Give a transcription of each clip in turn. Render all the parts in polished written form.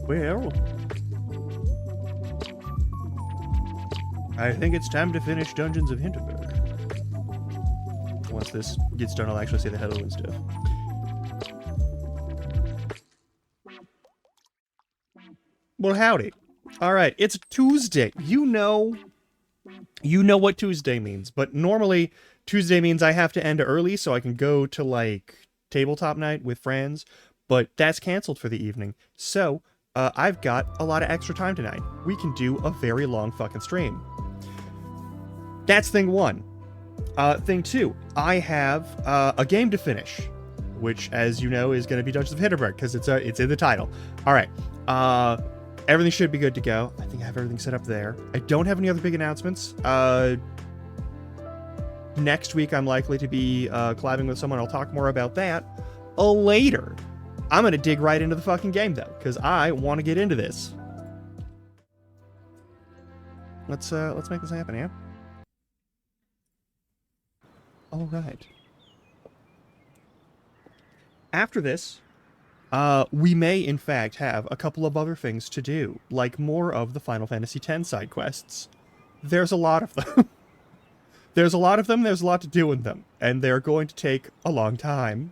Well, I think it's time to finish Dungeons of Hinterberg. Once this gets done, I'll actually say the hello and stuff. Well, howdy. Alright, it's Tuesday. You know what Tuesday means, but normally Tuesday means I have to end early so I can go to, like, tabletop night with friends, but that's canceled for the evening. So, I've got a lot of extra time tonight. We can do a very long fucking stream. That's thing one. Thing two, I have a game to finish, which, as you know, is going to be Dungeons of Hinterberg, because it's in the title. Alright, everything should be good to go. I think I have everything set up there. I don't have any other big announcements. Next week, I'm likely to be collabing with someone. I'll talk more about that later. I'm going to dig right into the fucking game, though, because I want to get into this. Let's make this happen, yeah? All right. After this, we may, in fact, have a couple of other things to do, like more of the Final Fantasy X side quests. There's a lot of them. There's a lot of them, there's a lot to do in them, and they're going to take a long time.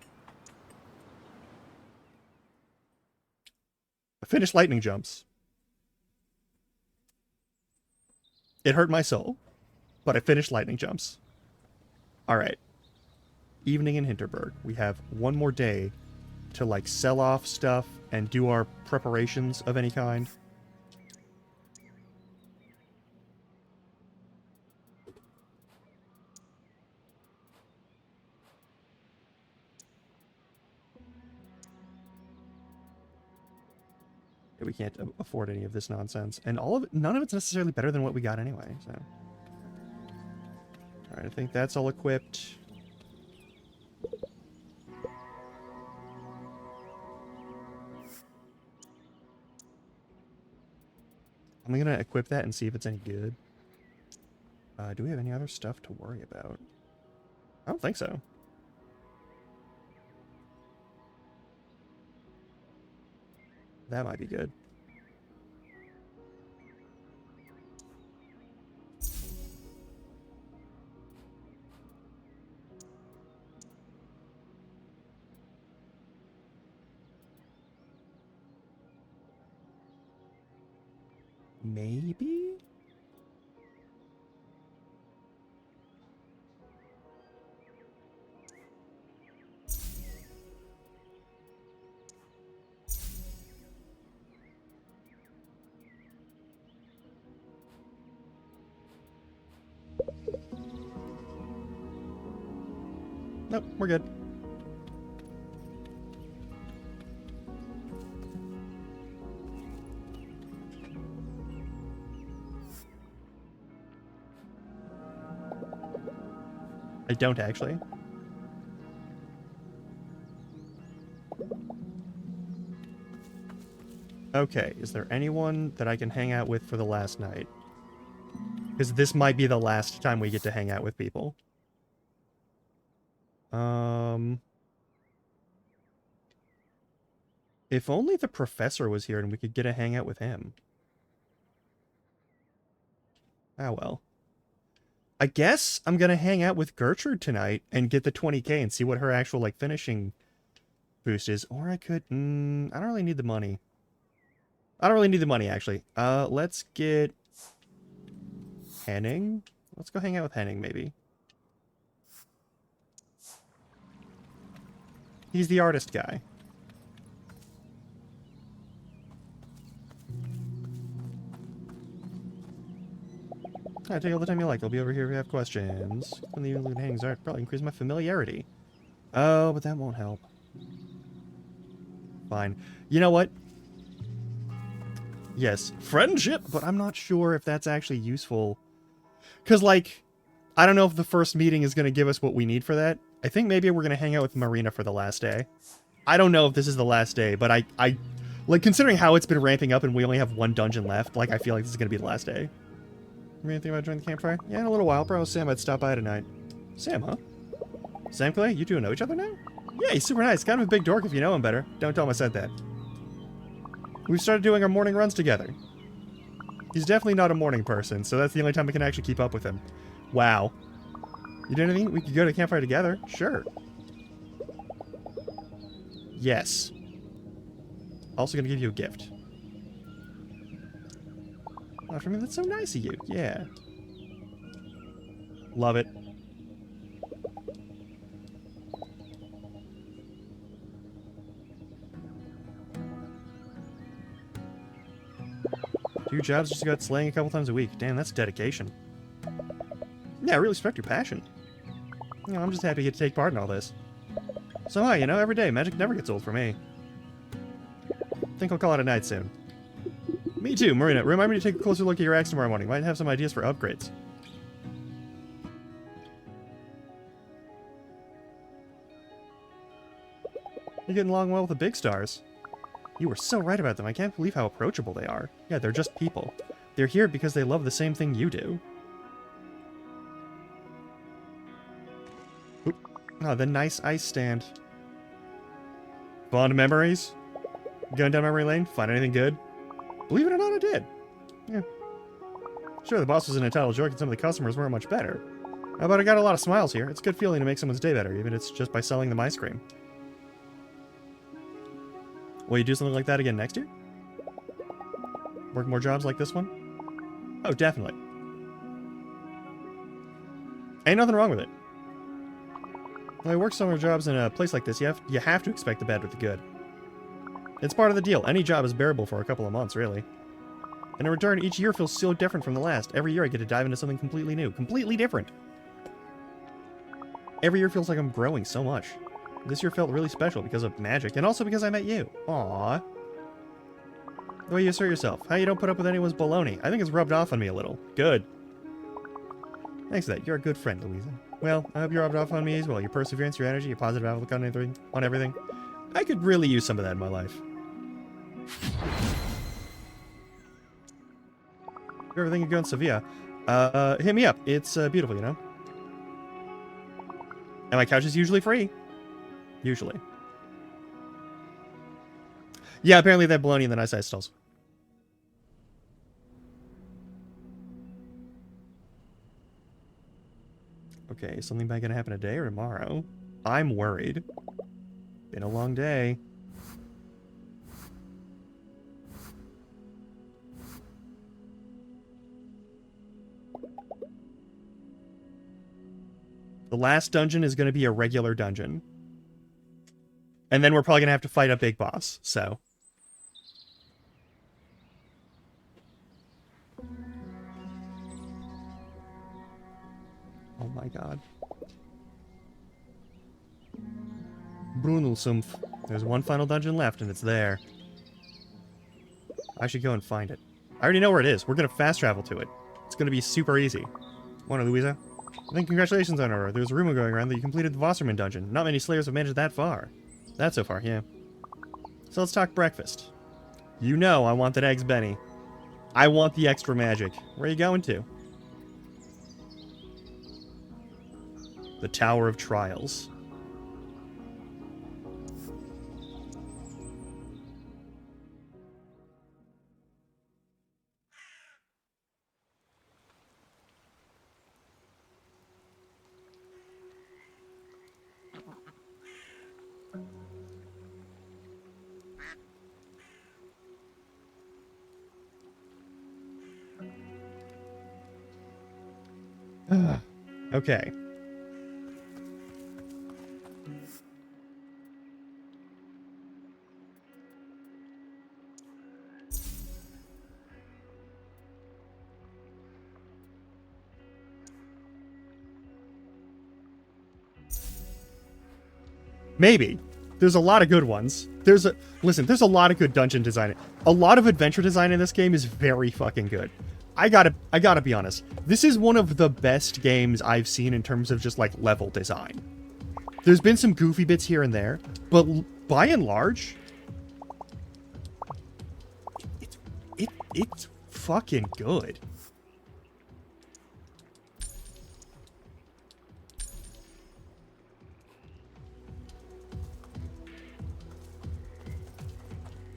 I finished lightning jumps. It hurt my soul, but I finished lightning jumps. Alright. Evening in Hinterberg. We have one more day to, like, sell off stuff and do our preparations of any kind. We can't afford any of this nonsense. And none of it's necessarily better than what we got anyway, so. Alright, I think that's all equipped. I'm gonna equip that and see if it's any good. Do we have any other stuff to worry about? I don't think so. That might be good. Maybe? Nope, we're good. I don't actually. Okay, is there anyone that I can hang out with for the last night? Because this might be the last time we get to hang out with people. If only the professor was here and we could get a hangout with him. Ah, well. I guess I'm gonna hang out with Gertrude tonight and get the 20k and see what her actual, like, finishing boost is. Or I could... I don't really need the money. I don't really need the money, actually. Let's get... Henning? Let's go hang out with Henning, maybe. He's the artist guy. I take all the time you like. I'll be over here if you have questions. When the usual Henning's art probably increase my familiarity. Oh, but that won't help. Fine. You know what? Yes, friendship, but I'm not sure if that's actually useful. Because, like, I don't know if the first meeting is going to give us what we need for that. I think maybe we're going to hang out with Marina for the last day. I don't know if this is the last day, but I like, considering how it's been ramping up and we only have one dungeon left, like, I feel like this is going to be the last day. You anything about joining the campfire? Yeah, in a little while, bro. Sam, I'd stop by tonight. Sam, huh? Sam Clay, you two know each other now? Yeah, he's super nice. Kind of a big dork if you know him better. Don't tell him I said that. We started doing our morning runs together. He's definitely not a morning person, so that's the only time we can actually keep up with him. Wow. You did anything? We could go to campfire together? Sure. Yes. Also gonna give you a gift. Oh, for me, that's so nice of you. Yeah. Love it. Two jobs just to go out slaying a couple times a week. Damn, that's dedication. Yeah, I really respect your passion. You know, I'm just happy to get to take part in all this. So hi, you know, every day, magic never gets old for me. Think I'll call it a night soon. Me too, Marina. Remind me to take a closer look at your axe tomorrow morning. Might have some ideas for upgrades. You're getting along well with the big stars. You were so right about them. I can't believe how approachable they are. Yeah, they're just people. They're here because they love the same thing you do. Oop. Oh, the nice ice stand. Fond memories? Going down memory lane? Find anything good? Believe it or not, I did. Yeah. Sure, the boss was an entitled jerk and some of the customers weren't much better. But I got a lot of smiles here. It's a good feeling to make someone's day better, even if it's just by selling them ice cream. Will you do something like that again next year? Work more jobs like this one? Oh, definitely. Ain't nothing wrong with it. When I work summer jobs in a place like this, you have to expect the bad with the good. It's part of the deal. Any job is bearable for a couple of months, really. And in return, each year feels so different from the last. Every year I get to dive into something completely new. Completely different. Every year feels like I'm growing so much. This year felt really special because of magic, and also because I met you. Aww. The way you assert yourself. How you don't put up with anyone's baloney. I think it's rubbed off on me a little. Good. Thanks for that. You're a good friend, Louisa. Well, I hope you rubbed off on me as well. Your perseverance, your energy, your positive outlook on everything. I could really use some of that in my life. If you're ever thinking of going to Sevilla, hit me up. It's beautiful, you know? And my couch is usually free. Usually. Yeah, apparently they have bologna in the nice ice stalls. Okay, is something bad gonna happen today or tomorrow? I'm worried. Been a long day. The last dungeon is gonna be a regular dungeon. And then we're probably gonna have to fight a big boss, so. Oh my god. Brunelsumpf. There's one final dungeon left, and it's there. I should go and find it. I already know where it is. We're gonna fast travel to it. It's gonna be super easy. Morning, Louisa. I think congratulations on her. There's a rumor going around that you completed the Wasserman dungeon. Not many slayers have managed it that far. That so far, yeah. So let's talk breakfast. You know I want that eggs Benny. I want the extra magic. Where are you going to? The Tower of Trials. Okay. Maybe. There's a lot of good ones. There's a lot of good dungeon design. A lot of adventure design in this game is very fucking good. I gotta be honest. This is one of the best games I've seen in terms of just, like, level design. There's been some goofy bits here and there, but by and large, it's fucking good.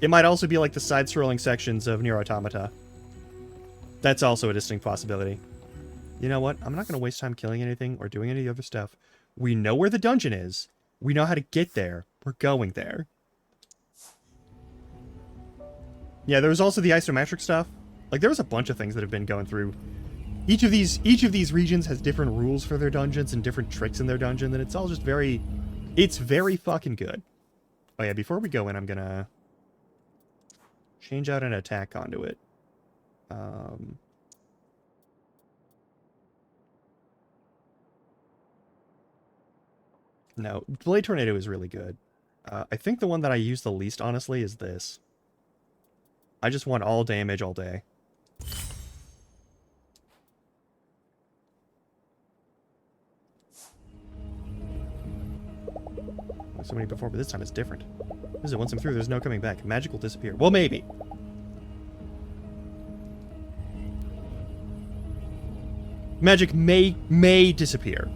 It might also be like the side-scrolling sections of Nier Automata. That's also a distinct possibility. You know what? I'm not going to waste time killing anything or doing any other stuff. We know where the dungeon is. We know how to get there. We're going there. Yeah, there was also the isometric stuff. Like, there was a bunch of things that have been going through. Each of these regions has different rules for their dungeons and different tricks in their dungeon, and it's all just very... It's very fucking good. Oh yeah, before we go in, I'm gonna... change out an attack conduit. No, Blade Tornado is really good. I think the one that I use the least, honestly, is this. I just want all damage all day. So many before, but this time it's different. This is once I'm through, there's no coming back. Magic will disappear. Well, maybe. Magic may disappear.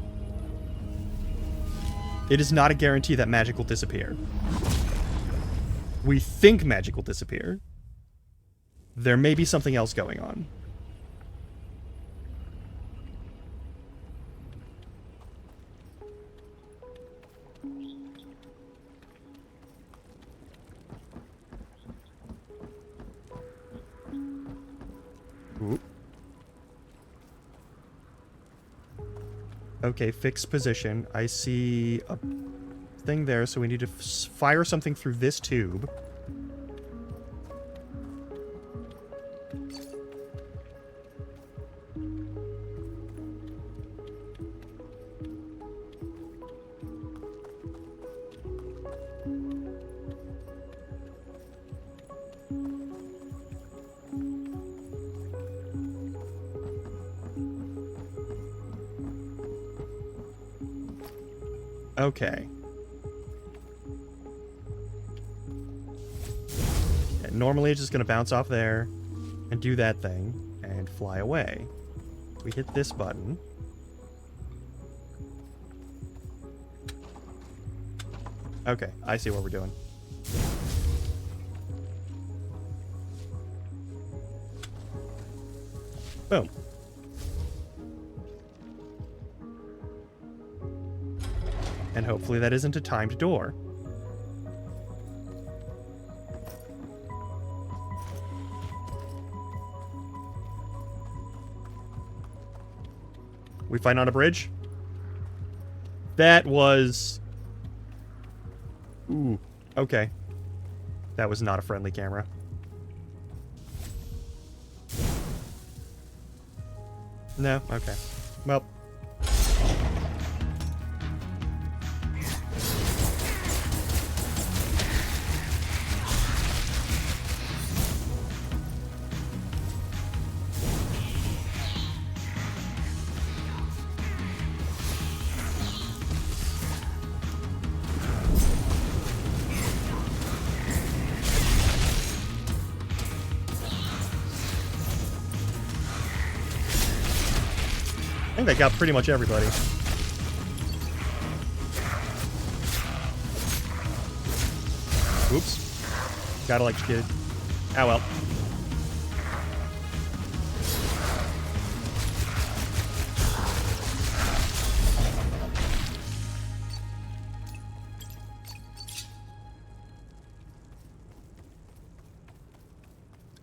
It is not a guarantee that magic will disappear. We think magic will disappear. There may be something else going on. Ooh. Okay, fixed position. I see a thing there, so we need to fire something through this tube. Okay. And normally it's just going to bounce off there and do that thing and fly away. We hit this button. Okay, I see what we're doing. Boom. And hopefully that isn't a timed door. We fight on a bridge? That was... Ooh, okay. That was not a friendly camera. No? Okay. Well... I think that got pretty much everybody. Oops. Got electrocuted. Ah, well.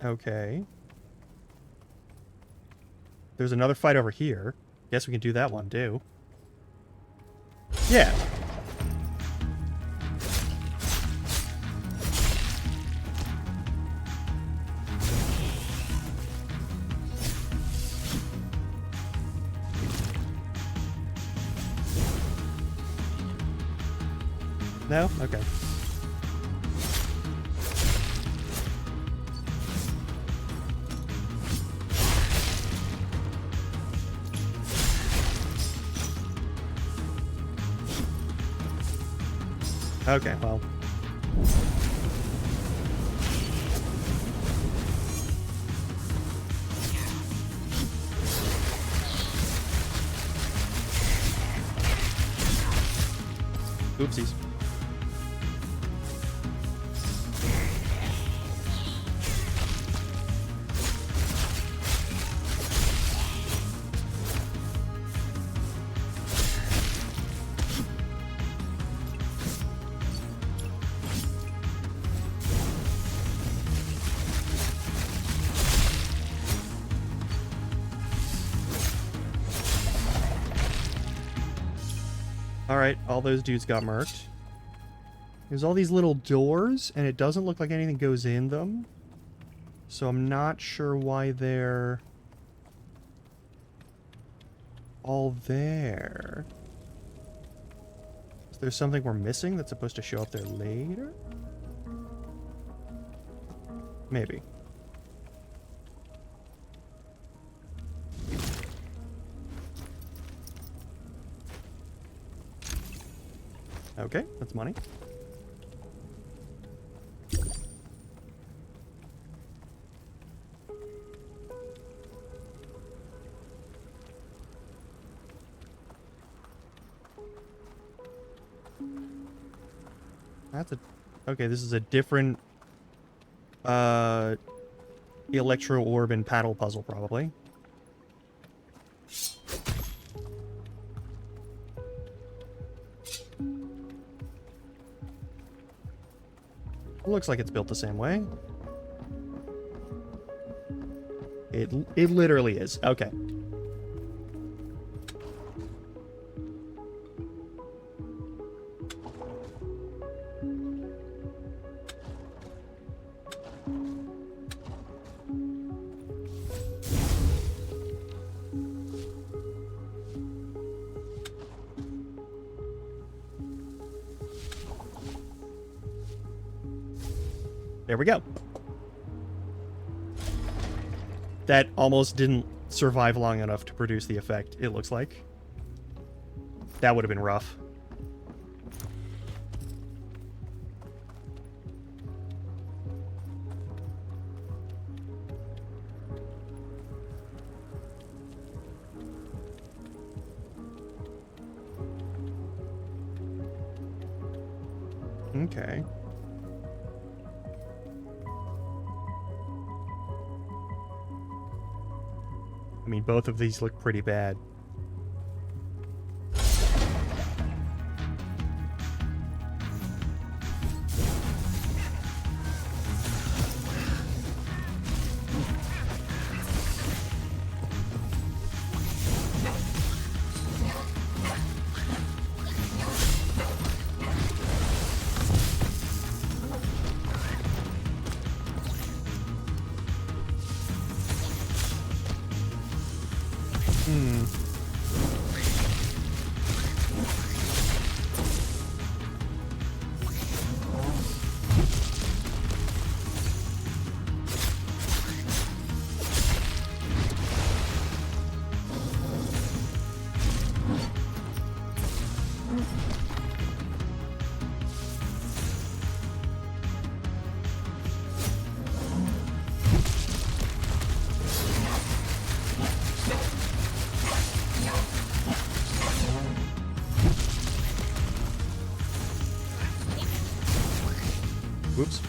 Okay. There's another fight over here. Guess we can do that one, too. Yeah. No? Okay. Okay, well. Oopsies. Alright, all those dudes got murked. There's all these little doors, and it doesn't look like anything goes in them. So I'm not sure why they're all there. Is there something we're missing that's supposed to show up there later? Maybe. Okay, that's money. That's a... Okay, this is a different... Electro orb and paddle puzzle, probably. Looks like it's built the same way. It literally is. Okay. There we go. That almost didn't survive long enough to produce the effect, it looks like. That would have been rough. Okay. I mean, both of these look pretty bad. Whoops.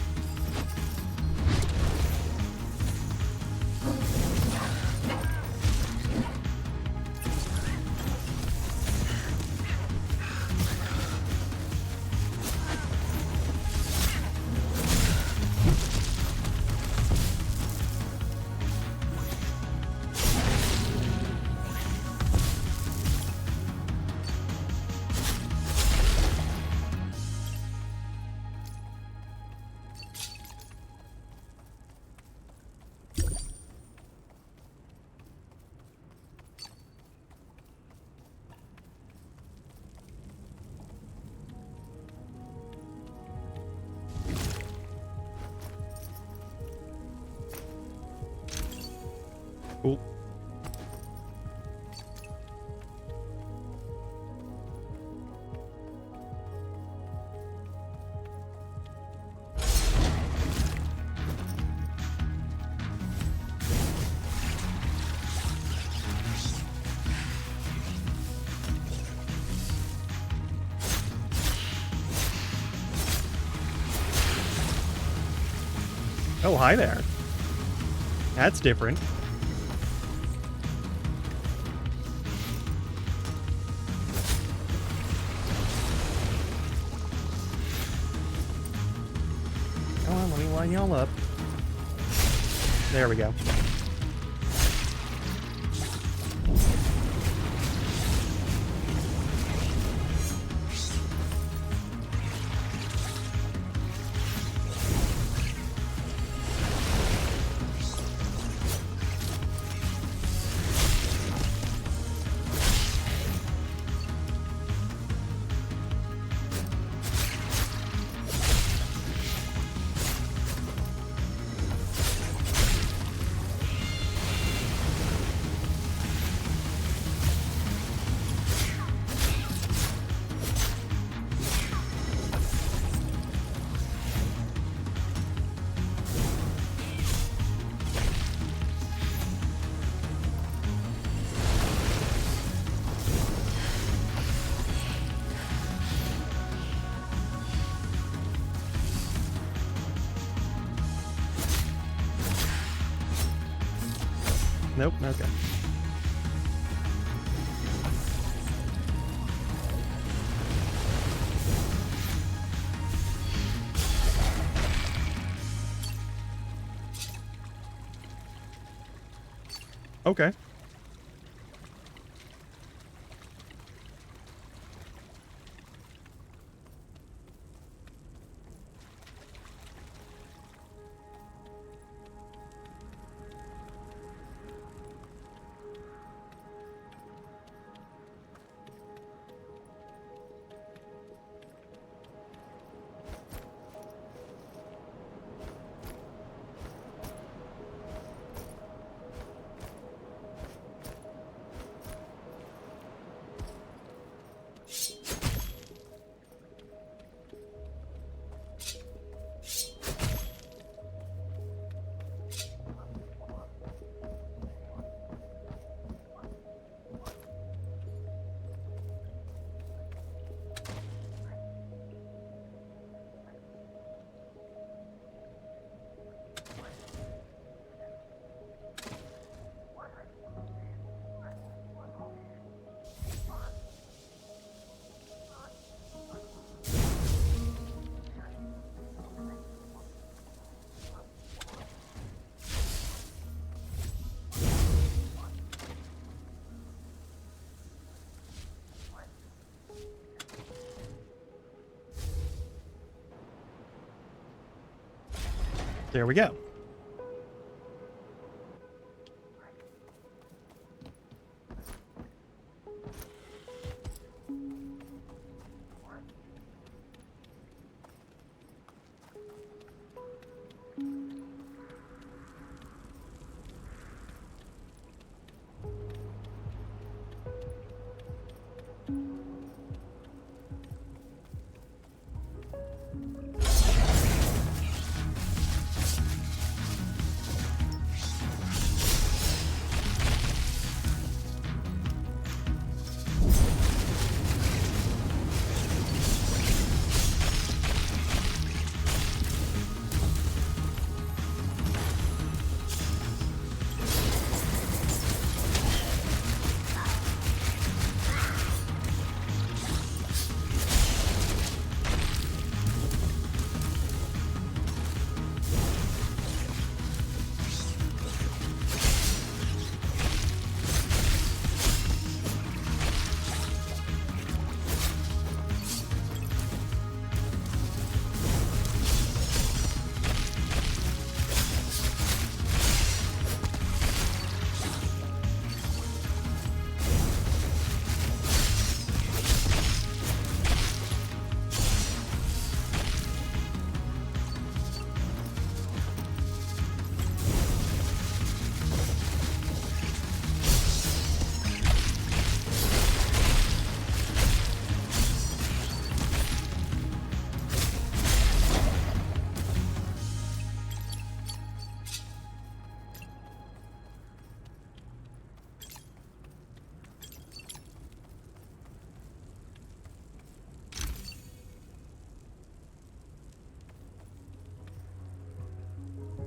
Cool. Oh, hi there. That's different. Come on, let me line y'all up. There we go. Nope. Okay. Okay. There we go.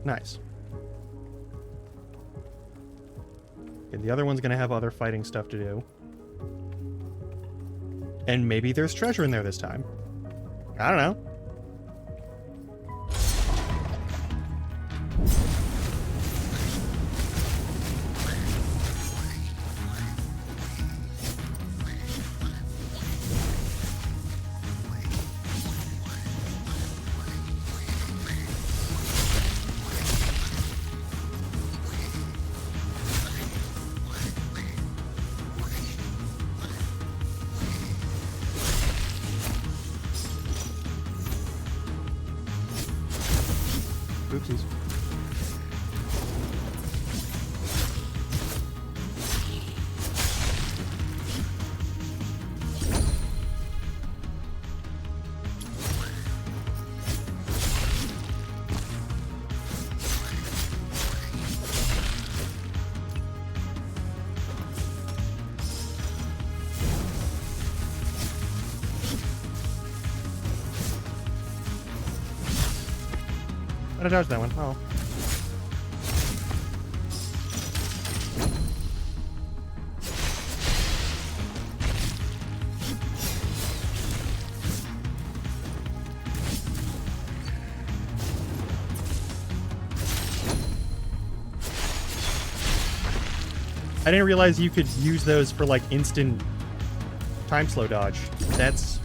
Nice. And the other one's gonna have other fighting stuff to do. And maybe there's treasure in there this time. I don't know. Oopsies. I dodged that one. Oh. I didn't realize you could use those for, like, instant time slow dodge. That's...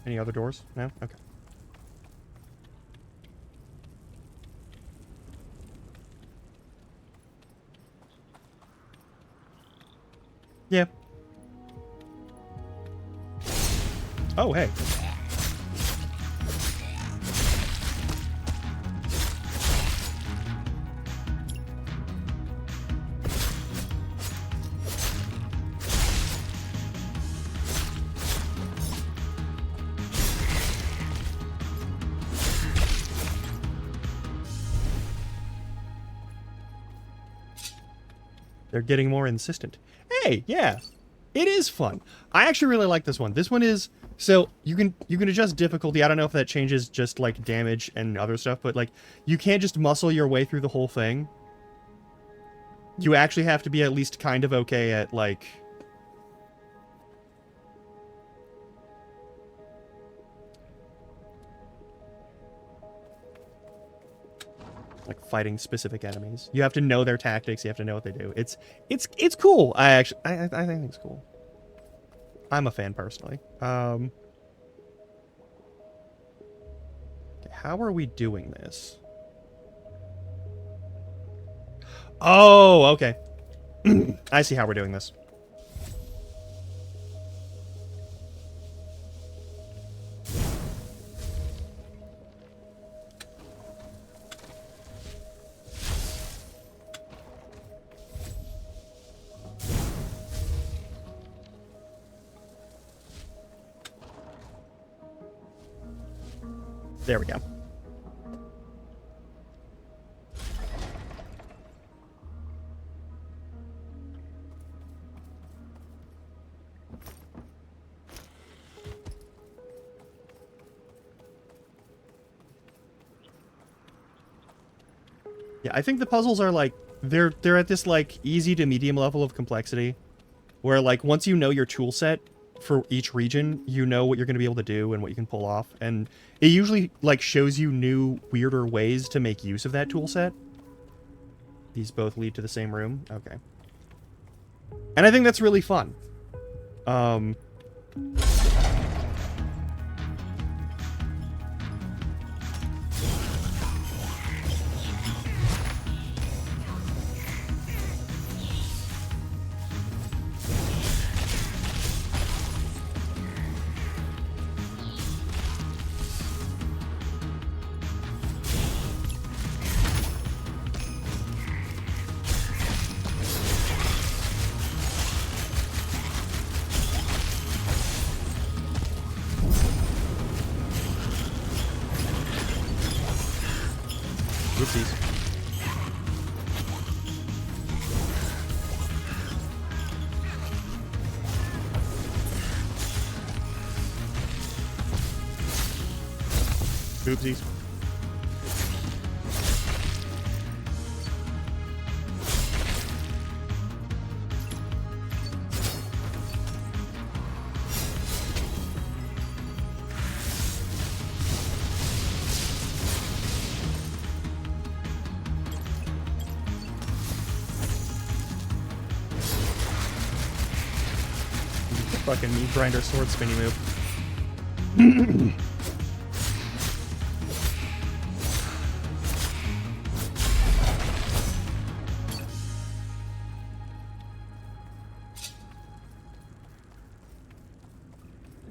Any other doors? No? Okay. Yeah. Oh, hey. They're getting more insistent. Hey, yeah. It is fun. I actually really like this one. This one is... So, you can adjust difficulty. I don't know if that changes just, like, damage and other stuff, but, like, you can't just muscle your way through the whole thing. You actually have to be at least kind of okay at, like... fighting specific enemies. You have to know their tactics. You have to know what they do. It's cool. I think it's cool. I'm a fan personally. Okay, how are we doing this? Oh, okay. I see how we're doing this. There we go. Yeah, I think the puzzles are like they're at this like easy to medium level of complexity where like once you know your tool set for each region, you know what you're going to be able to do and what you can pull off, and it usually like shows you new weirder ways to make use of that tool set. These both lead to the same room. Okay. And I think that's really fun. Oopsies. Oopsies. Fucking meat grinder sword spinny move.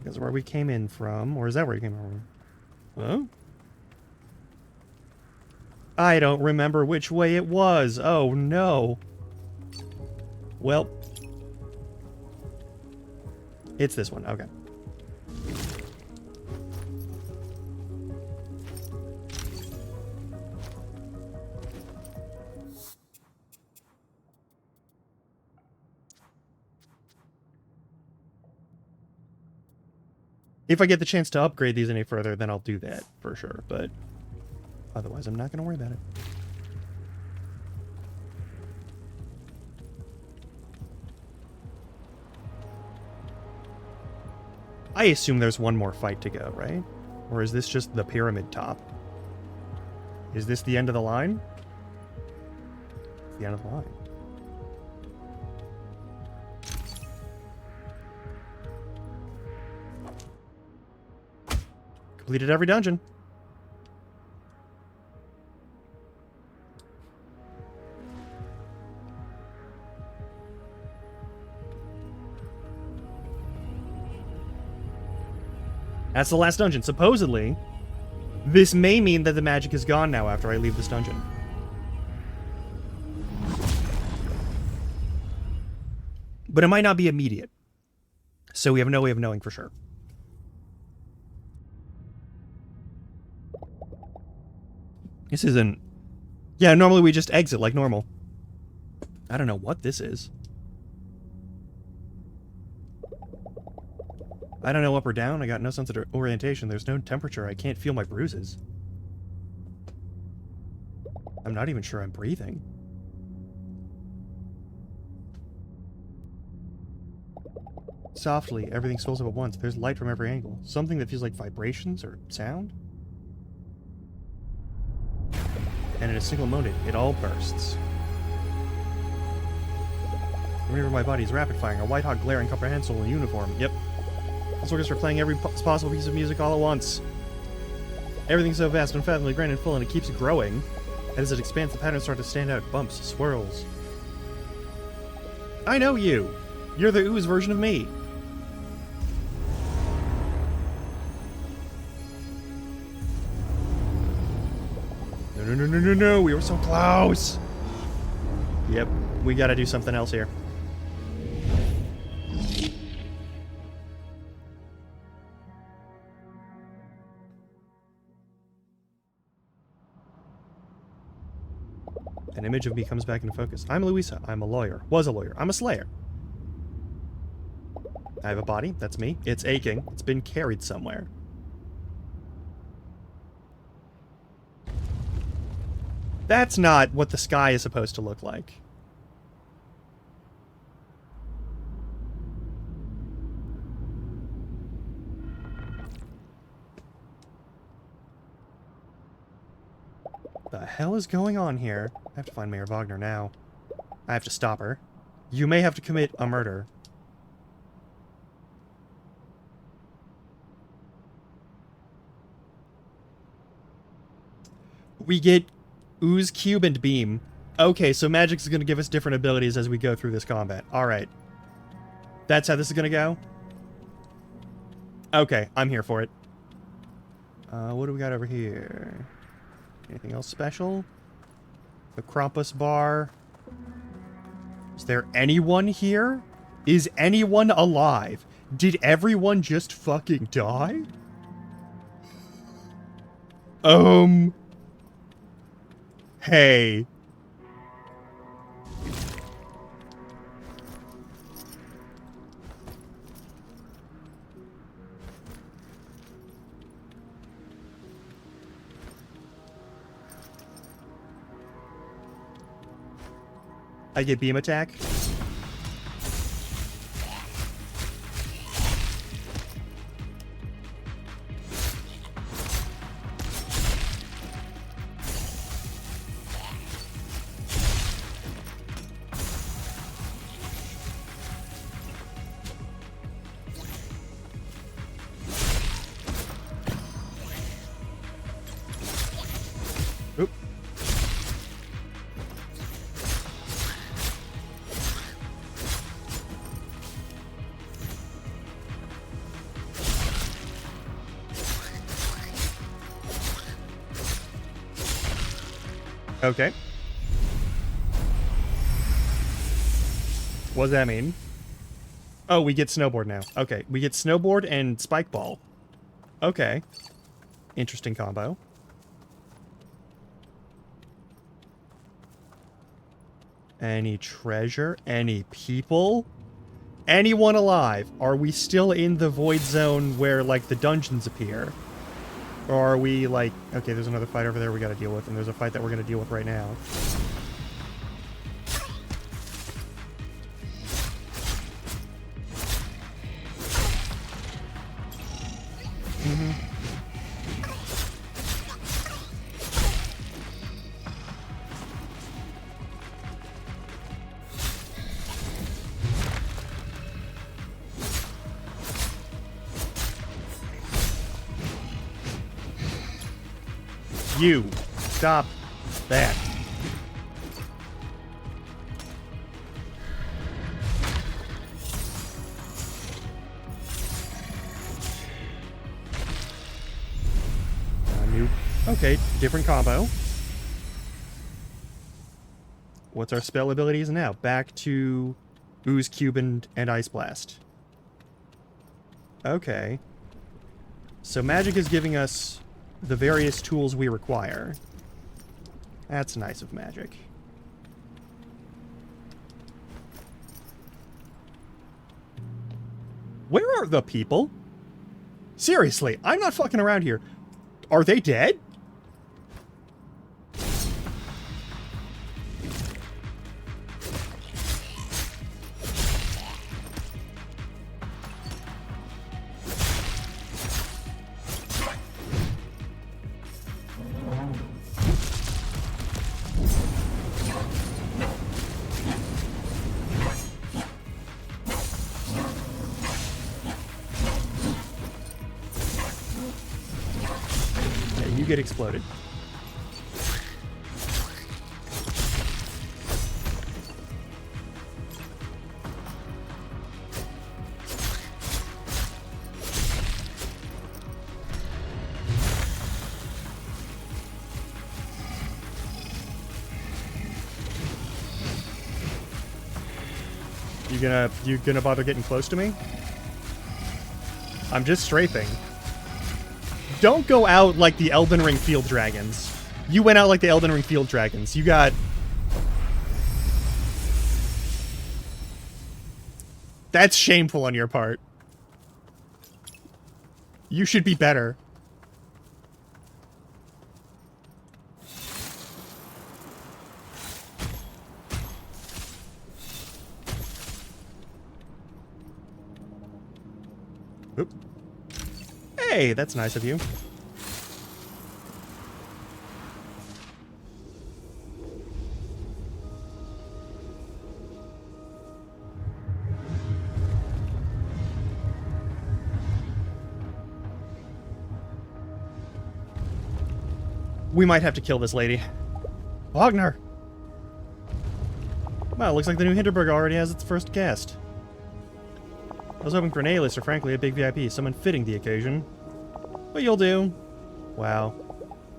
That's where we came in from, or is that where we came from? Huh? I don't remember which way it was. Oh no. Well, it's this one. Okay. If I get the chance to upgrade these any further, then I'll do that for sure. But otherwise, I'm not going to worry about it. I assume there's one more fight to go, right? Or is this just the pyramid top? Is this the end of the line? It's the end of the line. Completed every dungeon. That's the last dungeon. Supposedly, this may mean that the magic is gone now after I leave this dungeon. But it might not be immediate. So we have no way of knowing for sure. This isn't... Yeah, normally we just exit like normal. I don't know what this is. I don't know up or down. I got no sense of orientation. There's no temperature. I can't feel my bruises. I'm not even sure I'm breathing. Softly, everything swells up at once. There's light from every angle. Something that feels like vibrations or sound. And in a single moment, it all bursts. Remember, my body is rapid firing. A white-hot glare, incomprehensible in uniform. Yep. This orchestra playing every possible piece of music all at once. Everything's so vast, unfathomably grand and full, and it keeps growing. As it expands, the patterns start to stand out. Bumps, swirls. I know you! You're the ooze version of me. No, we were so close! Yep, we gotta do something else here. An image of me comes back into focus. I'm Louisa. I'm a lawyer. Was a lawyer. I'm a slayer. I have a body. That's me. It's aching. It's been carried somewhere. That's not what the sky is supposed to look like. The hell is going on here? I have to find Mayor Wagner now. I have to stop her. You may have to commit a murder. We get Ooze, Cube, and Beam. Okay, so Magic's going to give us different abilities as we go through this combat. Alright. That's how this is going to go? Okay, I'm here for it. What do we got over here? Anything else special? The Krampus bar. Is there anyone here? Is anyone alive? Did everyone just fucking die? Hey. I get beam attack. Oop. Okay. What does that mean? Oh, we get snowboard now. Okay, we get snowboard and spike ball. Okay. Interesting combo. Any treasure? Any people? Anyone alive? Are we still in the void zone where, like, the dungeons appear? Or are we, like... Okay, there's another fight over there we gotta deal with, and there's a fight that we're gonna deal with right now. You. Stop that. New. Okay, different combo. What's our spell abilities now? Back to Ooze Cube and Ice Blast. Okay. So magic is giving us the various tools we require. That's nice of magic. Where are the people? Seriously, I'm not fucking around here. Are they dead? You get exploded. You gonna bother getting close to me? I'm just strafing. Don't go out like the Elden Ring Field Dragons. You went out like the Elden Ring Field Dragons. You got... That's shameful on your part. You should be better. Oop. Hey, that's nice of you. We might have to kill this lady. Wagner! Well, looks like the new Hinterberg already has its first guest. I was hoping for an A-list or frankly a big VIP, someone fitting the occasion. But you'll do. Wow.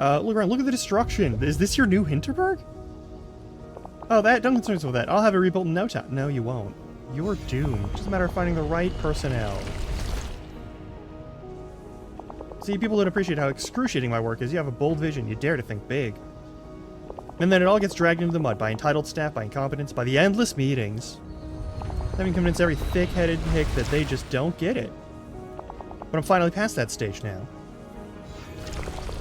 Look around, look at the destruction. Is this your new Hinterberg? Oh, don't concern yourself with that. I'll have it rebuilt in no time. No, you won't. You're doomed. It's just a matter of finding the right personnel. See, people don't appreciate how excruciating my work is. You have a bold vision. You dare to think big. And then it all gets dragged into the mud by entitled staff, by incompetence, by the endless meetings. Having convinced every thick-headed hick that they just don't get it. But I'm finally past that stage now.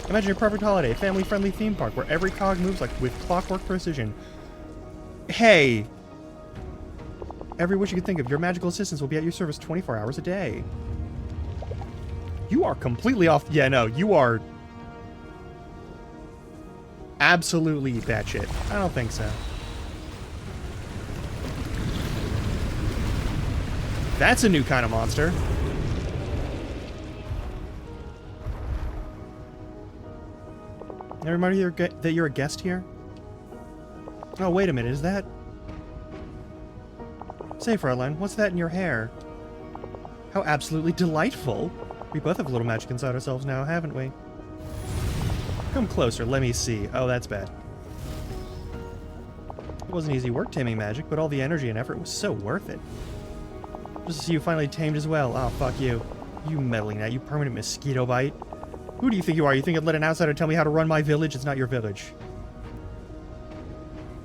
Imagine your perfect holiday, a family-friendly theme park where every cog moves like with clockwork precision. Hey! Every wish you could think of, your magical assistants will be at your service 24 hours a day. You are completely off... Yeah, no, you are... absolutely batshit. I don't think so. That's a new kind of monster. Never mind that you're a guest here? Oh, wait a minute, is that... Say, Fraulein, what's that in your hair? How absolutely delightful! We both have a little magic inside ourselves now, haven't we? Come closer, let me see. Oh, that's bad. It wasn't easy work taming magic, but all the energy and effort was so worth it. Just to see you finally tamed as well. Oh, fuck you. You meddling gnat, you permanent mosquito bite. Who do you think you are? You think I'd let an outsider tell me how to run my village? It's not your village.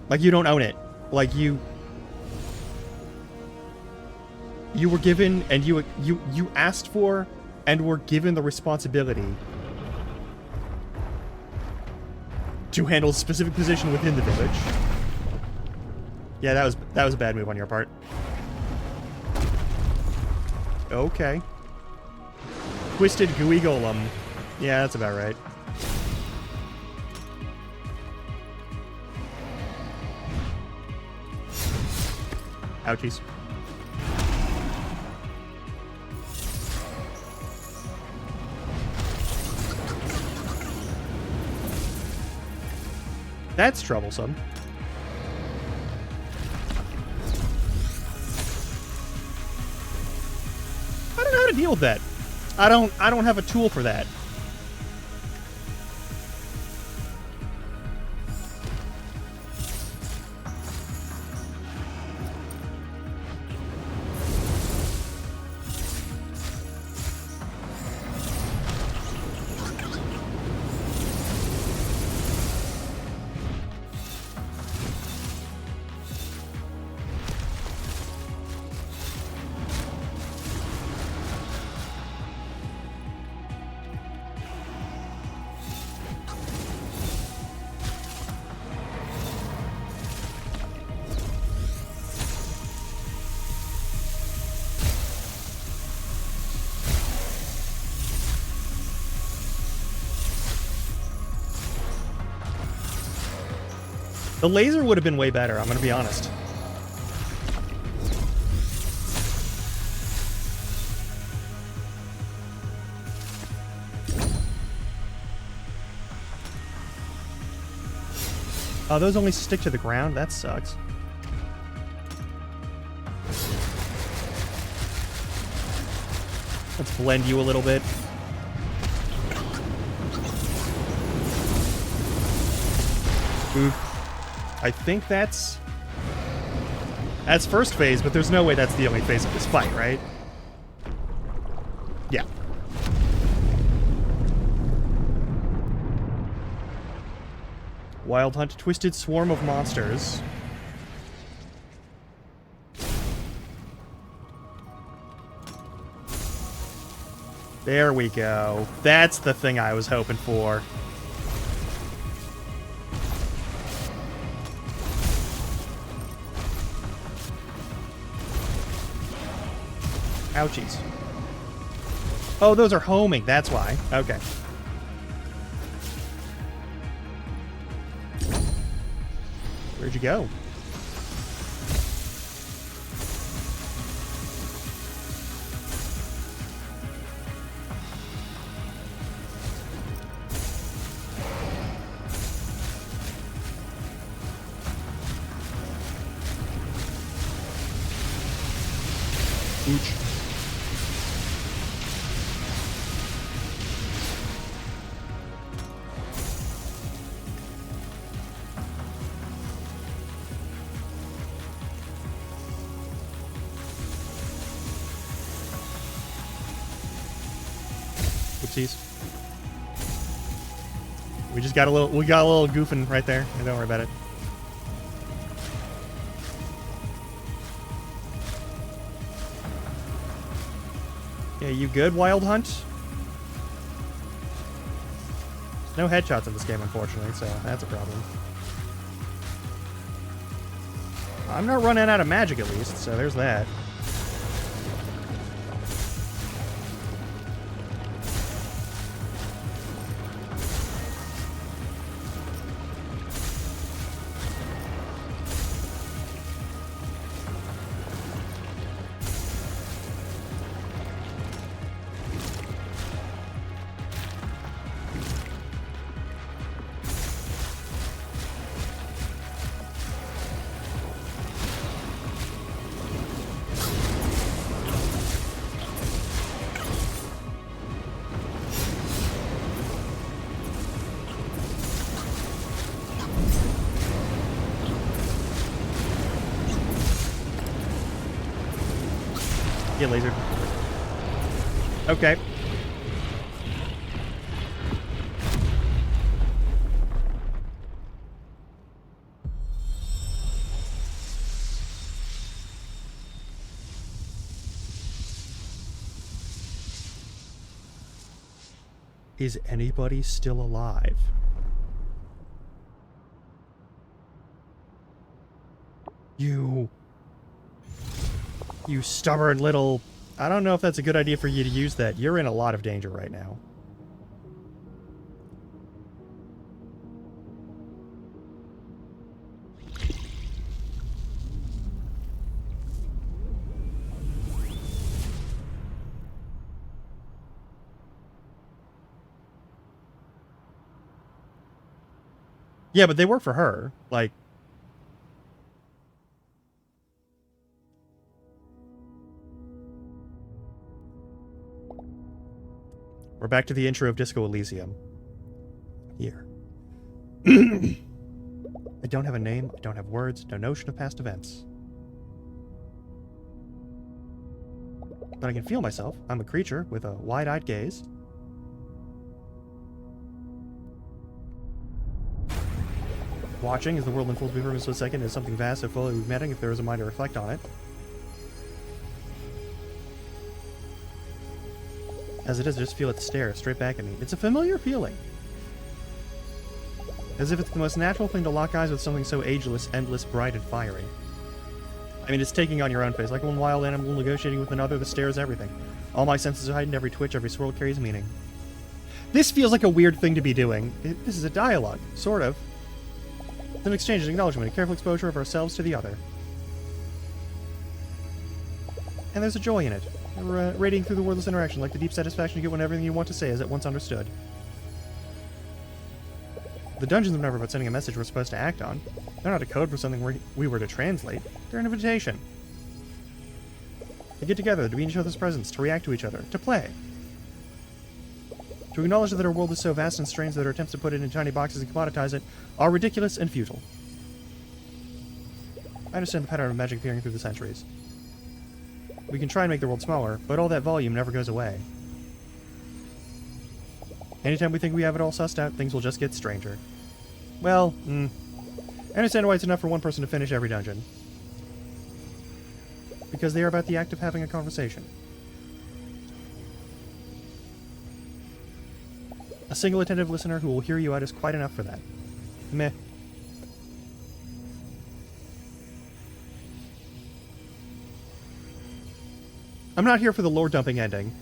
Like, you don't own it. Like, you were given, and you asked for, and were given the responsibility to handle a specific position within the village. Yeah, that was a bad move on your part. Okay. Twisted gooey golem. Yeah, that's about right. Ouchies. That's troublesome. I don't know how to deal with that. I don't have a tool for that. The laser would have been way better, I'm gonna be honest. Oh, those only stick to the ground? That sucks. Let's blend you a little bit. Oof. I think that's first phase, but there's no way that's the only phase of this fight, right? Yeah. Wild Hunt, Twisted Swarm of Monsters. There we go. That's the thing I was hoping for. Ouchies. Oh, those are homing. That's why. Okay. Where'd you go? Ooch. Oopsies. We got a little goofing right there. Don't worry about it. Yeah, you good, Wild Hunt? No headshots in this game, unfortunately, so that's a problem. I'm not running out of magic, at least, so there's that. Get lasered. Okay. Is anybody still alive? You stubborn little... I don't know if that's a good idea for you to use that. You're in a lot of danger right now. Yeah, but they work for her. Like... We're back to the intro of Disco Elysium. Here. I don't have a name, I don't have words, no notion of past events. But I can feel myself. I'm a creature with a wide-eyed gaze. Watching as the world unfolds before me for a second is something vast and fully meeting if there is a mind to reflect on it. As it is, I just feel it stare straight back at me. It's a familiar feeling. As if it's the most natural thing to lock eyes with something so ageless, endless, bright, and fiery. I mean, it's taking on your own face, like one wild animal negotiating with another that stares everything. All my senses are heightened, every twitch, every swirl carries meaning. This feels like a weird thing to be doing. This is a dialogue, sort of. It's an exchange, an acknowledgement, a careful exposure of ourselves to the other. And there's a joy in it. Radiating through the wordless interaction, like the deep satisfaction you get when everything you want to say is at once understood. The dungeons are never about sending a message we're supposed to act on. They're not a code for something we were to translate. They're an invitation. To get together, to be in each other's presence, to react to each other, to play. To acknowledge that our world is so vast and strange that our attempts to put it in tiny boxes and commoditize it are ridiculous and futile. I understand the pattern of magic appearing through the centuries. We can try and make the world smaller, but all that volume never goes away. Anytime we think we have it all sussed out, things will just get stranger. Well, I understand why it's enough for one person to finish every dungeon. Because they are about the act of having a conversation. A single attentive listener who will hear you out is quite enough for that. Meh. I'm not here for the lore dumping ending.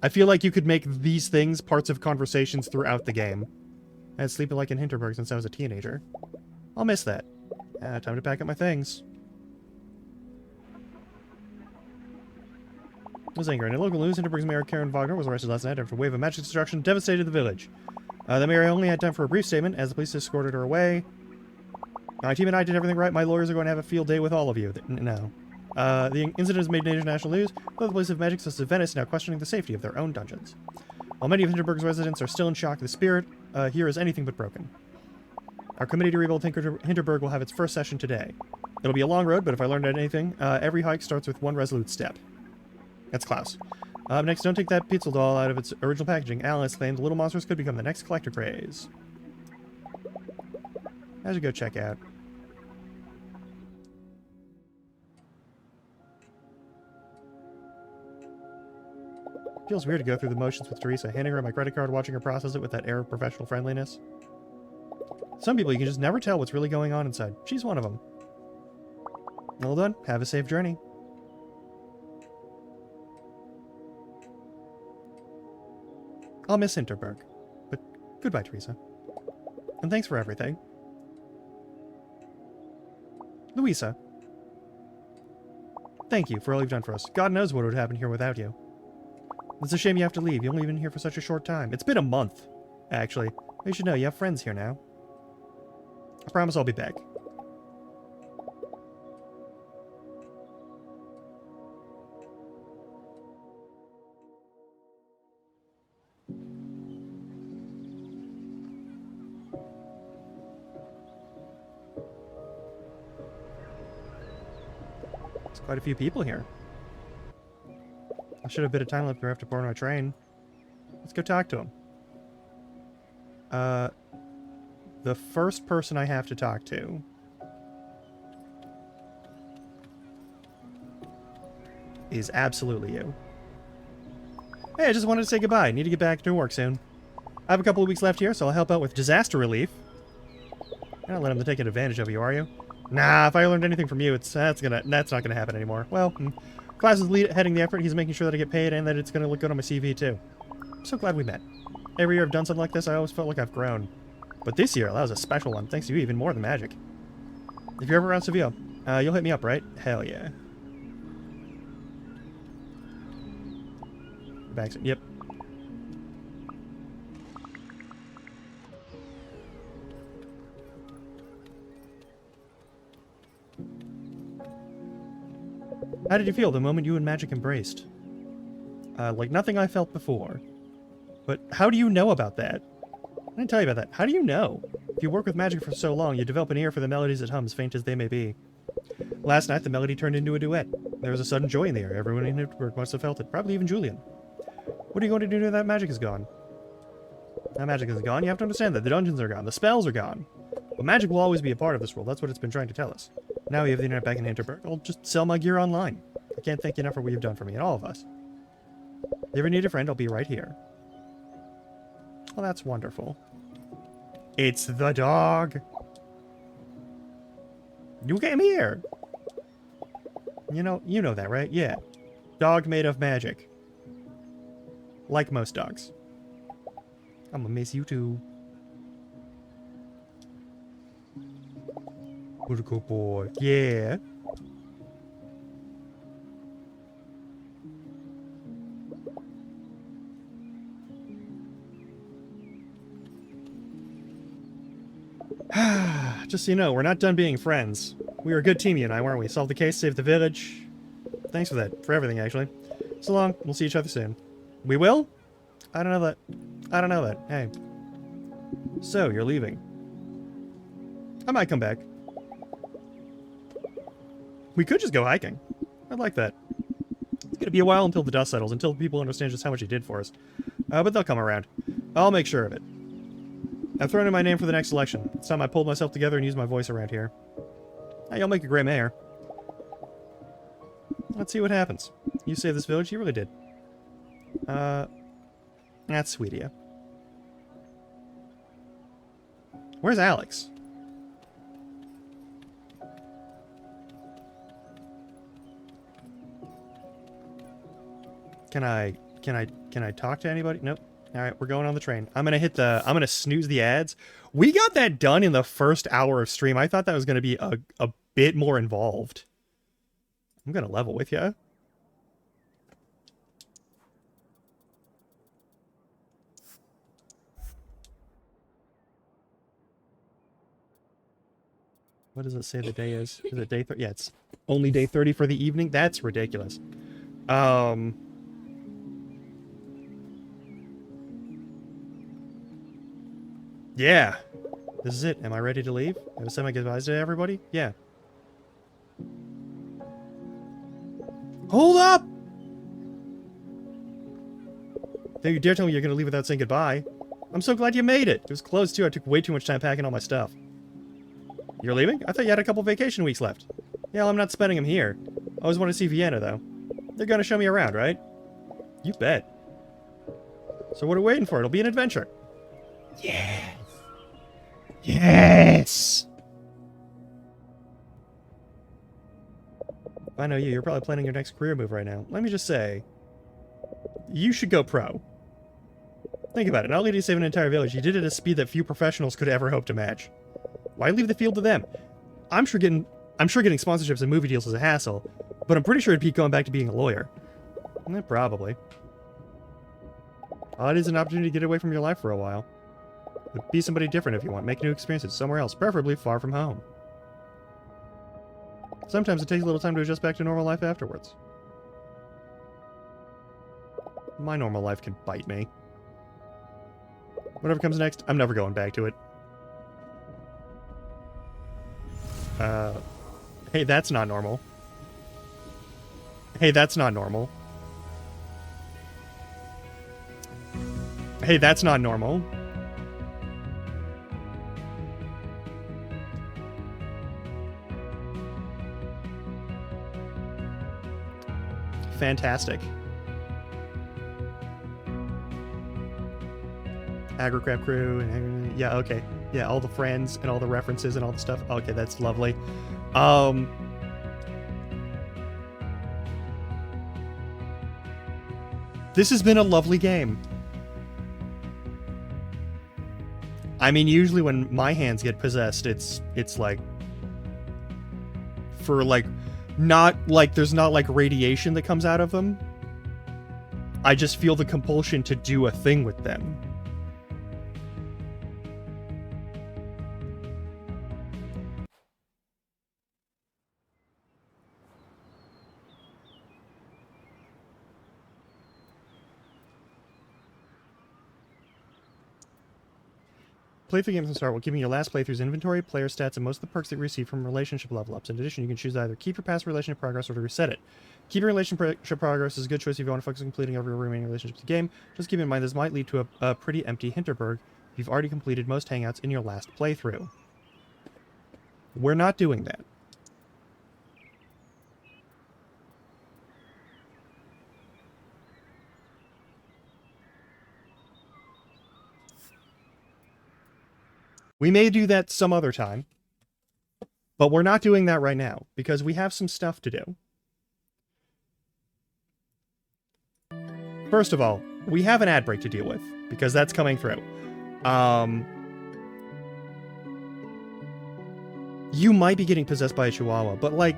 I feel like you could make these things parts of conversations throughout the game. I had sleeping like in Hinterberg since I was a teenager. I'll miss that. Time to pack up my things. It was anger. In local news, Hinterberg's mayor Karen Wagner was arrested last night after a wave of magic destruction devastated the village. The mayor only had time for a brief statement as the police escorted her away. My team and I did everything right. My lawyers are going to have a field day with all of you. No. The incident has made international news. Both places of magic, such as Venice, now questioning the safety of their own dungeons. While many of Hinterberg's residents are still in shock, the spirit here is anything but broken. Our committee to rebuild Hinterberg will have its first session today. It'll be a long road, but if I learned anything, every hike starts with one resolute step. That's Klaus. Next, don't take that pizza doll out of its original packaging. Alice claimed little monsters could become the next collector craze. I should go check out. Feels weird to go through the motions with Teresa, handing her my credit card, watching her process it with that air of professional friendliness. Some people you can just never tell what's really going on inside. She's one of them. Well done. Have a safe journey. I'll miss Hinterberg. But goodbye, Teresa. And thanks for everything. Louisa. Thank you for all you've done for us. God knows what would happen here without you. It's a shame you have to leave. You've only been here for such a short time. It's been a month, actually. You should know, you have friends here now. I promise I'll be back. There's quite a few people here. I should have a bit of time left to have to board my train. Let's go talk to him. The first person I have to talk to is absolutely you. Hey, I just wanted to say goodbye. Need to get back to work soon. I have a couple of weeks left here, so I'll help out with disaster relief. You're not letting them take advantage of you, are you? Nah, if I learned anything from you, that's not gonna happen anymore. Well, Klaus is heading the effort. He's making sure that I get paid and that it's gonna look good on my CV too. I'm so glad we met. Every year I've done something like this, I always felt like I've grown. But this year, that was a special one, thanks to you even more than magic. If you're ever around Seville, you'll hit me up, right? Hell yeah. back. Yep. How did you feel the moment you and magic embraced? Like nothing I felt before. But how do you know about that? I didn't tell you about that. How do you know? If you work with magic for so long, you develop an ear for the melodies that hum, as faint as they may be. Last night, the melody turned into a duet. There was a sudden joy in the air. Everyone in Hinterberg must have felt it. Probably even Julian. What are you going to do now that magic is gone? That magic is gone? You have to understand that the dungeons are gone. The spells are gone. But magic will always be a part of this world. That's what it's been trying to tell us. Now we have the internet back in Hinterberg. I'll just sell my gear online. I can't thank you enough for what you've done for me and all of us. If you ever need a friend, I'll be right here. Well, that's wonderful. It's the dog. You came here. You know that, right? Yeah. Dog made of magic. Like most dogs. I'm gonna miss you too. What a good boy. Yeah. Just so you know, we're not done being friends. We were a good team, you and I, weren't we? Solved the case, saved the village. Thanks for that. For everything, actually. So long. We'll see each other soon. We will? I don't know that. I don't know that. Hey. So, you're leaving. I might come back. We could just go hiking. I'd like that. It's gonna be a while until the dust settles, until people understand just how much he did for us. But they'll come around. I'll make sure of it. I've thrown in my name for the next election. It's time I pulled myself together and used my voice around here. Hey, you'll make a great mayor. Let's see what happens. You saved this village? You really did. That's sweet of you. Where's Alex? Can I talk to anybody? Nope. Alright, we're going on the train. I'm gonna snooze the ads. We got that done in the first hour of stream. I thought that was gonna be a bit more involved. I'm gonna level with you. What does it say the day is? Is it day 30? Yeah, it's only day 30 for the evening? That's ridiculous. Yeah. This is it. Am I ready to leave? Have I said my goodbyes to everybody? Yeah. Hold up! Don't you dare tell me you're gonna leave without saying goodbye. I'm so glad you made it. It was close too. I took way too much time packing all my stuff. You're leaving? I thought you had a couple vacation weeks left. Yeah, well, I'm not spending them here. I always want to see Vienna, though. They're gonna show me around, right? You bet. So what are we waiting for? It'll be an adventure. Yes! Yes! If I know you, you're probably planning your next career move right now. Let me just say, you should go pro. Think about it. Not only did you save an entire village, you did it at a speed that few professionals could ever hope to match. Why leave the field to them? I'm sure getting sponsorships and movie deals is a hassle, but I'm pretty sure it'd be going back to being a lawyer. Probably. It is an opportunity to get away from your life for a while. Be somebody different if you want. Make new experiences somewhere else, preferably far from home. Sometimes it takes a little time to adjust back to normal life afterwards. My normal life can bite me. Whatever comes next, I'm never going back to it. Hey, that's not normal. Hey, that's not normal. Hey, that's not normal. Fantastic. Agrocraft crew, and yeah, okay. Yeah, all the friends and all the references and all the stuff. Okay, that's lovely. This has been a lovely game. I mean, usually when my hands get possessed, it's like for like not like there's not like radiation that comes out of them. I just feel the compulsion to do a thing with them. Playthrough games from the start will give you your last playthrough's inventory, player stats, and most of the perks that you receive from relationship level ups. In addition, you can choose to either keep your past relationship progress or to reset it. Keep your relationship progress is a good choice if you want to focus on completing every remaining relationship in the game. Just keep in mind this might lead to a pretty empty Hinterberg if you've already completed most hangouts in your last playthrough. We're not doing that. We may do that some other time, but we're not doing that right now because we have some stuff to do. First of all, we have an ad break to deal with because that's coming through. You might be getting possessed by a chihuahua, but like,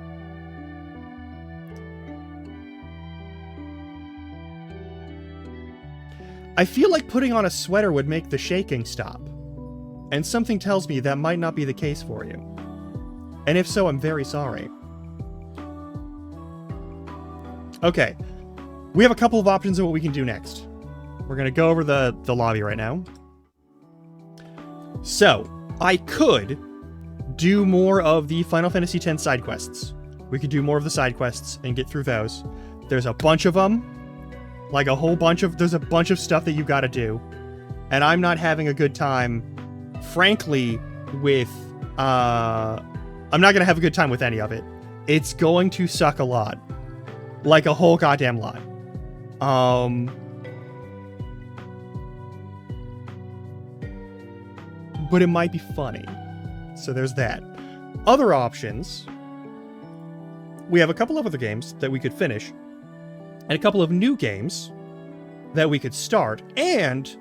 I feel like putting on a sweater would make the shaking stop. And something tells me that might not be the case for you. And if so, I'm very sorry. Okay. We have a couple of options of what we can do next. We're going to go over the lobby right now. So, I could do more of the Final Fantasy X side quests. We could do more of the side quests and get through those. There's a bunch of them. Like a whole bunch of... There's a bunch of stuff that you gotta do. And I'm not having a good time... Frankly, with, I'm not gonna have a good time with any of it. It's going to suck a lot. Like a whole goddamn lot. But it might be funny. So there's that. Other options. We have a couple of other games that we could finish. And a couple of new games that we could start. And...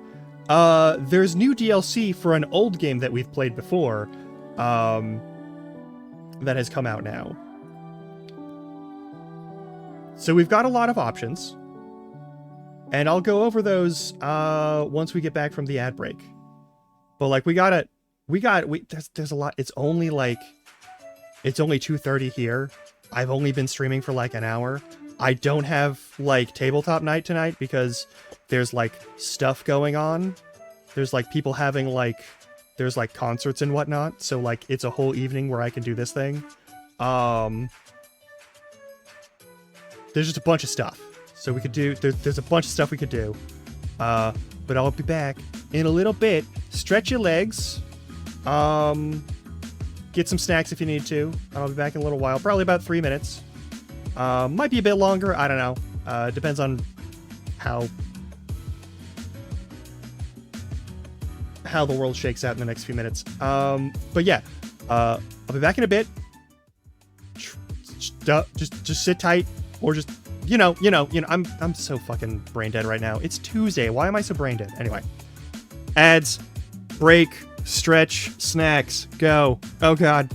there's new DLC for an old game that we've played before, that has come out now. So we've got a lot of options, and I'll go over those, once we get back from the ad break. But, like, there's a lot, it's only 2:30 here. I've only been streaming for, like, an hour. I don't have, like, tabletop night tonight because there's, like, stuff going on. There's, like, people having, like... There's, like, concerts and whatnot. So, like, it's a whole evening where I can do this thing. There's just a bunch of stuff. So we could do... There's a bunch of stuff we could do. But I'll be back in a little bit. Stretch your legs. Get some snacks if you need to. I'll be back in a little while. Probably about 3 minutes. Might be a bit longer. I don't know. Depends on how the world shakes out in the next few minutes. But yeah, I'll be back in a bit. Just sit tight, or just I'm so fucking brain dead right now. It's Tuesday. Why am I so brain dead? Anyway, ads, break, stretch, snacks, go. Oh god.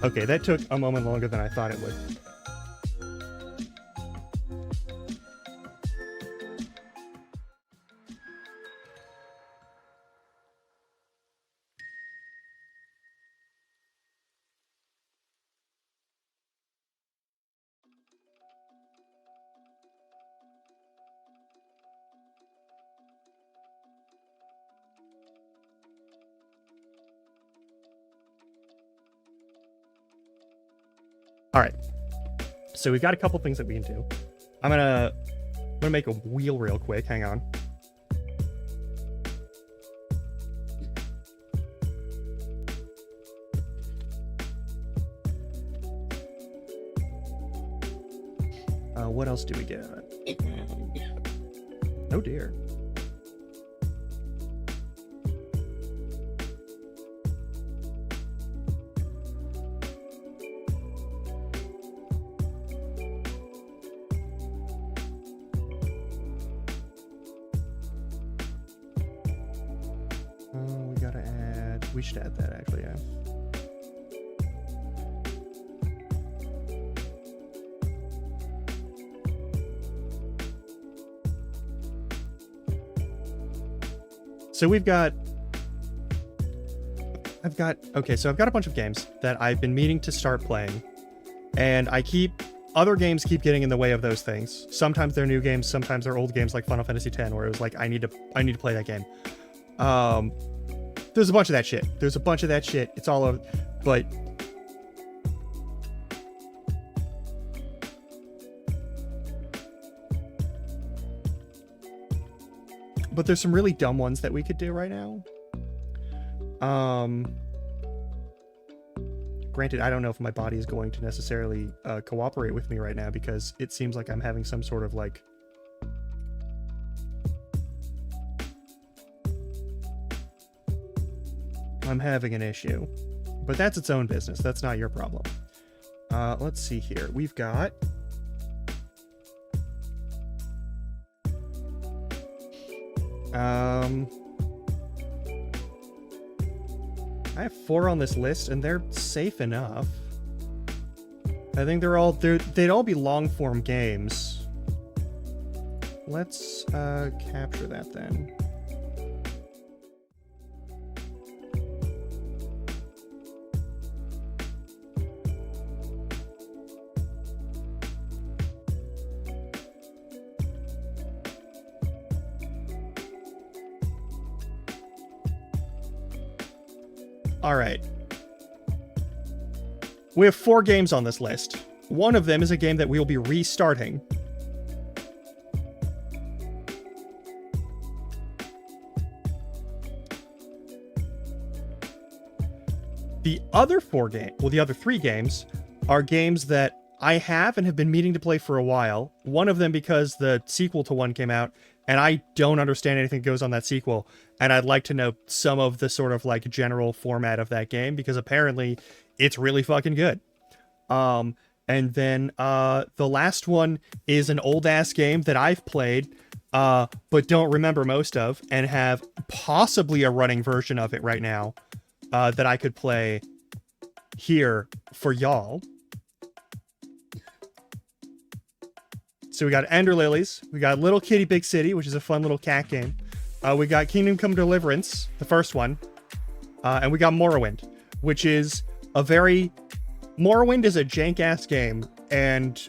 Okay, that took a moment longer than I thought it would. All right. So we've got a couple things that we can do. I'm gonna make a wheel real quick. Hang on. What else do we get? Oh dear. We should add that, actually, yeah. So I've got a bunch of games that I've been meaning to start playing, and other games keep getting in the way of those things. Sometimes they're new games, sometimes they're old games like Final Fantasy X, where it was like, I need to play that game. There's a bunch of that shit. It's all over, but there's some really dumb ones that we could do right now. Granted, I don't know if my body is going to necessarily cooperate with me right now, because it seems like I'm having some sort of like I'm having an issue, but that's its own business. That's not your problem. Let's see here. We've got I have 4 on this list, and they're safe enough. I think they'd all be long form games. Let's capture that then. All right. We have 4 games on this list. One of them is a game that we will be restarting. The other 3 games are games that I have and have been meaning to play for a while. One of them because the sequel to one came out, and I don't understand anything that goes on that sequel, and I'd like to know some of the sort of like general format of that game, because apparently it's really fucking good. And then the last one is an old ass game that I've played, but don't remember most of, and have possibly a running version of it right now, that I could play here for y'all. So we got Ender Lilies, we got Little Kitty Big City, which is a fun little cat game. We got Kingdom Come Deliverance, the first one. And we got Morrowind, which is Morrowind is a jank-ass game, and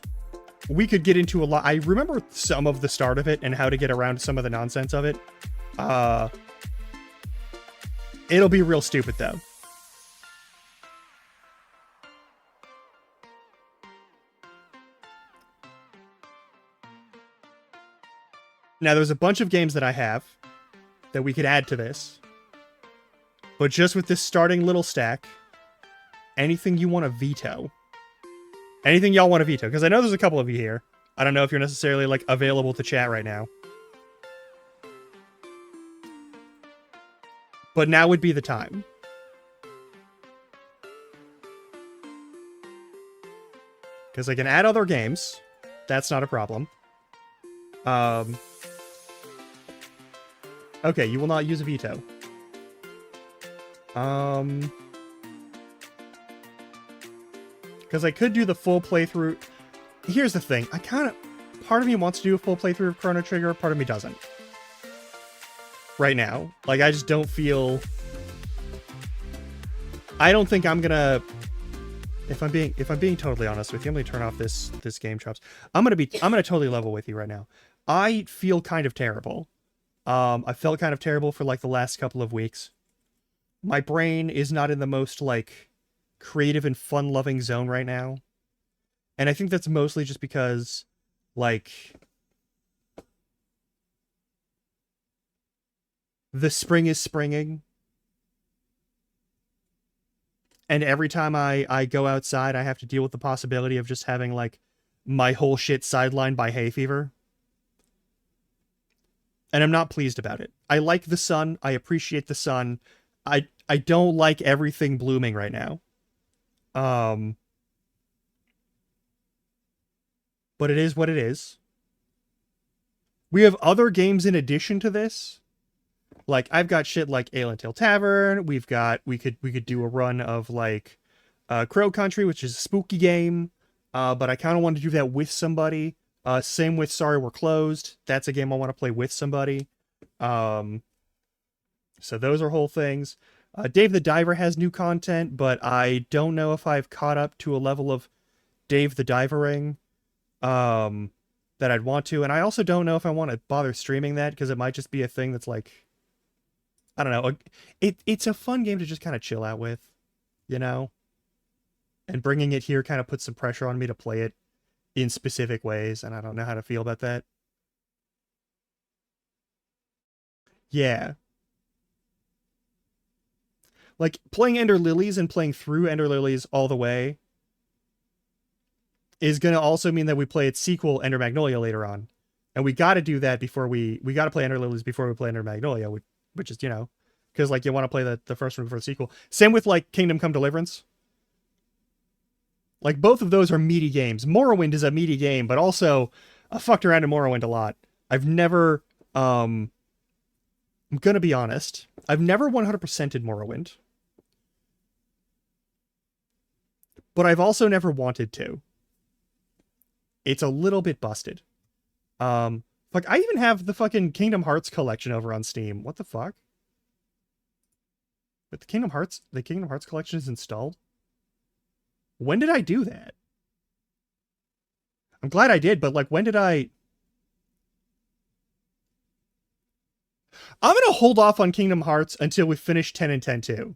we could get into a lot. I remember some of the start of it and how to get around some of the nonsense of it. It'll be real stupid, though. Now, there's a bunch of games that I have that we could add to this. But just with this starting little stack, anything you want to veto. Anything y'all want to veto. Because I know there's a couple of you here. I don't know if you're necessarily, like, available to chat right now. But now would be the time. Because I can add other games. That's not a problem. Okay, you will not use a veto. Because I could do the full playthrough. Here's the thing. Part of me wants to do a full playthrough of Chrono Trigger, part of me doesn't. Right now. Like, I just don't feel... I don't think I'm gonna... If I'm being totally honest with you, I'm gonna turn off this game chops. I'm gonna totally level with you right now. I feel kind of terrible. I felt kind of terrible for like the last couple of weeks. My brain is not in the most like creative and fun-loving zone right now. And I think that's mostly just because like the spring is springing. And every time I go outside, I have to deal with the possibility of just having, like, my whole shit sidelined by hay fever. And I'm not pleased about it. I like the sun. I appreciate the sun. I don't like everything blooming right now. But it is what it is. We have other games in addition to this. Like, I've got shit like Alien Tale Tavern. We could do a run of like Crow Country, which is a spooky game. But I kind of want to do that with somebody. Same with Sorry We're Closed. That's a game I want to play with somebody. So those are whole things. Dave the Diver has new content, but I don't know if I've caught up to a level of Dave the Divering that I'd want to. And I also don't know if I want to bother streaming that, because it might just be a thing that's like, I don't know. It's a fun game to just kind of chill out with, you know? And bringing it here kind of puts some pressure on me to play it in specific ways, and I don't know how to feel about that. Yeah. Like, playing Ender Lilies and playing through Ender Lilies all the way is going to also mean that we play its sequel, Ender Magnolia, later on. And we got to do that before we got to play Ender Lilies before we play Ender Magnolia, which is, you know, because, like, you want to play the first one before the sequel. Same with, like, Kingdom Come Deliverance. Like, both of those are meaty games. Morrowind is a meaty game, but also, I fucked around in Morrowind a lot. I've never, I'm gonna be honest, I've never 100%ed Morrowind. But I've also never wanted to. It's a little bit busted. Fuck, I even have the fucking Kingdom Hearts collection over on Steam. What the fuck? But the Kingdom Hearts collection is installed? When did I do that? I'm glad I did, but like, when did I... I'm gonna hold off on Kingdom Hearts until we finish 10 and 10-2.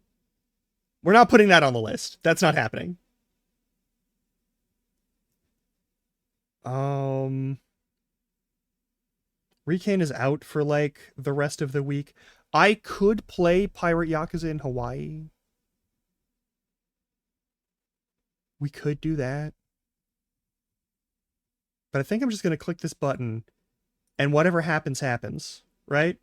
We're not putting that on the list. That's not happening. Rikan is out for like the rest of the week. I could play Pirate Yakuza in Hawaii. We could do that. But I think I'm just going to click this button and whatever happens, happens. Right?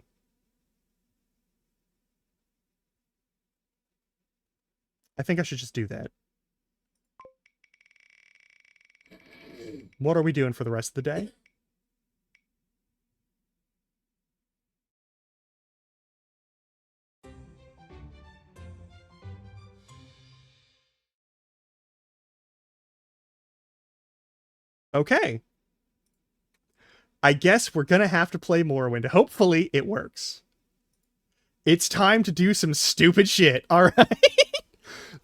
I think I should just do that. What are we doing for the rest of the day? Okay. I guess we're gonna have to play Morrowind. Hopefully it works. It's time to do some stupid shit. All right.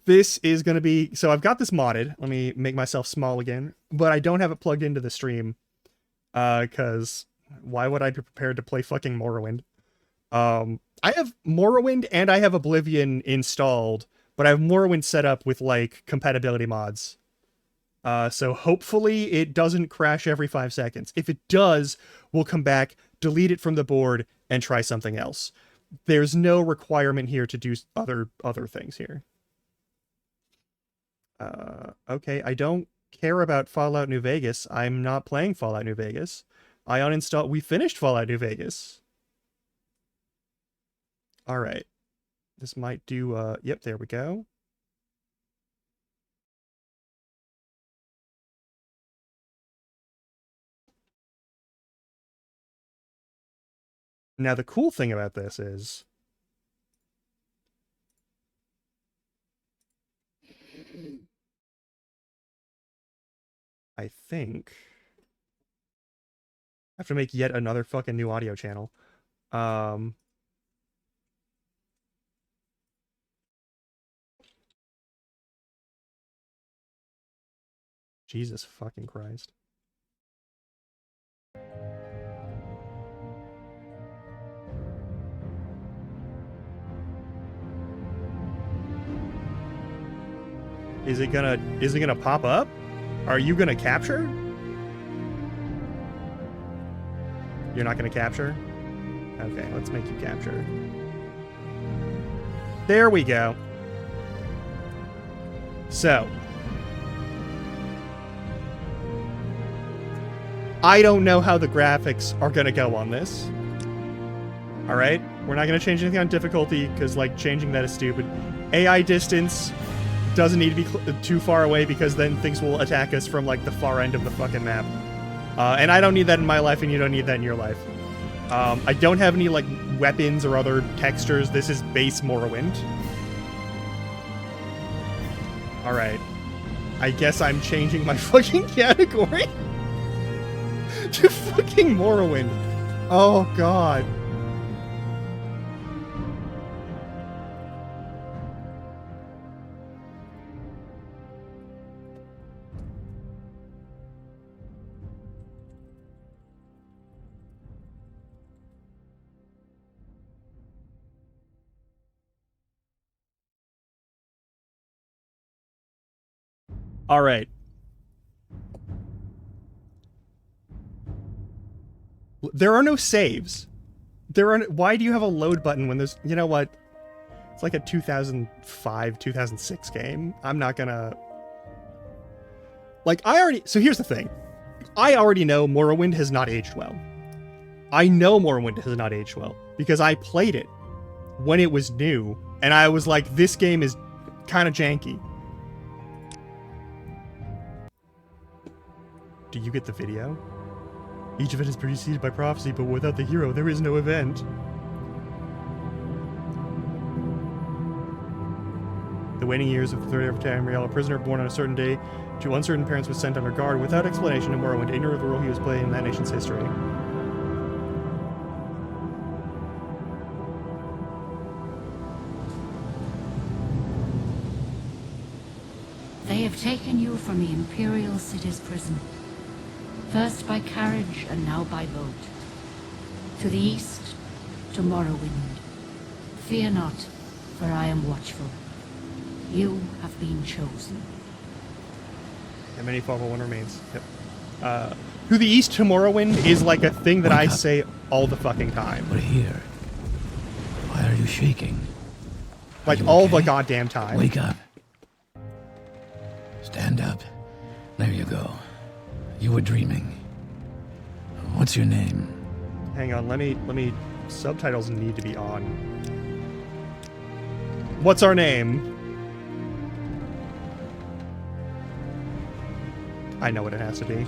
This is gonna be... So I've got this modded. Let me make myself small again. But I don't have it plugged into the stream. Because why would I be prepared to play fucking Morrowind? I have Morrowind and I have Oblivion installed. But I have Morrowind set up with, like, compatibility mods. So hopefully it doesn't crash every 5 seconds. If it does, we'll come back, delete it from the board, and try something else. There's no requirement here to do other things here. Okay, I don't care about Fallout New Vegas. I'm not playing Fallout New Vegas. I uninstalled... We finished Fallout New Vegas. Alright. This might do... Yep, there we go. Now, the cool thing about this is... I think I have to make yet another fucking new audio channel. Jesus fucking Christ. Is it gonna pop up? Are you gonna capture? You're not gonna capture? Okay, let's make you capture. There we go. So. I don't know how the graphics are gonna go on this. Alright? We're not gonna change anything on difficulty, because, like, changing that is stupid. AI distance doesn't need to be too far away, because then things will attack us from, like, the far end of the fucking map. And I don't need that in my life, and you don't need that in your life. I don't have any, like, weapons or other textures. This is base Morrowind. Alright. I guess I'm changing my fucking category to fucking Morrowind. Oh, God. All right. There are no saves. Why do you have a load button when there's... You know what? It's like a 2005, 2006 game. I'm not gonna... Like, So here's the thing. I already know Morrowind has not aged well. I know Morrowind has not aged well. Because I played it when it was new. And I was like, this game is kind of janky. Do you get the video? Each event is preceded by prophecy, but without the hero, there is no event. The waning years of the third of Tamriel, a prisoner born on a certain day to uncertain parents, was sent under guard without explanation to Morrowind, ignorant of the role he was playing in that nation's history. They have taken you from the Imperial City's prison. First by carriage and now by boat. To the east, to Morrowind. Fear not, for I am watchful. You have been chosen. And many fall, but one remains. Yep. To the east, to Morrowind is like a thing that I say all the fucking time. We're here. Why are you shaking? Like all the goddamn time. Wake up. Stand up. There you go. You were dreaming. What's your name? Hang on, let me... Subtitles need to be on. What's our name? I know what it has to be.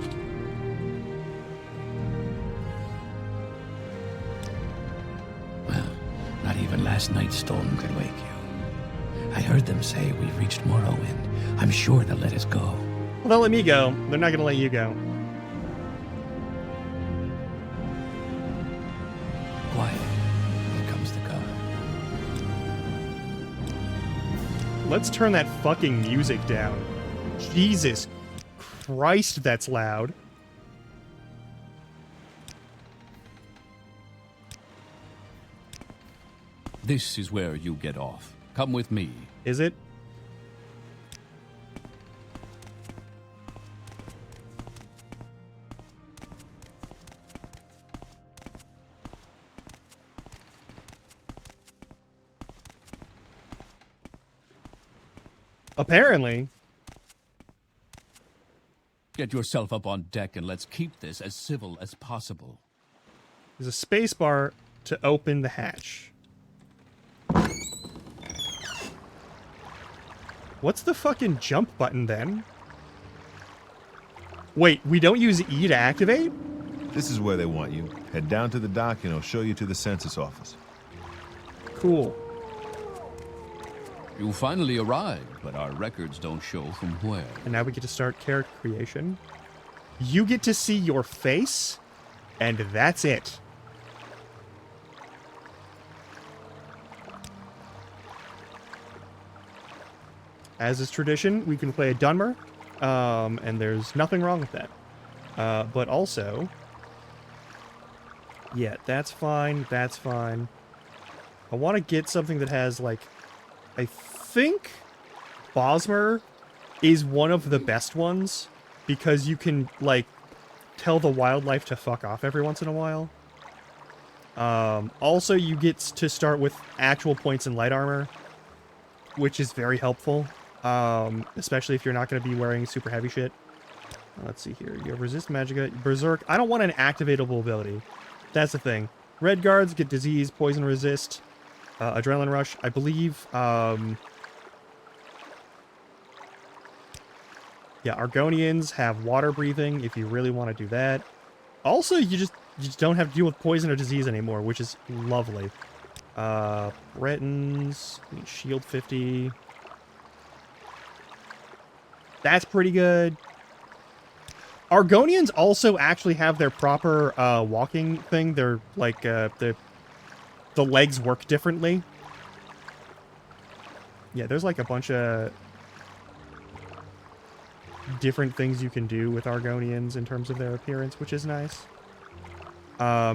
Well, not even last night's storm could wake you. I heard them say we've reached Morrowind. I'm sure they'll let us go. Well, they'll let me go. They're not gonna let you go. Quiet. Here comes the car. Let's turn that fucking music down. Jesus Christ, that's loud. This is where you get off. Come with me. Is it? Apparently. Get yourself up on deck and let's keep this as civil as possible. There's a space bar to open the hatch. What's the fucking jump button then? Wait, we don't use E to activate? This is where they want you. Head down to the dock and I'll show you to the census office. Cool. You finally arrived, but our records don't show from where. And now we get to start character creation. You get to see your face, and that's it. As is tradition, we can play a Dunmer, and there's nothing wrong with that. But also... Yeah, that's fine, that's fine. I want to get something that has, like... I think Bosmer is one of the best ones, because you can, like, tell the wildlife to fuck off every once in a while. Also, you get to start with actual points in light armor, which is very helpful. Especially if you're not going to be wearing super heavy shit. Let's see here. You have resist magicka, berserk. I don't want an activatable ability. That's the thing. Red guards get disease, poison resist, adrenaline rush. I believe, yeah, Argonians have water breathing if you really want to do that. Also, you just don't have to deal with poison or disease anymore, which is lovely. Bretons, shield 50. That's pretty good. Argonians also actually have their proper walking thing. They're like the legs work differently. Yeah, there's like a bunch of different things you can do with Argonians in terms of their appearance, which is nice.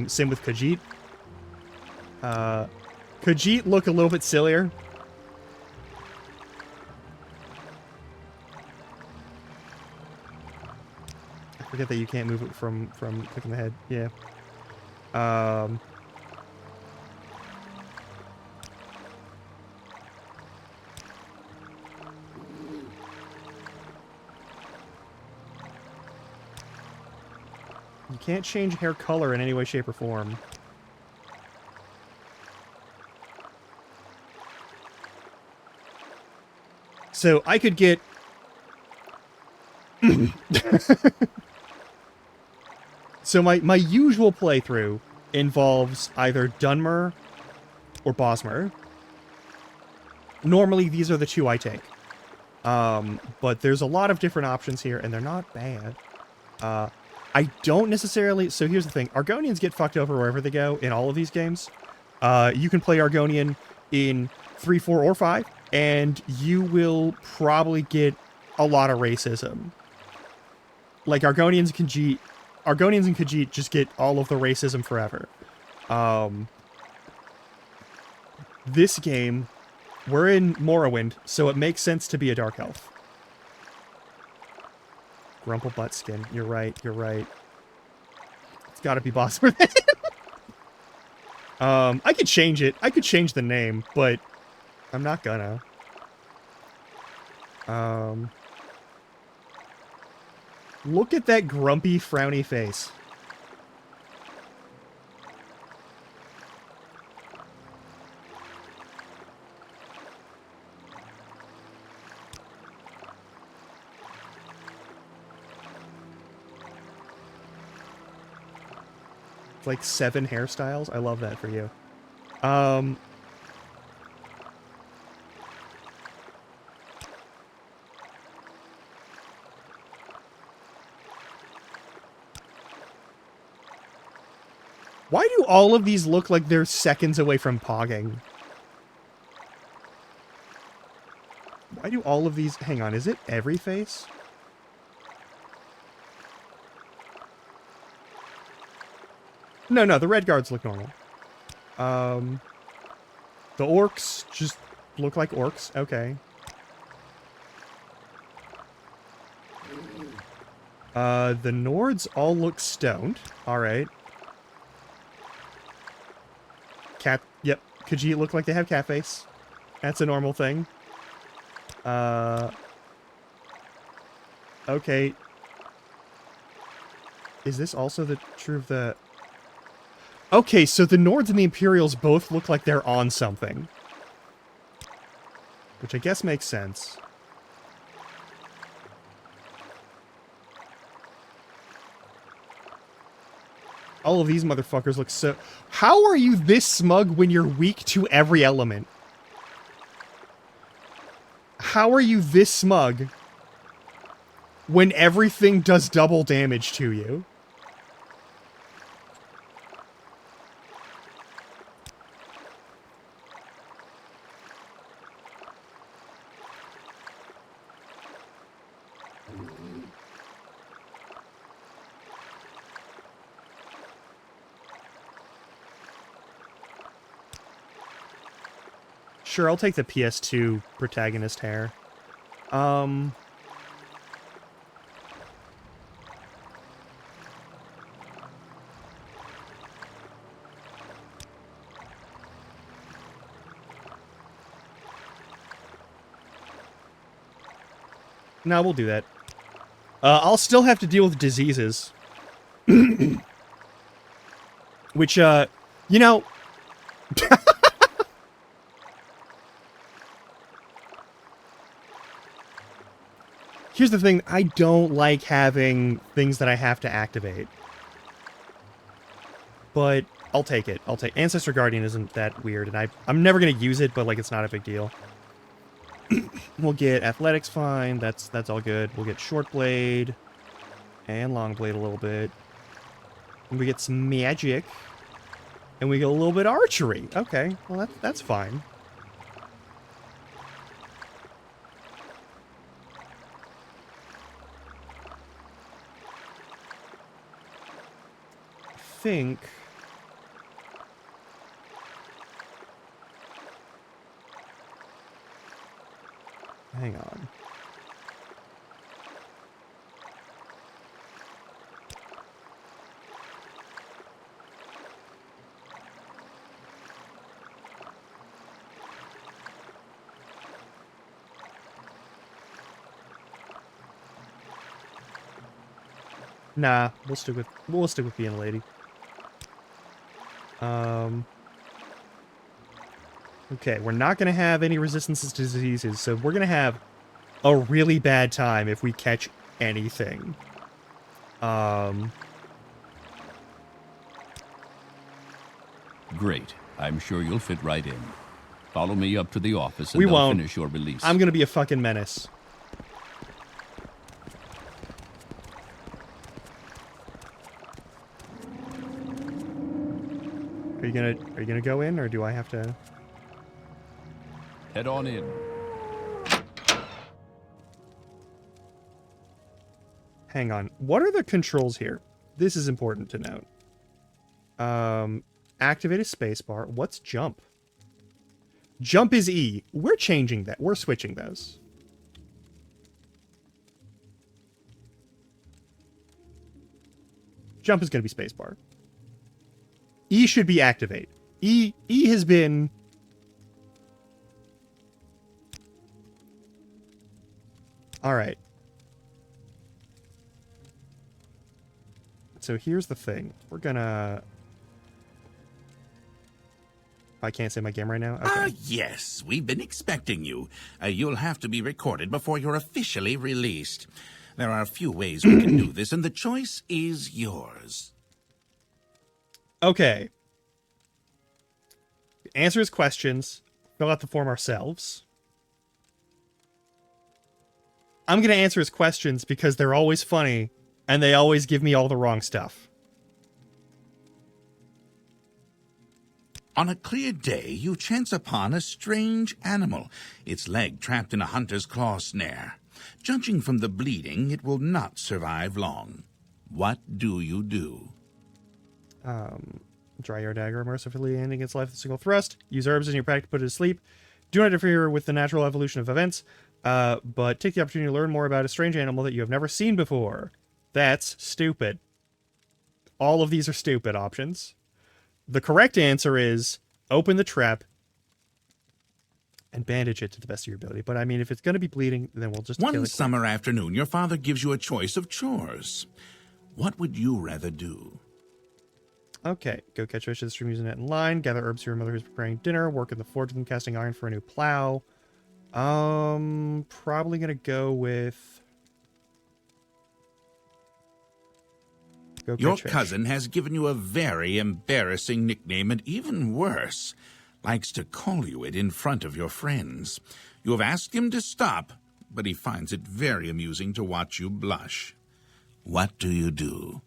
Same with Khajiit. Khajiit look a little bit sillier. I forget that you can't move it from clicking the head. Yeah. You can't change hair color in any way, shape, or form. So I could get... So my usual playthrough involves either Dunmer or Bosmer. Normally, these are the two I take. But there's a lot of different options here, and they're not bad. I don't necessarily... So here's the thing. Argonians get fucked over wherever they go in all of these games. You can play Argonian in 3, 4, or 5, and you will probably get a lot of racism. Like, Argonians and Khajiit just get all of the racism forever. This game, we're in Morrowind, so it makes sense to be a Dark Elf. Grumple butt skin. You're right, you're right. It's gotta be Bosmer then. I could change it. I could change the name, but I'm not gonna. Look at that grumpy, frowny face. It's like 7 hairstyles. I love that for you. Why do all of these look like they're seconds away from pogging? Why do all of these... Hang on, is it every face? No, the red guards look normal. The orcs just look like orcs. Okay. The Nords all look stoned. Alright. Cat... Yep. Khajiit look like they have cat face. That's a normal thing. Okay. Is this also the true of the... Okay, so the Nords and the Imperials both look like they're on something. Which I guess makes sense. All of these motherfuckers look so... How are you this smug when you're weak to every element? How are you this smug when everything does double damage to you. Sure, I'll take the PS2 protagonist hair. No, we'll do that. I'll still have to deal with diseases. Which, you know... Here's the thing, I don't like having things that I have to activate. But I'll take it. Ancestor Guardian isn't that weird, and I'm never gonna use it, but like it's not a big deal. We'll get Athletics fine, that's all good. We'll get Short Blade and Long Blade a little bit. And we get some magic. And we get a little bit of archery. Okay, well that's fine. Think hang on. Nah, we'll stick with being a lady. Okay, we're not going to have any resistances to diseases, so we're going to have a really bad time if we catch anything. Great. I'm sure you'll fit right in. Follow me up to the office and We they'll won't. finish your release. I'm going to be a fucking menace. Are you gonna go in, or do I have to? Head on in. Hang on. What are the controls here? This is important to note. Activate a spacebar. What's jump? Jump is E. We're changing that. We're switching those. Jump is going to be spacebar. E should be activate. E has been... Alright. So here's the thing. We're gonna... I can't say my game right now? Okay. Yes, we've been expecting you. You'll have to be recorded before you're officially released. There are a few ways we can do this, and the choice is yours. Okay. Answer his questions. Fill out the form ourselves. I'm going to answer his questions because they're always funny, and they always give me all the wrong stuff. On a clear day, you chance upon a strange animal, its leg trapped in a hunter's claw snare. Judging from the bleeding, it will not survive long. What do you do? Dry your dagger, mercifully ending its life with a single thrust. Use herbs in your pack to put it to sleep. Do not interfere with the natural evolution of events, but take the opportunity to learn more about a strange animal that you have never seen before. That's stupid. All of these are stupid options. The correct answer is open the trap and bandage it to the best of your ability. But I mean, if it's going to be bleeding, then we'll just kill it. One summer afternoon, your father gives you a choice of chores. What would you rather do? Okay, go catch fish at the stream using net and line. Gather herbs for your mother who's preparing dinner. Work in the forge with them, casting iron for a new plow. Probably gonna go with... Your cousin has given you a very embarrassing nickname, and even worse, likes to call you it in front of your friends. You have asked him to stop, but he finds it very amusing to watch you blush. What do you do?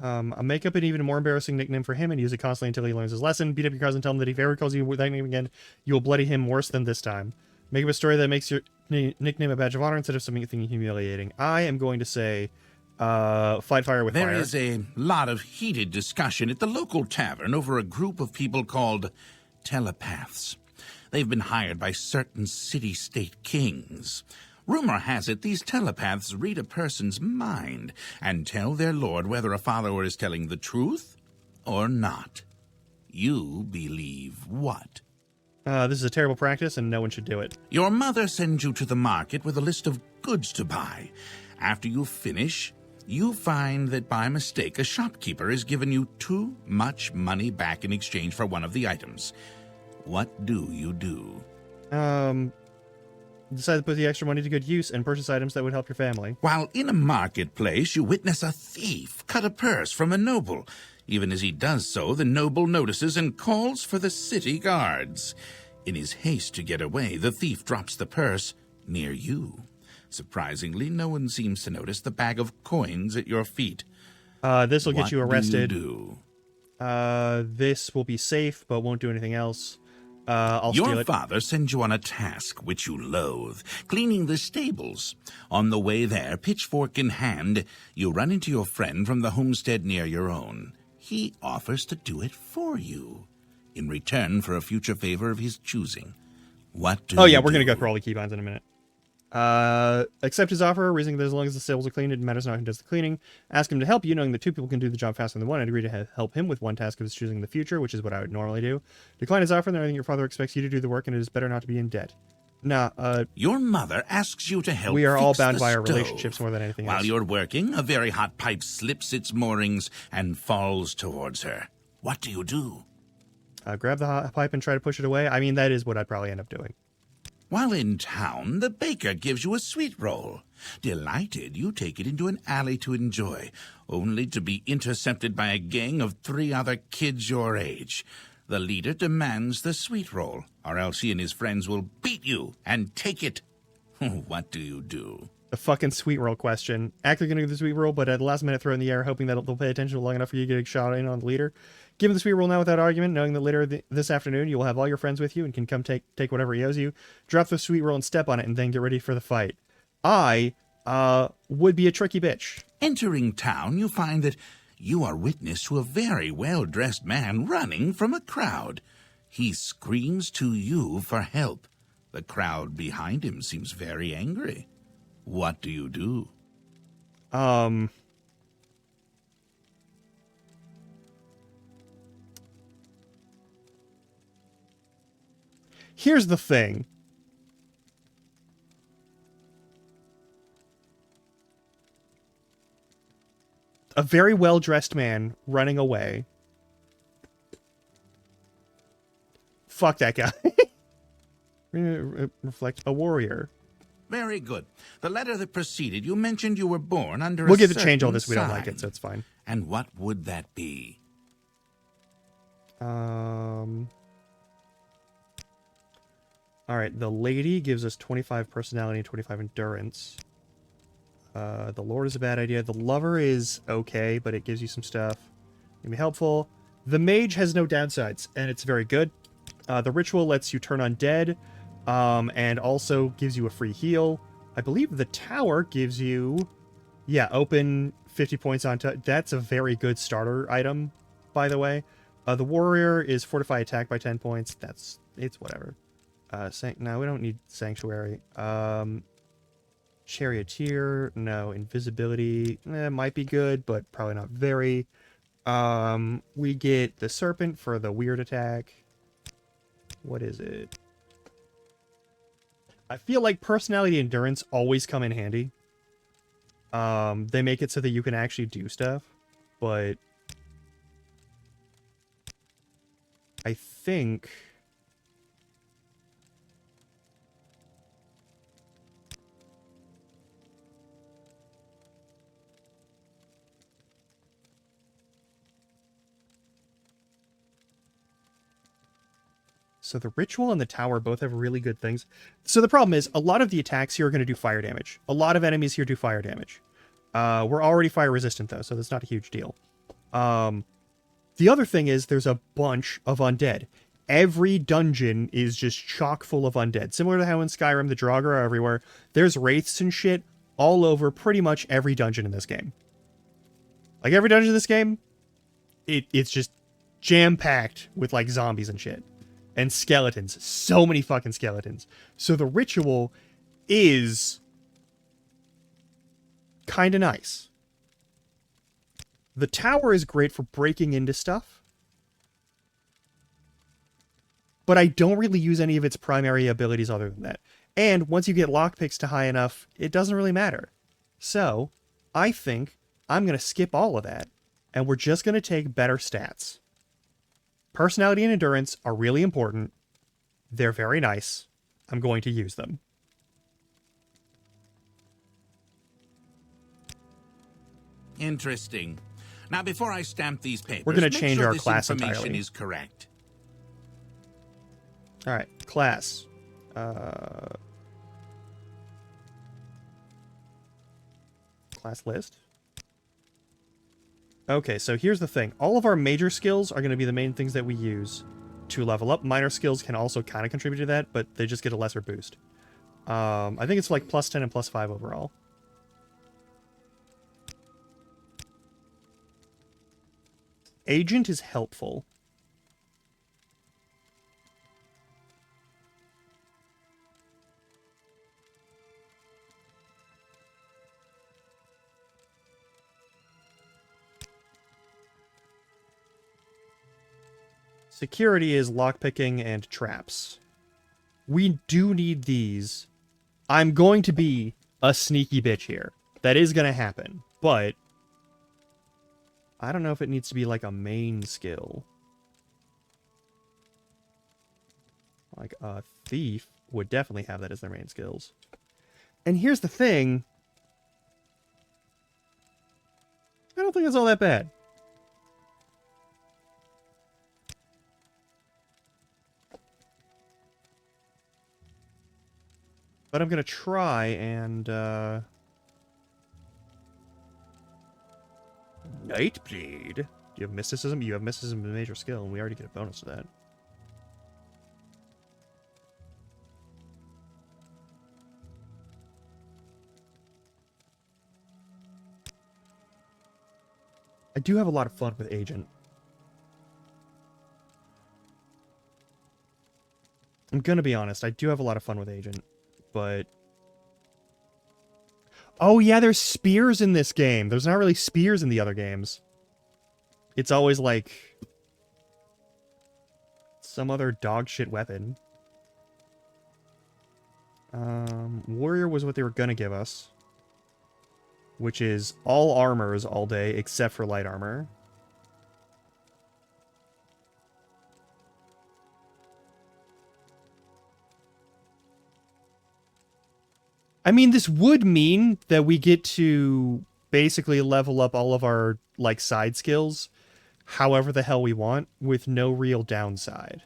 I'll make up an even more embarrassing nickname for him and use it constantly until he learns his lesson. Beat up your cousin, tell him that if he ever calls you with that name again, you will bloody him worse than this time. Make up a story that makes your nickname a badge of honor instead of something humiliating. I am going to say, fight fire with fire. There is a lot of heated discussion at the local tavern over a group of people called telepaths. They've been hired by certain city-state kings. Rumor has it these telepaths read a person's mind and tell their lord whether a follower is telling the truth or not. You believe what? This is a terrible practice and no one should do it. Your mother sends you to the market with a list of goods to buy. After you finish, you find that by mistake a shopkeeper has given you too much money back in exchange for one of the items. What do you do? Decide to put the extra money to good use and purchase items that would help your family. While in a marketplace, you witness a thief cut a purse from a noble. Even as he does so, the noble notices and calls for the city guards. In his haste to get away, the thief drops the purse near you. Surprisingly, no one seems to notice the bag of coins at your feet. This will get you arrested. What do you do? This will be safe, but won't do anything else. I'll steal Your it. father sends you on a task which you loathe, cleaning the stables. On the way there, pitchfork in hand, you run into your friend from the homestead near your own. He offers to do it for you, in return for a future favor of his choosing. What do Oh yeah, you we're do? gonna go through all the keybinds in a minute. Accept his offer, reasoning that as long as the stables are clean, it matters not who does the cleaning. Ask him to help you, knowing that two people can do the job faster than one, and agree to help him with one task of his choosing in the future, which is what I would normally do. Decline his offer, knowing your father expects you to do the work, and it is better not to be in debt. Nah, Your mother asks you to help we are all fix bound the by our stove. relationships more than anything While else. you're working, a very hot pipe slips its moorings and falls towards her. What do you do? Grab the hot pipe and try to push it away. I mean, that is what I'd probably end up doing. While in town, the baker gives you a sweet roll. Delighted, you take it into an alley to enjoy, only to be intercepted by a gang of 3 other kids your age. The leader demands the sweet roll, or else he and his friends will beat you and take it. What do you do? The fucking sweet roll question. Act like you're gonna do the sweet roll, but at the last minute throw it in the air, hoping that they'll pay attention long enough for you to get a shot in on the leader. Give him the sweet roll now without argument, knowing that later this afternoon you will have all your friends with you and can come take whatever he owes you. Drop the sweet roll and step on it, and then get ready for the fight. I would be a tricky bitch. Entering town, you find that you are witness to a very well-dressed man running from a crowd. He screams to you for help. The crowd behind him seems very angry. What do you do? Here's the thing. A very well-dressed man running away. Fuck that guy. Reflect a warrior. Very good. The letter that preceded, you mentioned you were born under We'll a get to change all certain this. We don't like it, sign. so it's fine. And what would that be? All right, the lady gives us 25 personality and 25 endurance. The Lord is a bad idea. The lover is okay, but it gives you some stuff. Can be helpful. The mage has no downsides, and it's very good. The ritual lets you turn undead, and also gives you a free heal. I believe the tower gives you, yeah, open 50 points on. That's a very good starter item, by the way. The warrior is fortify attack by 10 points. It's whatever. No, we don't need sanctuary. Charioteer, no. Invisibility, might be good, but probably not very. We get the serpent for the weird attack. What is it? I feel like personality and endurance always come in handy. They make it so that you can actually do stuff, but I think So the ritual and the tower both have really good things. So the problem is, a lot of the attacks here are going to do fire damage. A lot of enemies here do fire damage. We're already fire resistant, though, so that's not a huge deal. The other thing is, there's a bunch of undead. Every dungeon is just chock full of undead. Similar to how in Skyrim, the Draugr are everywhere. There's wraiths and shit all over pretty much every dungeon in this game. Like, every dungeon in this game, it's just jam-packed with, like, zombies and shit. And skeletons. So many fucking skeletons. So the ritual is kind of nice. The tower is great for breaking into stuff. But I don't really use any of its primary abilities other than that. And once you get lockpicks to high enough, it doesn't really matter. So, I think I'm going to skip all of that, and we're just going to take better stats. Personality and endurance are really important. They're very nice. I'm going to use them. Interesting. Now, before I stamp these papers, We're gonna make change sure our this class information entirely. is correct. All right, class. Class list. Okay, so here's the thing. All of our major skills are going to be the main things that we use to level up. Minor skills can also kind of contribute to that, but they just get a lesser boost. I think it's like plus 10 and plus 5 overall. Agent is helpful. Security is lockpicking and traps. We do need these. I'm going to be a sneaky bitch here. That is going to happen. But I don't know if it needs to be like a main skill. Like a thief would definitely have that as their main skills. And here's the thing. I don't think it's all that bad. But I'm going to try and... Nightblade? Do you have mysticism? You have mysticism as a major skill, and we already get a bonus to that. I do have a lot of fun with Agent. I'm gonna be honest, I do have a lot of fun with Agent, but... Oh yeah, there's spears in this game. There's not really spears in the other games. It's always like... some other dog shit weapon. Warrior was what they were gonna give us. Which is all armors all day, except for light armor. I mean, this would mean that we get to basically level up all of our, like, side skills however the hell we want, with no real downside.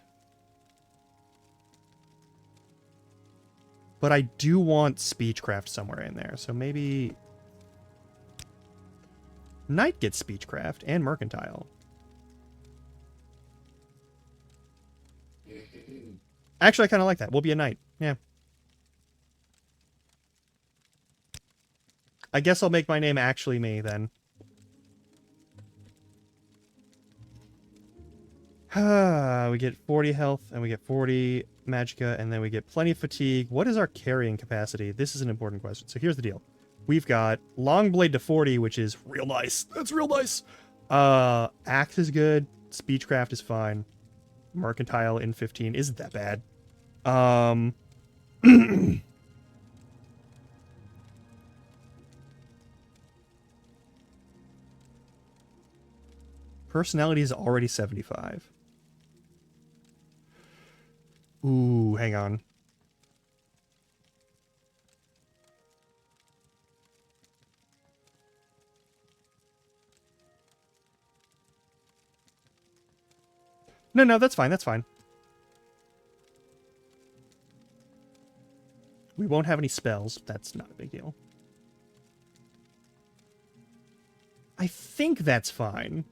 But I do want Speechcraft somewhere in there, so maybe... Knight gets Speechcraft and Mercantile. Actually, I kind of like that. We'll be a Knight. Yeah. I guess I'll make my name actually me, then. We get 40 health, and we get 40 magicka, and then we get plenty of fatigue. What is our carrying capacity? This is an important question. So here's the deal. We've got long blade to 40, which is real nice. That's real nice. Axe is good. Speechcraft is fine. Mercantile in 15 isn't that bad. Personality is already 75. Ooh, hang on. No, that's fine, that's fine. We won't have any spells. That's not a big deal. I think that's fine.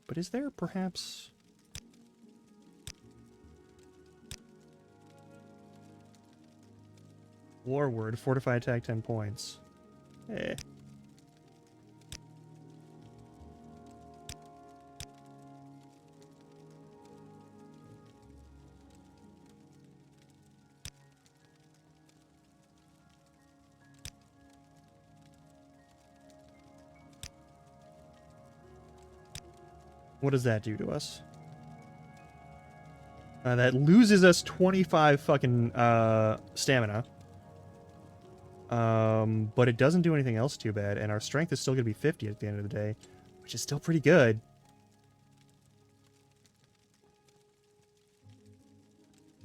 But is there perhaps... War word, fortify attack 10 points. Eh. What does that do to us? That loses us 25 fucking stamina. But it doesn't do anything else too bad, and our strength is still going to be 50 at the end of the day, which is still pretty good.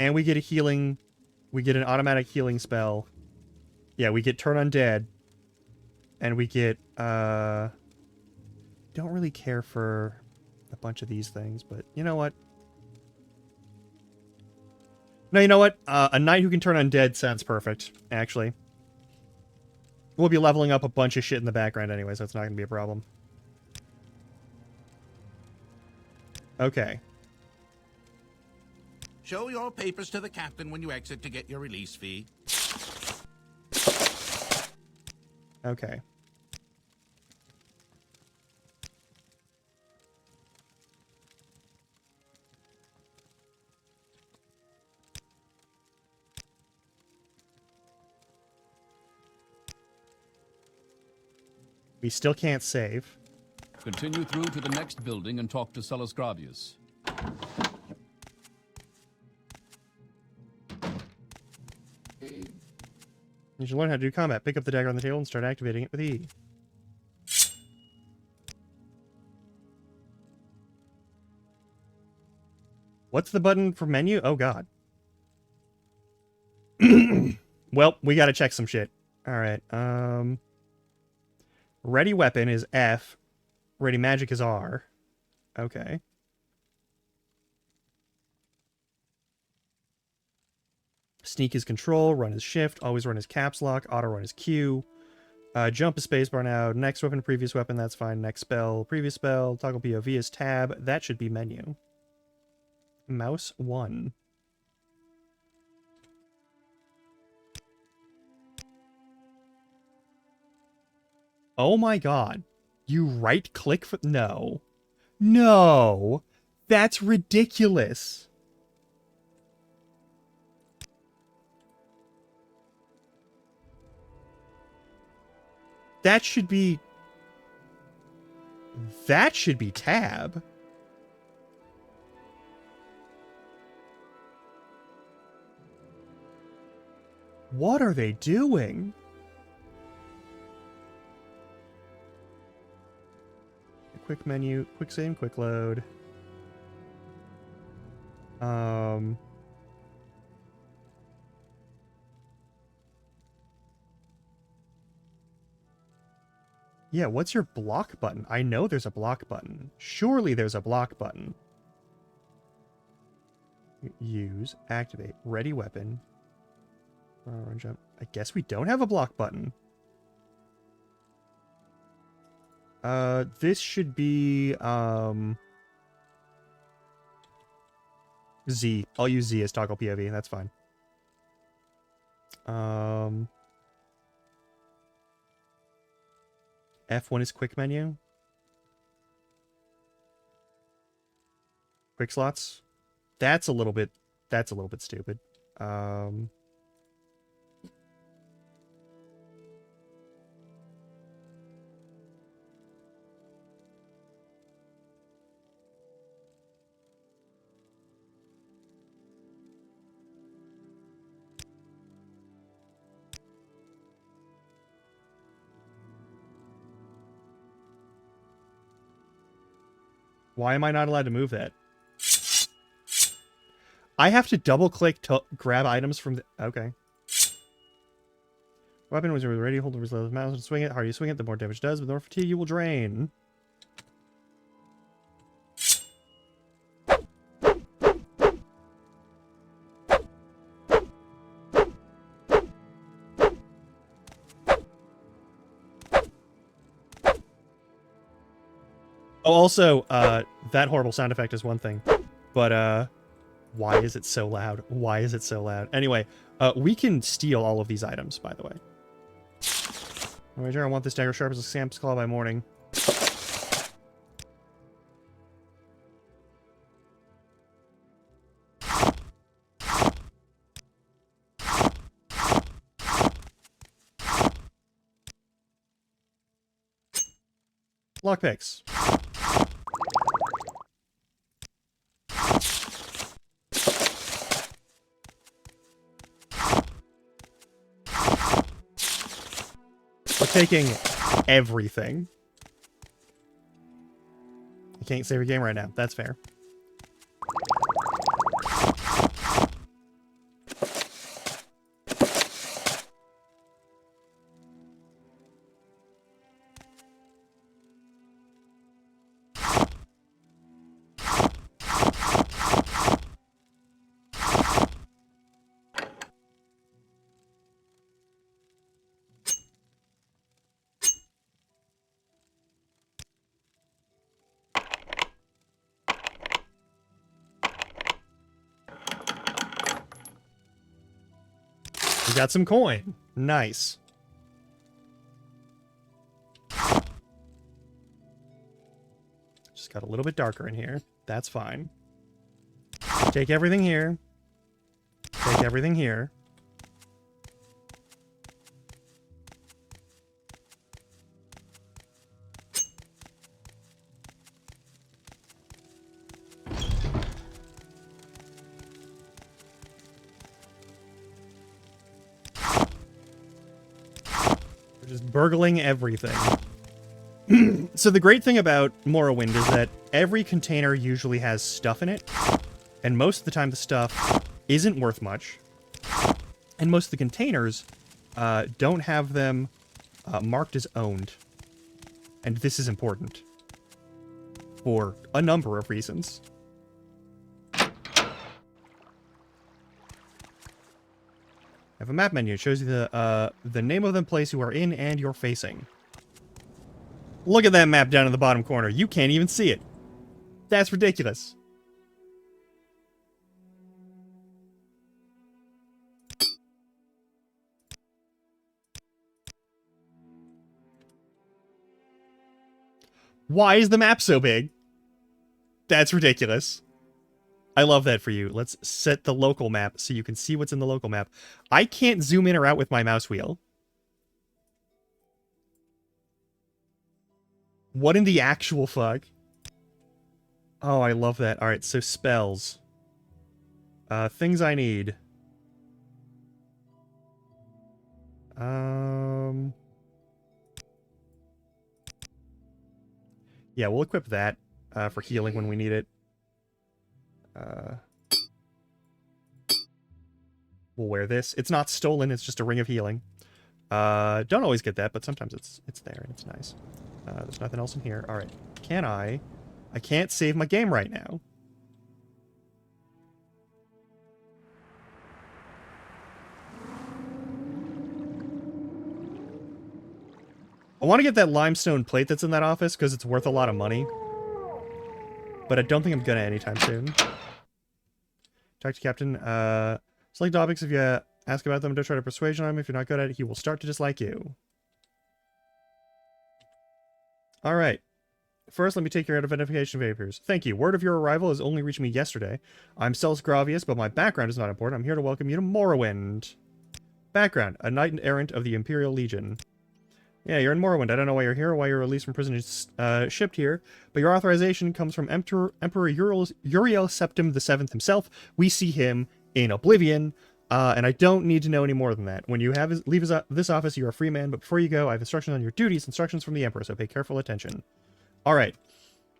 And we get a healing... We get an automatic healing spell. Yeah, we get Turn Undead. And we get, don't really care for a bunch of these things, but you know what? No, you know what? A knight who can turn undead sounds perfect, actually. We'll be leveling up a bunch of shit in the background anyway, so it's not going to be a problem. Okay. Show your papers to the captain when you exit to get your release fee. Okay. We still can't save. Continue through to the next building and talk to Sullus Gravius. You should learn how to do combat. Pick up the dagger on the table and start activating it with E. What's the button for menu? Oh, God. Well, we gotta check some shit. Alright, Ready weapon is F. Ready magic is R. Okay. Sneak is control. Run is shift. Always run is caps lock. Auto run is Q. Jump is spacebar now. Next weapon, previous weapon. That's fine. Next spell, previous spell. Toggle POV is tab. That should be menu. Mouse 1. Oh my god. You right click for... No. No. That's ridiculous. That should be... That should be tab. What are they doing? Quick menu, quick save, quick load. Yeah, what's your block button? I know there's a block button. Surely there's a block button. Use, activate, ready weapon. Jump. I guess we don't have a block button. This should be, Z. I'll use Z as toggle POV, that's fine. F1 is quick menu. Quick slots. That's a little bit stupid. Why am I not allowed to move that? I have to double click to grab items from the... Okay. Weapon was ready. Hold the mouse and swing it. The harder you swing it, the more damage it does, but the more fatigue you will drain. Oh, also, that horrible sound effect is one thing. But, why is it so loud? Why is it so loud? Anyway, we can steal all of these items, by the way. I want this dagger sharp as a Sam's claw by morning. Lockpicks. We're taking everything. You can't save your game right now. That's fair. We got some coin. Nice. Just got a little bit darker in here. That's fine. Take everything here. Take everything here. We're just burgling everything. So the great thing about Morrowind is that every container usually has stuff in it, and most of the time the stuff isn't worth much, and most of the containers don't have them marked as owned. And this is important for a number of reasons. I have a map menu. It shows you the name of the place you are in and you're facing. Look at that map down in the bottom corner. You can't even see it. That's ridiculous. Why is the map so big? That's ridiculous. I love that for you. Let's set the local map so you can see what's in the local map. I can't zoom in or out with my mouse wheel. What in the actual fuck? Oh, I love that. Alright, so spells. Things I need. Yeah, we'll equip that for healing when we need it. We'll wear this. It's not stolen, it's just a ring of healing. Don't always get that, but sometimes it's there and it's nice. There's nothing else in here. Alright. Can I? I can't save my game right now. I want to get that limestone plate that's in that office because it's worth a lot of money. But I don't think I'm gonna anytime soon. Talk to Captain. Select topics if you ask about them. Don't try to persuasion him. If you're not good at it, he will start to dislike you. Alright. First, let me take your identification papers. Thank you. Word of your arrival has only reached me yesterday. I'm Celis Gravius, but my background is not important. I'm here to welcome you to Morrowind. Background. A knight-errant of the Imperial Legion. Yeah, you're in Morrowind. I don't know why you're here or why you're released from prison and shipped here, but your authorization comes from Emperor Uriel Septim VII himself. We see him in Oblivion, and I don't need to know any more than that. When you leave this office, you're a free man, but before you go, I have instructions on your duties, instructions from the Emperor, so pay careful attention. Alright.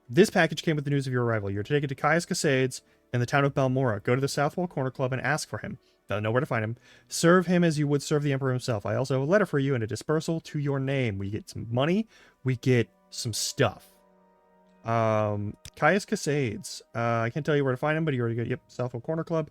This package came with the news of your arrival. You're to take it to Caius Casades in the town of Balmora. Go to the Southwall Corner Club and ask for him. They'll know where to find him. Serve him as you would serve the Emperor himself. I also have a letter for you and a dispersal to your name. We get some money. We get some stuff. Caius Casades. I can't tell you where to find him, but you already got, yep, Southwall Corner Club.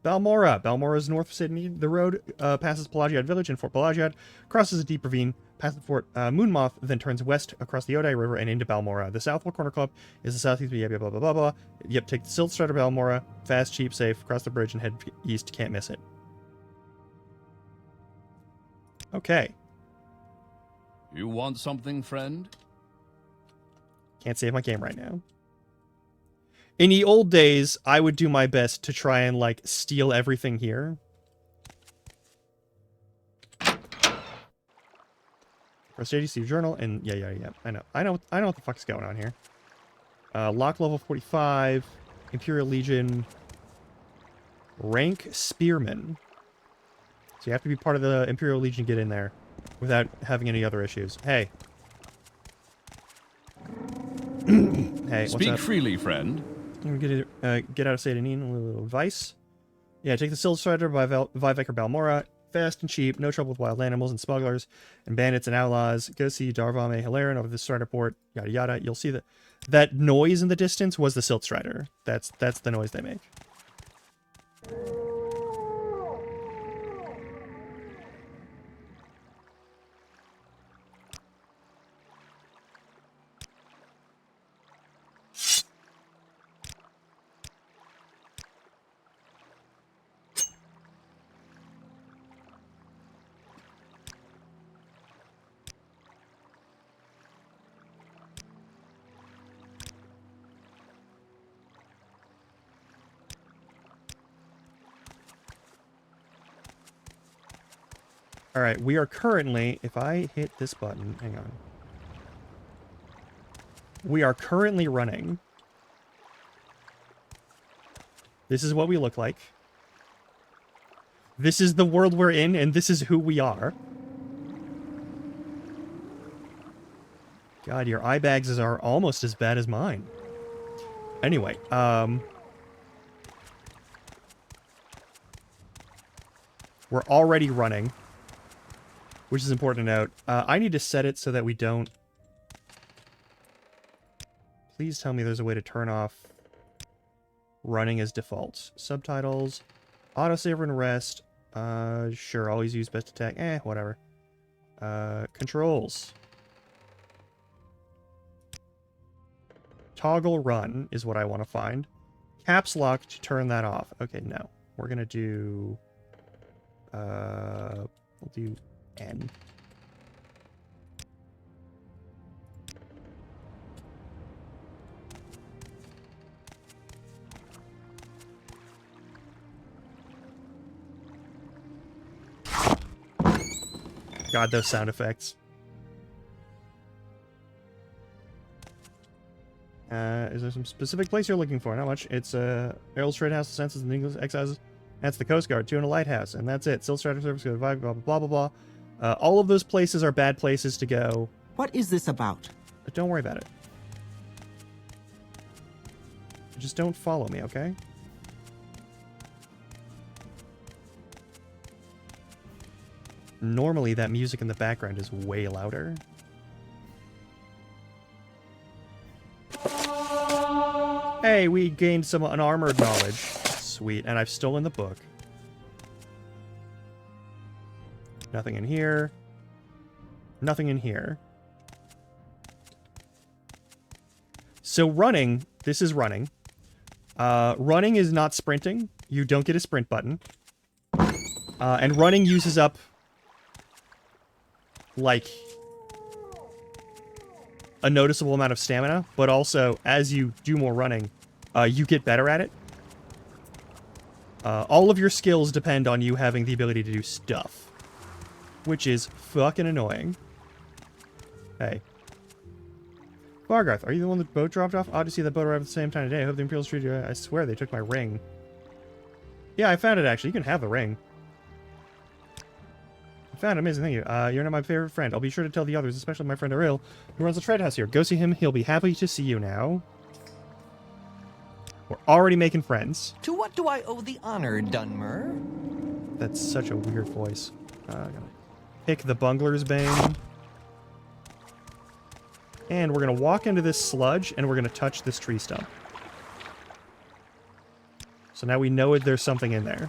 Balmora. Balmora is north of Sydney. The road passes Pelagiad Village and Fort Pelagiad, crosses a deep ravine, passes Fort Moonmoth, then turns west across the Odai River and into Balmora. The Southwell Corner Club is the southeast. Blah, blah, blah, blah, blah. Yep, take the Silt Strider Balmora. Fast, cheap, safe. Cross the bridge and head east. Can't miss it. Okay. You want something, friend? Can't save my game right now. In the old days, I would do my best to try and, like, steal everything here. Press ADC Journal, and yeah. I know what the fuck's going on here. Lock level 45, Imperial Legion, rank Spearman. So you have to be part of the Imperial Legion to get in there without having any other issues. Hey. Hey, what's Speak up? freely, friend. Get out of Satanin, a little advice. Yeah, take the Silt Strider by Viveker Balmora. Fast and cheap, no trouble with wild animals and smugglers and bandits and outlaws. Go see Darvame Hilarion over the Strider Port, yada yada. You'll see that noise in the distance was the Silt Strider. That's the noise they make. Alright, we are currently, if I hit this button, hang on. We are currently running. This is what we look like. This is the world we're in, and this is who we are. God, your eye bags are almost as bad as mine. Anyway, we're already running, which is important to note. I need to set it so that we don't... Please tell me there's a way to turn off running as default. Subtitles, autosave and rest. Sure, always use best attack. Whatever. Controls. Toggle run is what I want to find. Caps lock to turn that off. Okay, no. We're gonna do... we'll do N. God, those sound effects. Is there some specific place you're looking for? Not much. It's Errol's Trade House, the Census, and English Excises. That's the Coast Guard, 2 in a lighthouse, and that's it. Silt Strider Service, blah, blah, blah, blah, blah, blah. All of those places are bad places to go. What is this about? But don't worry about it. Just don't follow me, okay? Normally, that music in the background is way louder. Hey, we gained some unarmored knowledge. Sweet, and I've stolen the book. Nothing in here. Nothing in here. So running, this is running. Running is not sprinting. You don't get a sprint button. And running uses up, like, a noticeable amount of stamina, but also, as you do more running, you get better at it. All of your skills depend on you having the ability to do stuff, which is fucking annoying. Hey. Bargarth, are you the one the boat dropped off? Odd to see that boat arrive at the same time today. I hope the Imperials treated you. I swear they took my ring. Yeah, I found it, actually. You can have the ring. I found it. Amazing, thank you. You're not my favorite friend. I'll be sure to tell the others, especially my friend Ariel, who runs the trade house here. Go see him. He'll be happy to see you now. We're already making friends. To what do I owe the honor, Dunmer? That's such a weird voice. I gotta pick the Bungler's Bane. And we're gonna walk into this sludge, and we're gonna touch this tree stump. So now we know there's something in there.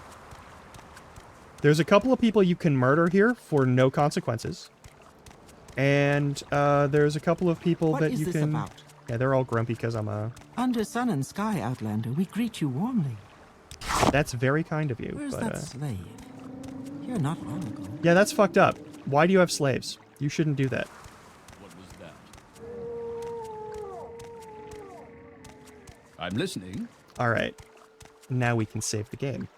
There's a couple of people you can murder here for no consequences. And there's a couple of people What that is you this can... about? Yeah, they're all grumpy because I'm a... Under sun and sky, Outlander, we greet you warmly. That's very kind of you. Where's but, that slave? Here not long ago. Yeah, that's fucked up. Why do you have slaves? You shouldn't do that. What was that? I'm listening. Alright. Now we can save the game.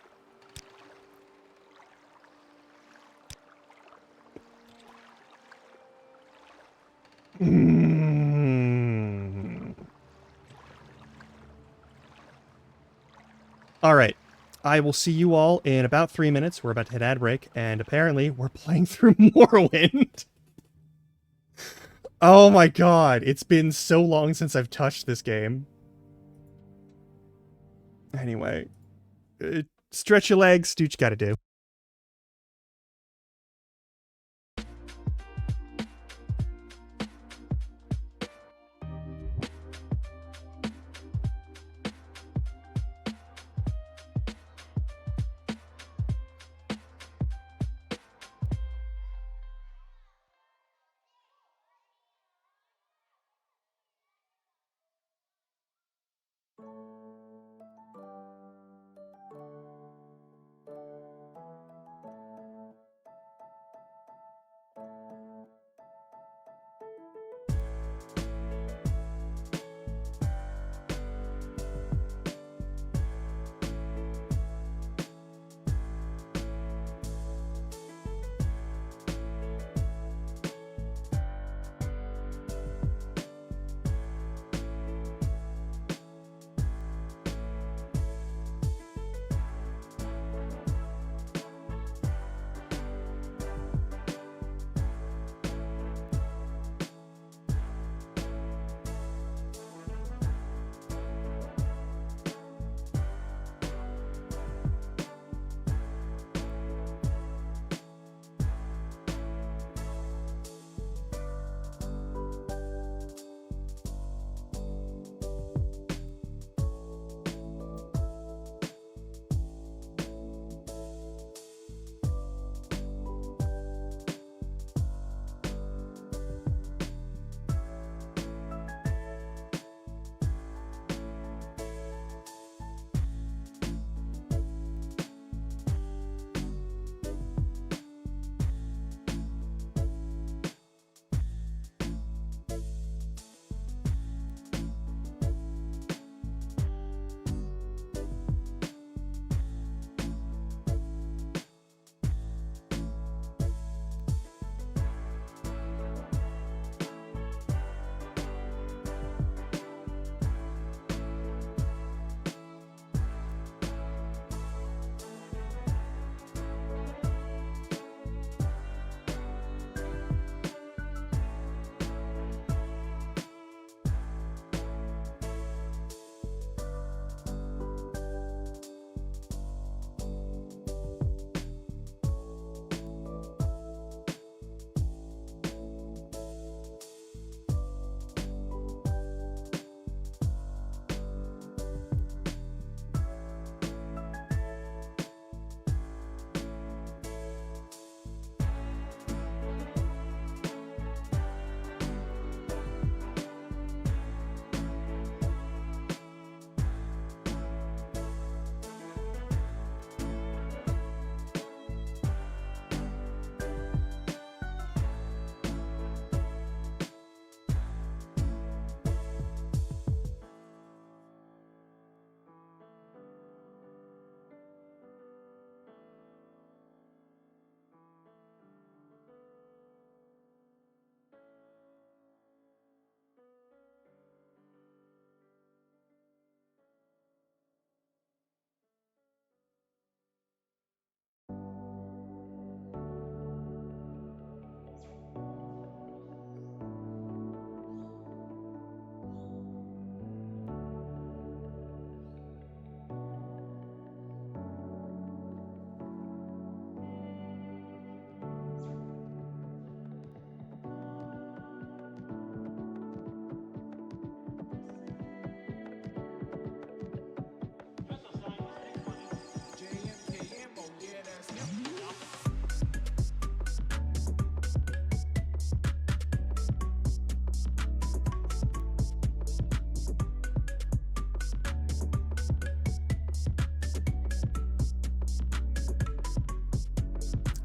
Alright. I will see you all in about 3 minutes. We're about to hit ad break, and apparently we're playing through Morrowind. Oh my god, it's been so long since I've touched this game. Anyway, stretch your legs, do what you gotta do.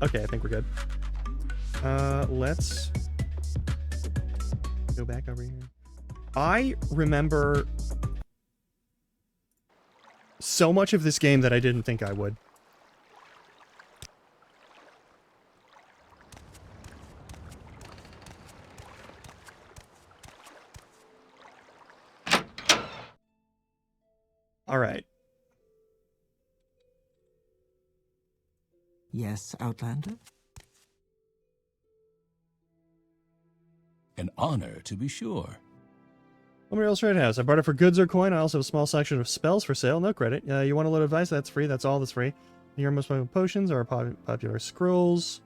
Okay, I think we're good. Let's go back over here. I remember so much of this game that I didn't think I would. All right. Yes, Outlander? An honor, to be sure. Lumberill's Trade House. I bought it for goods or coin. I also have a small section of spells for sale. No credit. You want a little advice? That's free. That's all that's free. Your most popular potions are popular scrolls.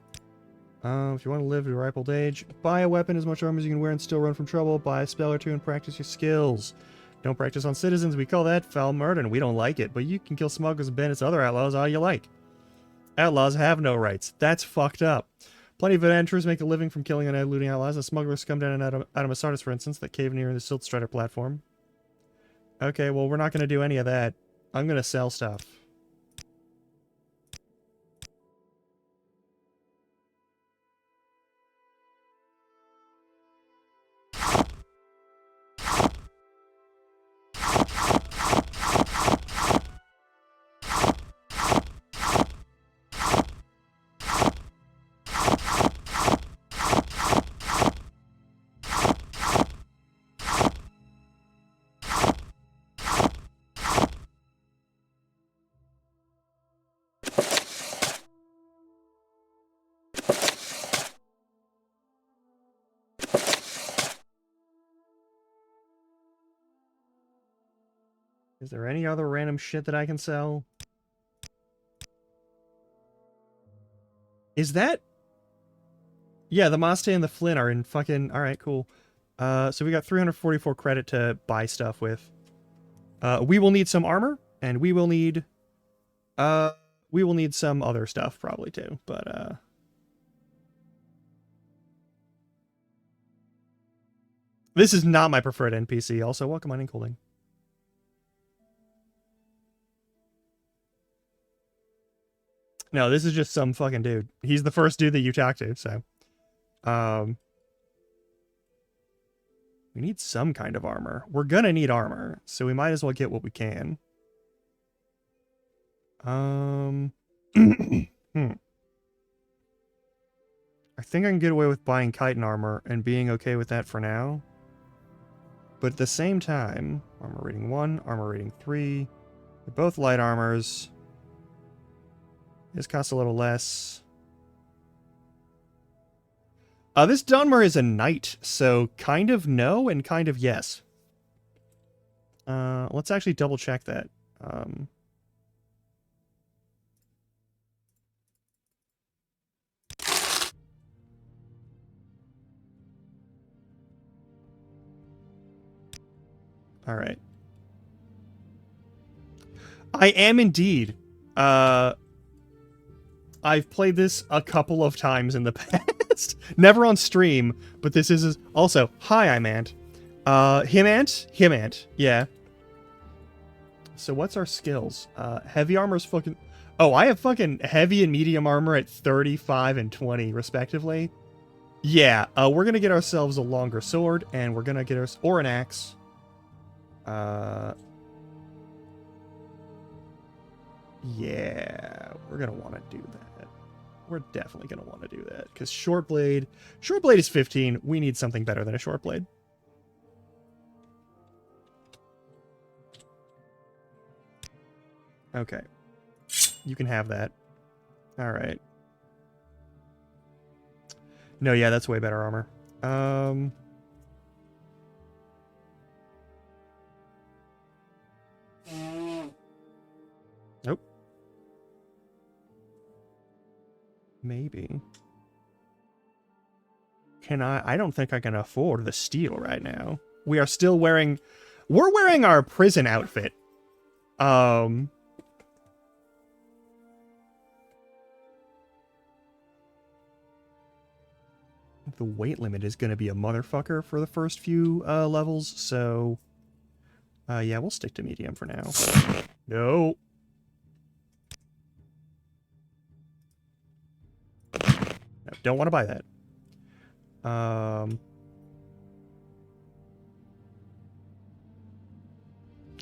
If you want to live to a ripe old age, buy a weapon, as much armor as you can wear and still run from trouble. Buy a spell or two and practice your skills. Don't practice on citizens. We call that foul murder, and we don't like it. But you can kill smugglers, bandits, other outlaws all you like. Outlaws have no rights. That's fucked up. Plenty of adventurers make a living from killing and looting outlaws. The smugglers come down out of Masardis, for instance, that cave near the Silt Strider platform. Okay, well, we're not going to do any of that. I'm going to sell stuff. Is there any other random shit that I can sell? Is that... Yeah, the Maste and the Flint are in fucking... Alright, cool. So we got 344 credit to buy stuff with. We will need some armor, and we will need... some other stuff, probably, too. But, this is not my preferred NPC. Also, welcome on Incolding. No, this is just some fucking dude. He's the first dude that you talk to, so. We need some kind of armor. We're gonna need armor, so we might as well get what we can. I think I can get away with buying chitin armor and being okay with that for now. But at the same time, armor rating 1, armor rating 3. They're both light armors. This costs a little less. This Dunmer is a knight, so kind of no and kind of yes. Let's actually double check that. All right. I am indeed. I've played this a couple of times in the past. Never on stream, but this is also... Hi, I'm Ant. Him Ant. Yeah. So what's our skills? Heavy armor's fucking... Oh, I have fucking heavy and medium armor at 35 and 20, respectively. Yeah, we're gonna get ourselves a longer sword, and we're gonna get us... Or an axe. Yeah, we're gonna want to do that. We're definitely gonna want to do that because short blade is 15. We need something better than a short blade. Okay, you can have that. All right. No, yeah, that's way better armor. Nope. Maybe. Can I don't think I can afford the steel right now. We are still wearing... We're wearing our prison outfit. The weight limit is going to be a motherfucker for the first few levels, so... yeah, we'll stick to medium for now. No. Don't want to buy that.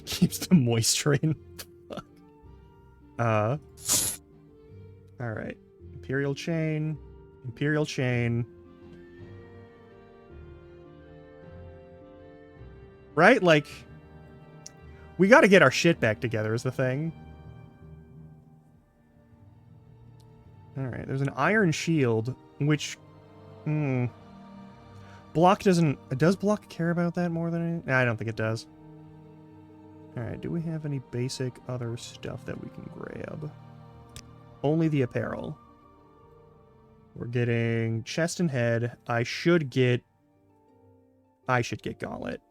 Keeps the moisture in. All right. Imperial chain. Imperial chain. Right? Like, we got to get our shit back together is the thing. All right. There's an iron shield, which... Block doesn't... Does Block care about that more than anything? I don't think it does. Alright, do we have any basic other stuff that we can grab? Only the apparel. We're getting chest and head. I should get gauntlet.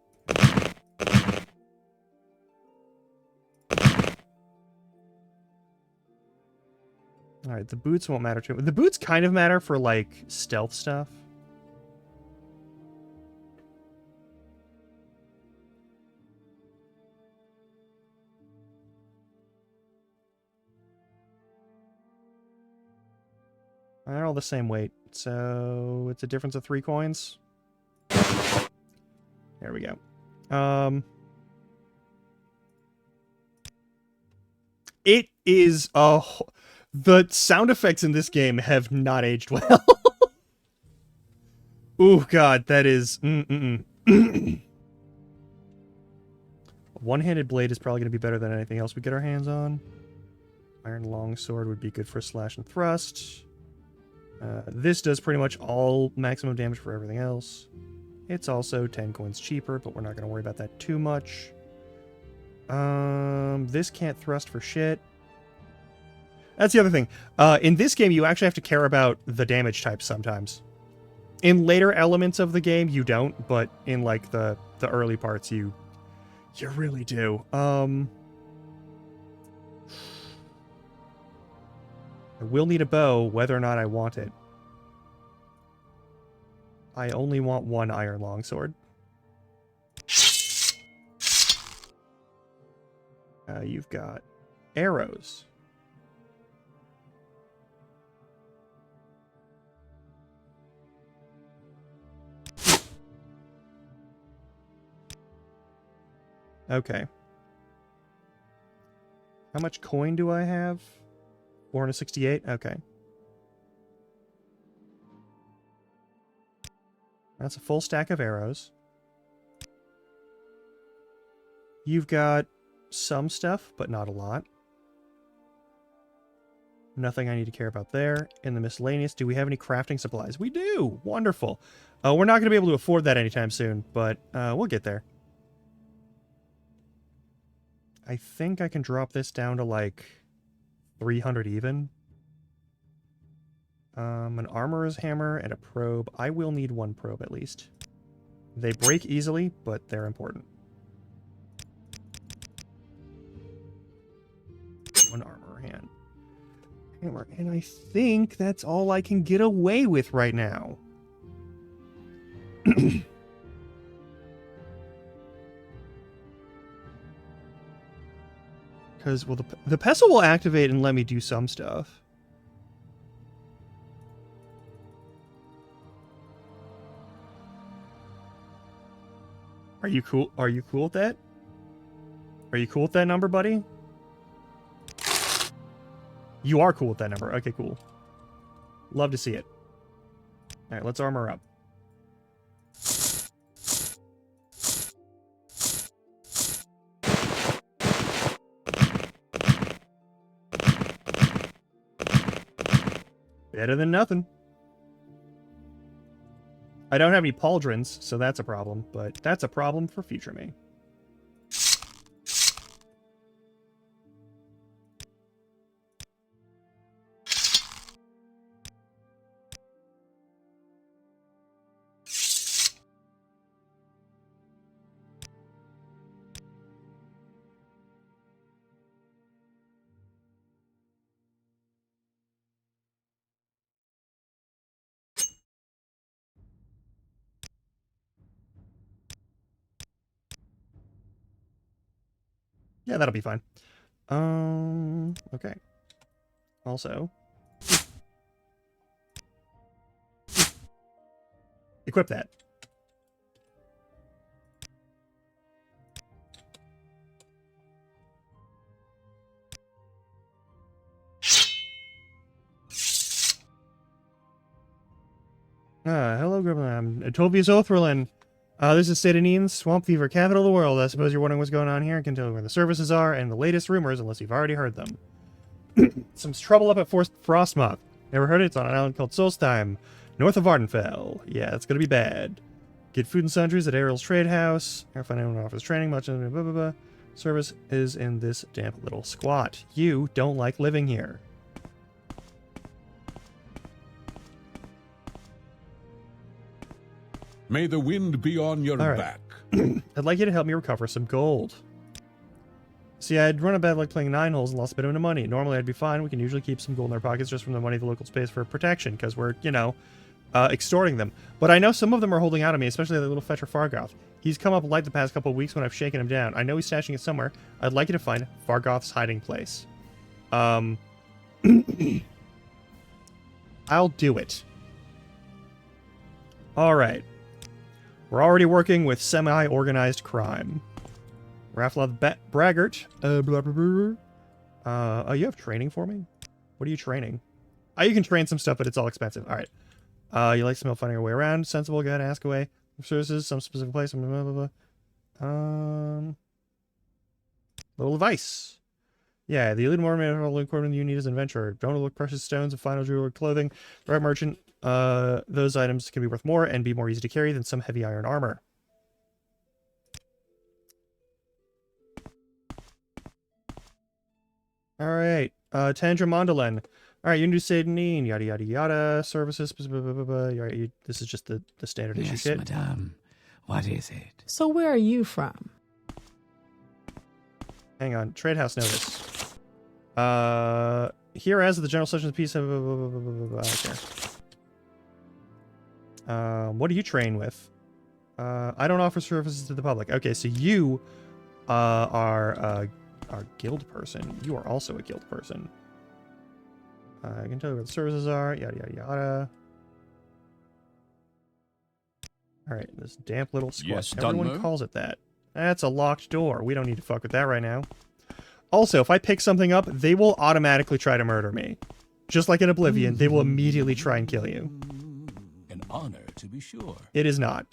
Alright, the boots won't matter too much. The boots kind of matter for, like, stealth stuff. They're all the same weight, so it's a difference of 3 coins. There we go. It is the sound effects in this game have not aged well. Ooh, God, that is One-handed blade is probably going to be better than anything else we get our hands on. Iron longsword would be good for slash and thrust. This does pretty much all maximum damage for everything else. It's also 10 coins cheaper, but we're not going to worry about that too much. This can't thrust for shit. That's the other thing. In this game, you actually have to care about the damage types sometimes. In later elements of the game, you don't, but in, like, the early parts, you really do. I will need a bow, whether or not I want it. I only want 1 iron longsword. You've got arrows. Okay. How much coin do I have? 468? Okay. That's a full stack of arrows. You've got some stuff, but not a lot. Nothing I need to care about there. In the miscellaneous, do we have any crafting supplies? We do! Wonderful. We're not going to be able to afford that anytime soon, but we'll get there. I think I can drop this down to, like, 300 even. An armorer's hammer and a probe. I will need 1 probe at least. They break easily, but they're important. 1 armor hammer. And I think that's all I can get away with right now. Because, well, the pestle will activate and let me do some stuff. Are you cool? Are you cool with that? Are you cool with that number, buddy? You are cool with that number. Okay, cool. Love to see it. All right, let's armor up. Better than nothing. I don't have any pauldrons, so that's a problem, but that's a problem for future me. Yeah, that'll be fine. Okay. Also, Equip that. Hello, Gremlin. I'm Tobias Othrlin. This is State of Neen, Swamp Fever, capital of the world. I suppose you're wondering what's going on here. I can tell you where the services are and the latest rumors, unless you've already heard them. Some trouble up at Frostmoth. Never heard it? It's on an island called Solstheim, north of Ardenfell. Yeah, it's gonna be bad. Get food and sundries at Ariel's Trade House. If anyone offers training, much blah, blah, blah. Service is in this damp little squat. You don't like living here. May the wind be on your back. I'd like you to help me recover some gold. See, I'd run a bad luck playing 9 holes and lost a bit of money. Normally, I'd be fine. We can usually keep some gold in our pockets just from the money the locals pays for protection, because we're, you know, extorting them. But I know some of them are holding out on me, especially the little fetcher Fargoth. He's come up light the past couple of weeks when I've shaken him down. I know he's stashing it somewhere. I'd like you to find Fargoth's hiding place. I'll do it. Alright. We're already working with semi-organized crime. Raflov Braggart. Oh, you have training for me? What are you training? Oh, you can train some stuff, but it's all expensive. Alright. You like some help finding your way around? Sensible, go ahead and ask away. Services, some specific place, blah, blah, blah. Little advice. Yeah, the elite mineral equipment you need as an adventurer. Don't overlook precious stones and final jewelry clothing. The right merchant, those items can be worth more and be more easy to carry than some heavy iron armor. Alright, Tandra Mondalen. Alright, you can do Satanine, yada yada yada, services, blah, blah, blah, blah. This is just the standard issue shit. Yes, madame. What is it? So where are you from? Hang on, trade house notice. Here as the general session of the peace, blah, blah, blah, blah, blah, blah, I don't care. What do you train with? I don't offer services to the public. Okay, so you are a guild person. You are also a guild person. I can tell you where the services are, yada yada yada. Alright, this damp little squat. Yes, Everyone Dunmo? calls it that. That's a locked door. We don't need to fuck with that right now. Also, if I pick something up, they will automatically try to murder me. Just like in Oblivion, they will immediately try and kill you. An honor, to be sure. It is not.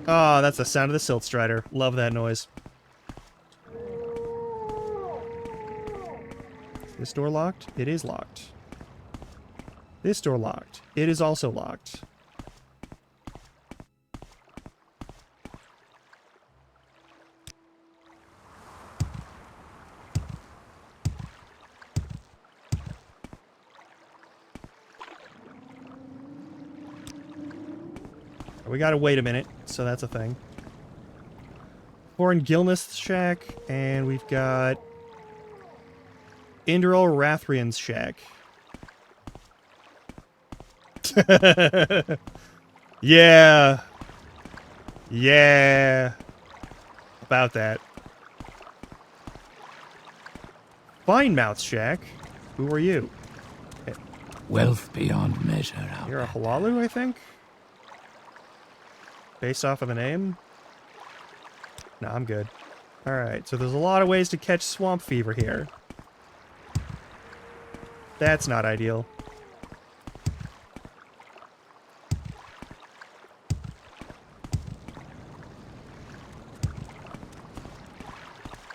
Ah, that's the sound of the Silt Strider. Love that noise. Is this door locked? It is locked. This door locked. It is also locked. We gotta wait a minute, so that's a thing. Foreign Gilness Shack, and we've got Indral Rathrian's Shack. Yeah. Yeah. About that. Finemouth's Shack. Who are you? Wealth beyond measure. You're a Halalu, I think? Based off of the name? No, I'm good. Alright, so there's a lot of ways to catch swamp fever here. That's not ideal.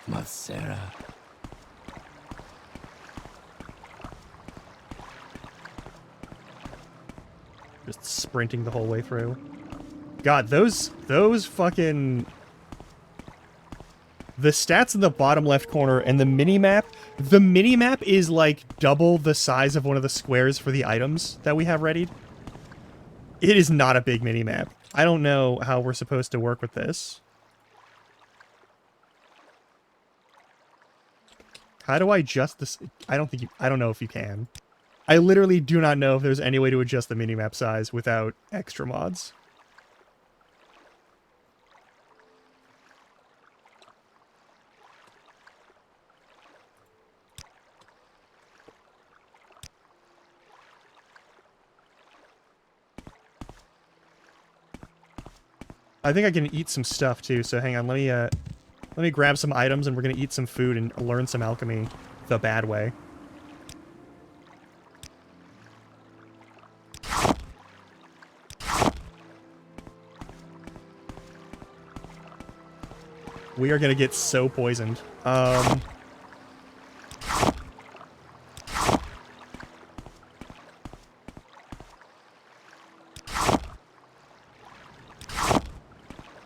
Matsera. Just sprinting the whole way through. God, those fucking... The stats in the bottom left corner and the mini-map is like double the size of one of the squares for the items that we have readied. It is not a big mini-map. I don't know how we're supposed to work with this. How do I adjust this? I don't know if you can. I literally do not know if there's any way to adjust the minimap size without extra mods. I think I can eat some stuff too, so hang on, let me grab some items and we're gonna eat some food and learn some alchemy the bad way. We are gonna get so poisoned.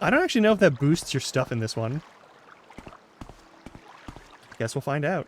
I don't actually know if that boosts your stuff in this one. Guess we'll find out.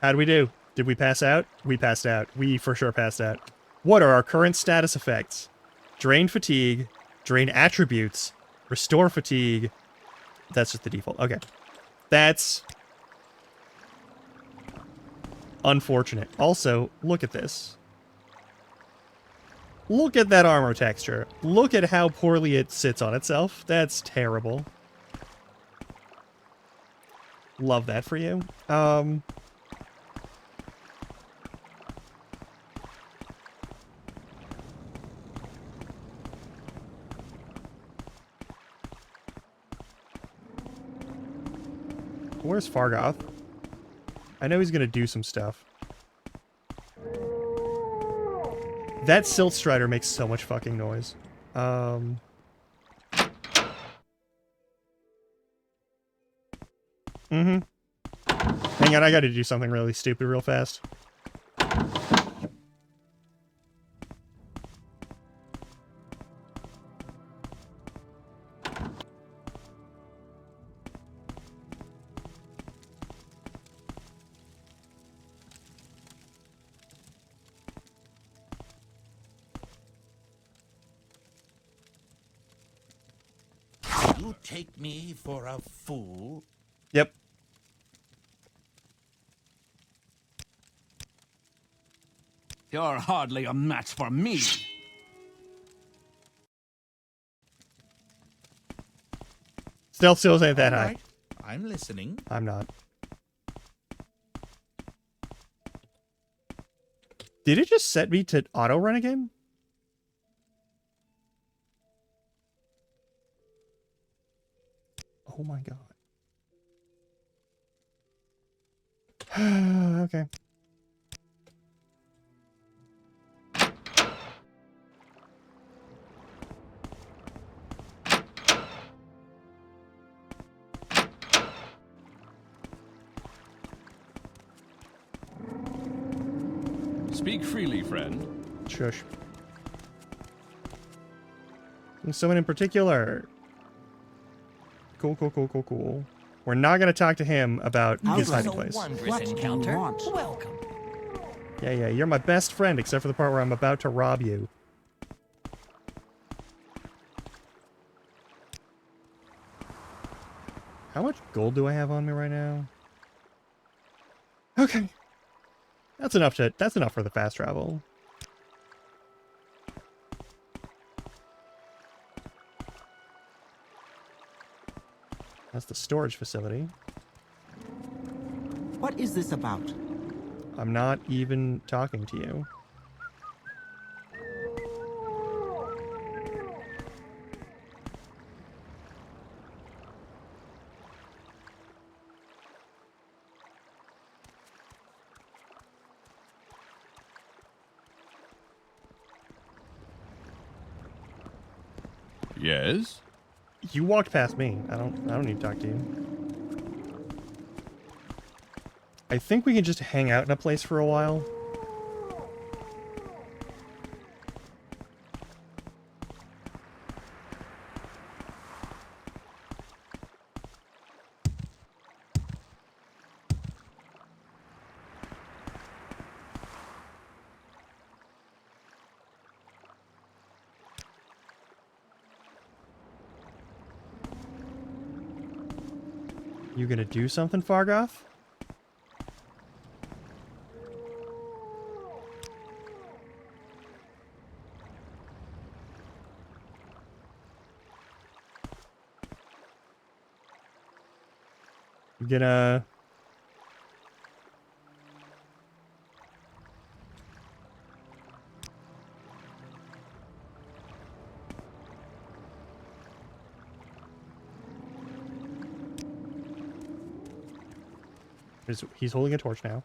How'd we do? Did we pass out? We passed out. We for sure passed out. What are our current status effects? Drain fatigue, drain attributes, restore fatigue. That's just the default. Okay. That's unfortunate. Also, look at this. Look at that armor texture. Look at how poorly it sits on itself. That's terrible. Love that for you. Where's Fargoth? I know he's gonna do some stuff. That Silt Strider makes so much fucking noise. Hang on, I gotta do something really stupid real fast. You take me for a fool? Yep. You're hardly a match for me. Stealth skills ain't that All high. right, I'm listening. I'm not. Did it just set me to auto run again? Oh my god. Okay. Speak freely, friend. Shush. Someone in particular. Cool, cool, cool, cool, cool. We're not gonna talk to him about his hiding place. What do you want? Welcome. Yeah, you're my best friend, except for the part where I'm about to rob you. How much gold do I have on me right now? Okay. That's enough for the fast travel. That's the storage facility. What is this about? I'm not even talking to you. Yes? You walked past me. I don't need to talk to you. I think we can just hang out in a place for a while. You gonna do something, Fargoth? You gonna... He's holding a torch now.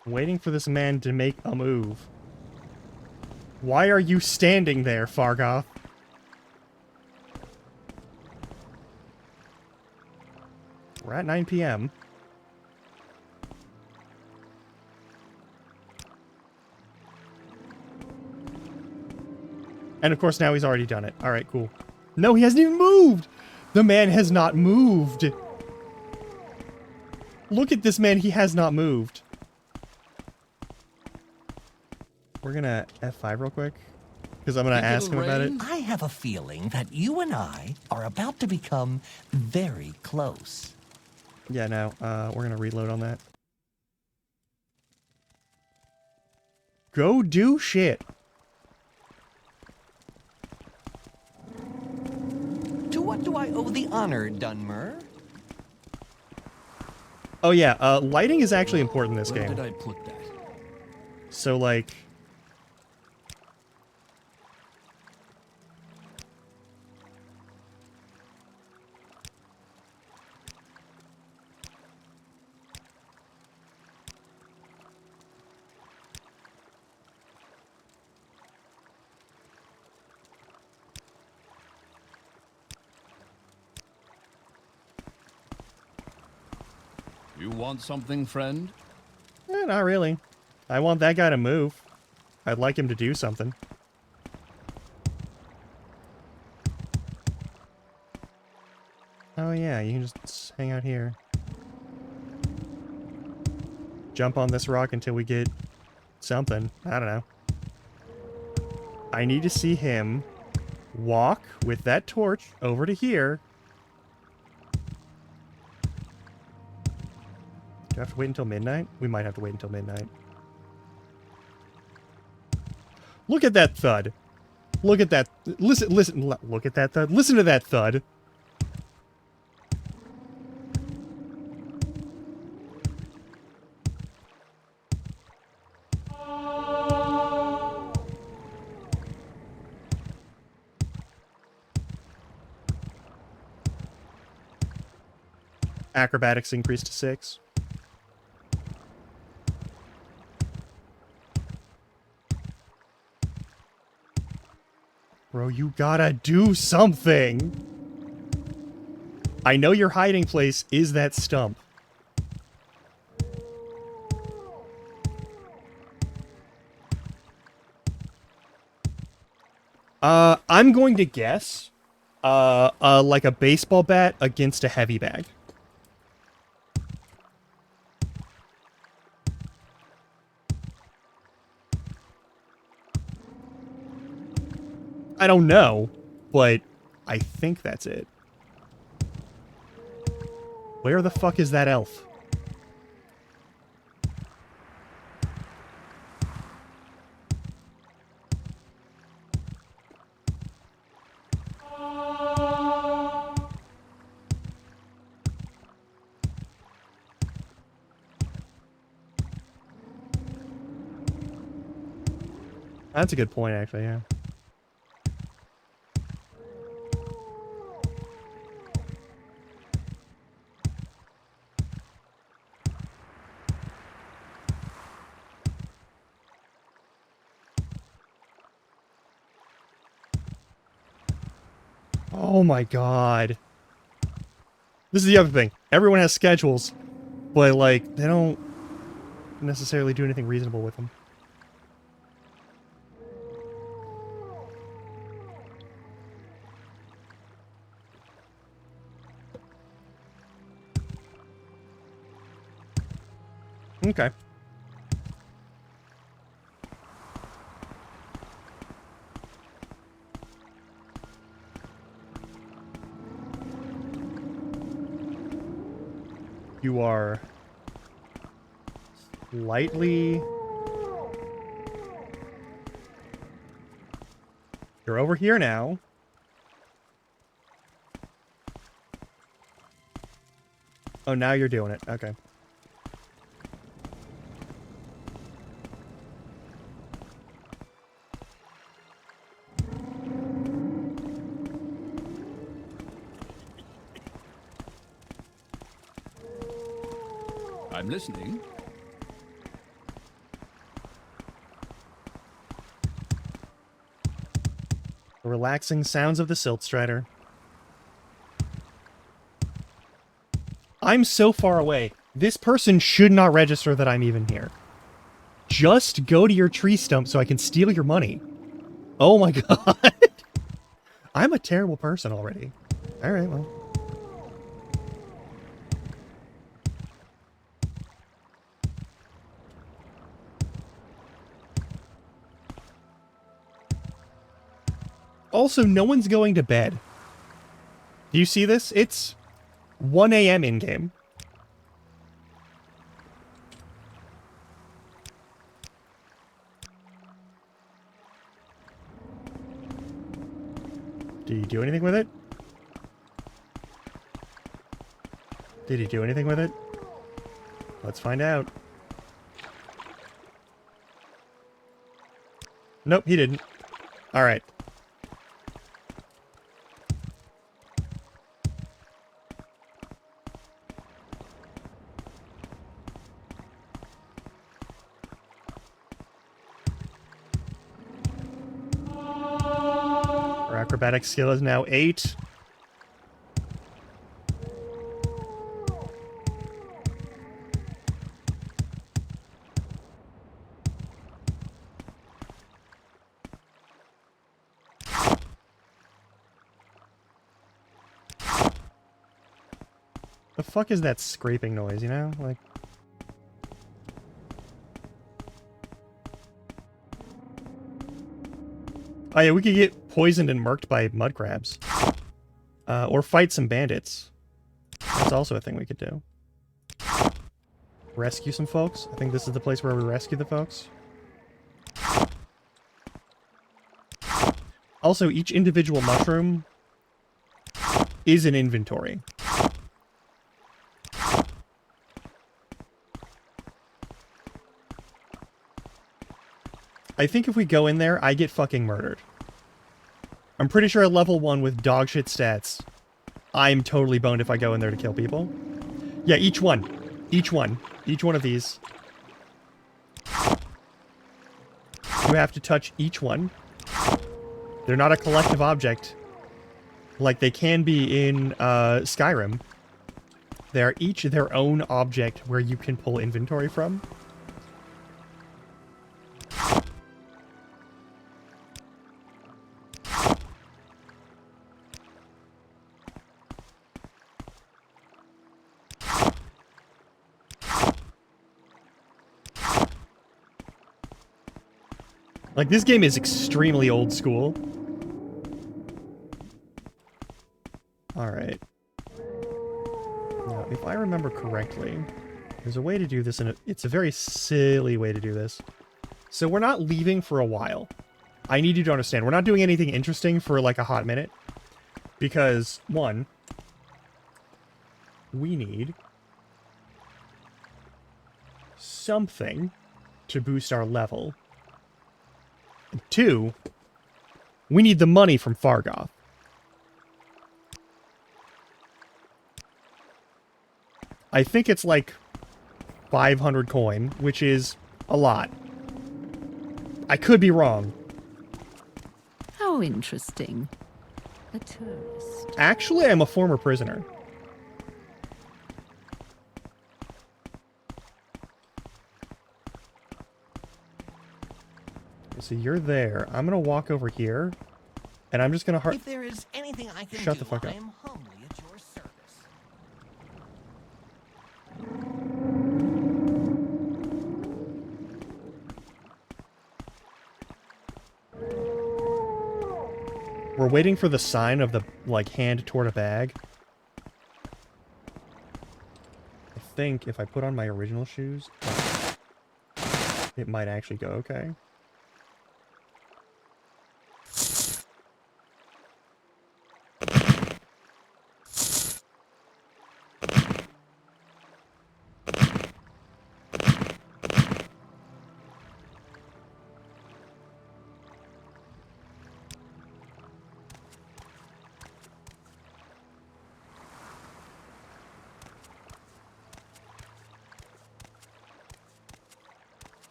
Waiting for this man to make a move. Why are you standing there, Fargoth? We're at 9 p.m. And of course now he's already done it. Alright, cool. No, he hasn't even moved! The man has not moved! Look at this man, he has not moved. We're gonna F5 real quick, because I'm gonna ask him about it. I have a feeling that you and I are about to become very close. Yeah, no, we're gonna reload on that. Go do shit. To what do I owe the honor, Dunmer? Oh yeah, lighting is actually important in this Where game. did I put that? So like... You want something, friend? not really. I want that guy to move. I'd like him to do something. Oh yeah, you can just hang out here. Jump on this rock until we get something. I don't know. I need to see him walk with that torch over to here. Do I have to wait until midnight? We might have to wait until midnight. Look at that thud. Look at that. Listen, look at that thud. Listen to that thud. Acrobatics increased to 6. Bro, you gotta do something! I know your hiding place is that stump. I'm going to guess, like a baseball bat against a heavy bag. I don't know, but I think that's it. Where the fuck is that elf? That's a good point, actually, yeah. Oh my god. This is the other thing. Everyone has schedules, but, like, they don't necessarily do anything reasonable with them. Okay. You are slightly... You're over here now. Oh, now you're doing it. Okay. I'm listening. The relaxing sounds of the Silt Strider. I'm so far away. This person should not register that I'm even here. Just go to your tree stump so I can steal your money. Oh my god. I'm a terrible person already. Alright, well. Also, no one's going to bed. Do you see this? It's 1 a.m. in-game. Did you do anything with it? Did he do anything with it? Let's find out. Nope, he didn't. Alright. Our acrobatic skill is now 8. The fuck is that scraping noise, you know? Like... Oh yeah, we could get poisoned and murked by mud crabs. Or fight some bandits. That's also a thing we could do. Rescue some folks. I think this is the place where we rescue the folks. Also, each individual mushroom is an inventory. I think if we go in there, I get fucking murdered. I'm pretty sure at level 1 with dogshit stats, I'm totally boned if I go in there to kill people. Yeah, each one. Each one. Each one of these. You have to touch each one. They're not a collective object like they can be in Skyrim. They're each their own object where you can pull inventory from. Like, this game is extremely old school. Alright. Now, if I remember correctly, there's a way to do this, and it's a very silly way to do this. So we're not leaving for a while. I need you to understand, we're not doing anything interesting for, like, a hot minute. Because, one, we need something to boost our level. And 2, we need the money from Fargoth. I think it's like 500 coin, which is a lot. I could be wrong. How interesting. A tourist. Actually, I'm a former prisoner. So you're there. I'm gonna walk over here, and I'm just gonna If there is anything I can Shut do, the fuck up. I am humbly at your service. We're waiting for the sign of the, like, hand toward a bag. I think if I put on my original shoes, it might actually go okay.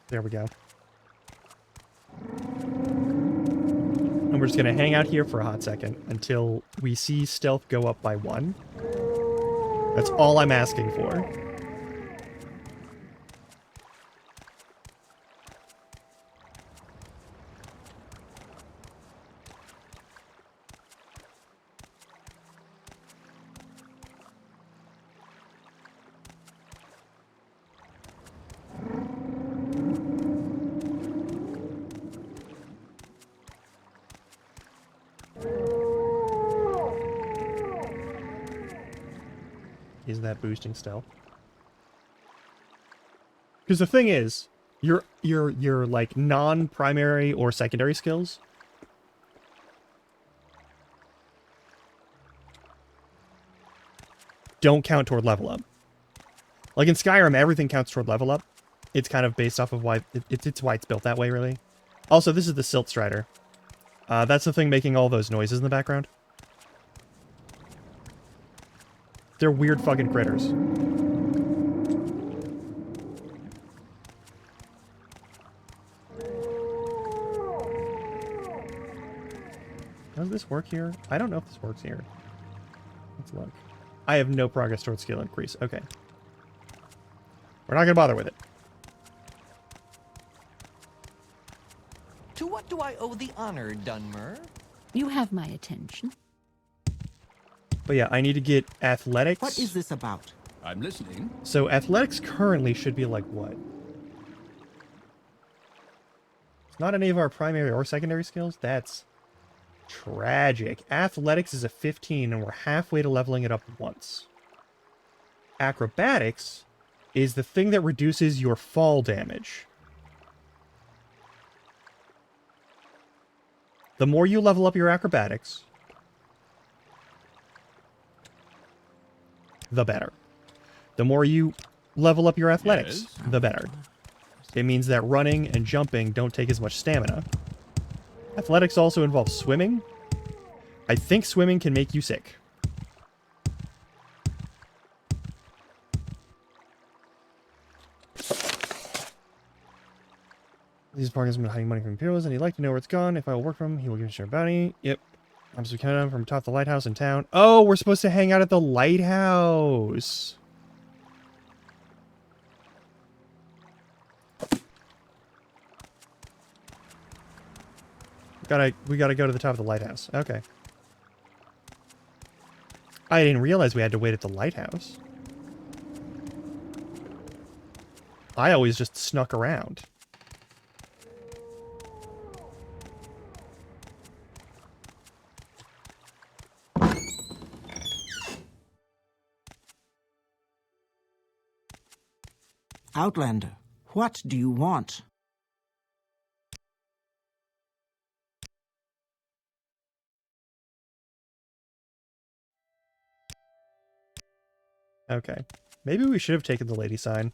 There we go. And we're just gonna hang out here for a hot second until we see stealth go up by 1. That's all I'm asking for. Is that boosting stealth? Because the thing is, your like non-primary or secondary skills don't count toward level up. Like in Skyrim, everything counts toward level up. It's kind of based off of why it's why it's built that way, really. Also, this is the Silt Strider. That's the thing making all those noises in the background. They're weird fucking critters. Does this work here? I don't know if this works here. Let's look. I have no progress towards skill increase. Okay. We're not gonna bother with it. To what do I owe the honor, Dunmer? You have my attention. But yeah, I need to get athletics. What is this about? I'm listening. So athletics currently should be like what? It's not any of our primary or secondary skills? That's tragic. Athletics is a 15 and we're halfway to leveling it up once. Acrobatics is the thing that reduces your fall damage. The more you level up your acrobatics, the better. The more you level up your athletics, Yes. the better. It means that running and jumping don't take as much stamina. Athletics also involves swimming. I think swimming can make you sick. These parties have been hiding money from Imperials, and he'd like to know where it's gone. If I will work for him, he will give me a share of bounty. Yep. I'm supposed to count on from top of the lighthouse in town. Oh, we're supposed to hang out at the lighthouse. We gotta go to the top of the lighthouse. Okay. I didn't realize we had to wait at the lighthouse. I always just snuck around. Outlander, what do you want? Okay. Maybe we should have taken the lady sign.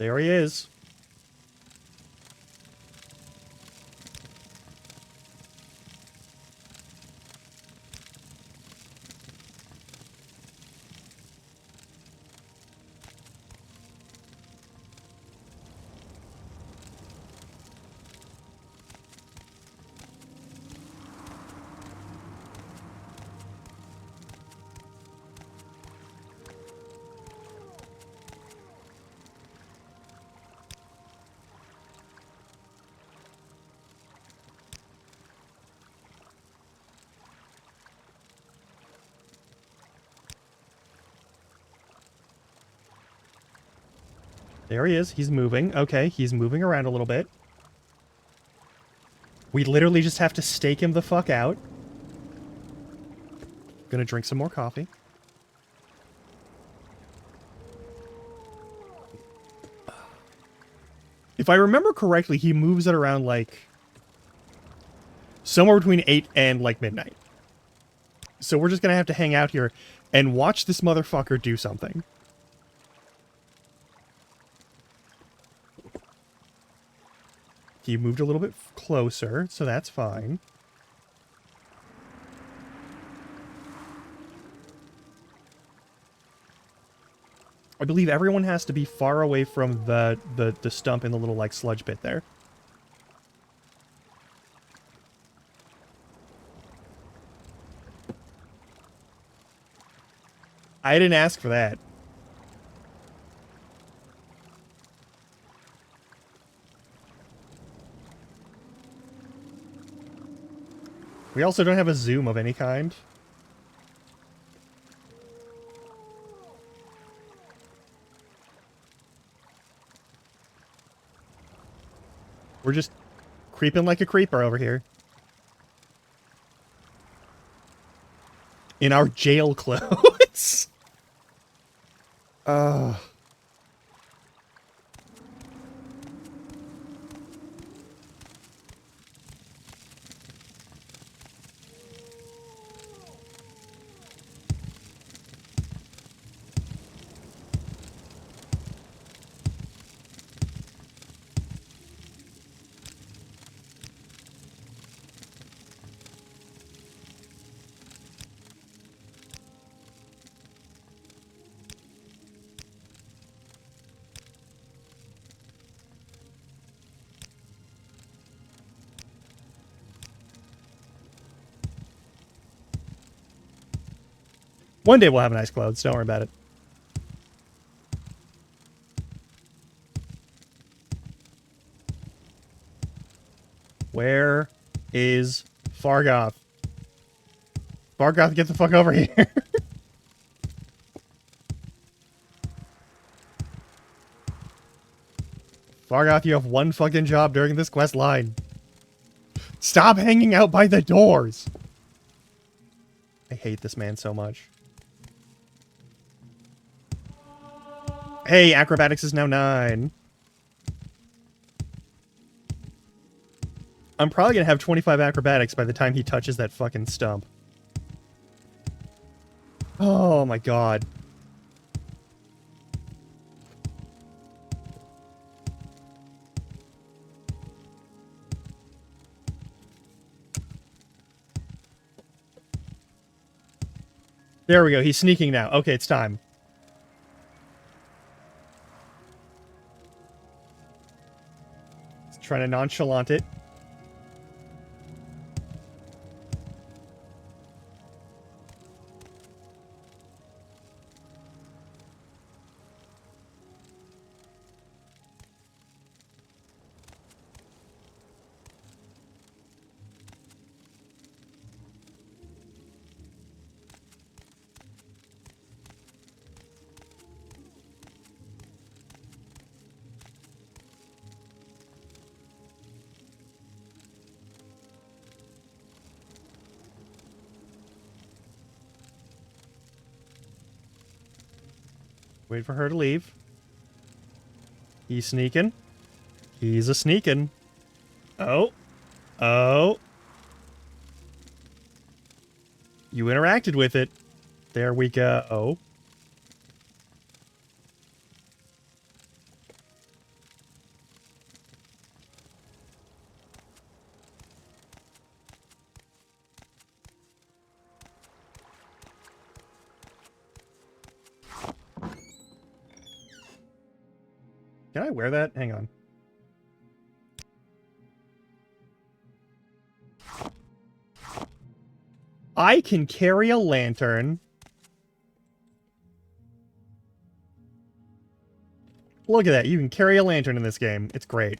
There he is. There he is. He's moving. Okay, he's moving around a little bit. We literally just have to stake him the fuck out. Gonna drink some more coffee. If I remember correctly, he moves at around, like, somewhere between 8 and, like, midnight. So we're just gonna have to hang out here and watch this motherfucker do something. He moved a little bit closer, so that's fine. I believe everyone has to be far away from the stump in the little, like, sludge pit there. I didn't ask for that. We also don't have a zoom of any kind. We're just creeping like a creeper over here. In our jail clothes. One day we'll have nice clothes. Don't worry about it. Where is Fargoth? Fargoth, get the fuck over here. Fargoth, you have one fucking job during this quest line. Stop hanging out by the doors. I hate this man so much. Hey, acrobatics is now 9. I'm probably gonna have 25 acrobatics by the time he touches that fucking stump. Oh my god. There we go. He's sneaking now. Okay, it's time. He's trying to nonchalant it. Wait for her to leave. He's sneaking. He's a sneaking. Oh. Oh. You interacted with it. There we go. Can I wear that? Hang on. I can carry a lantern. Look at that. You can carry a lantern in this game. It's great.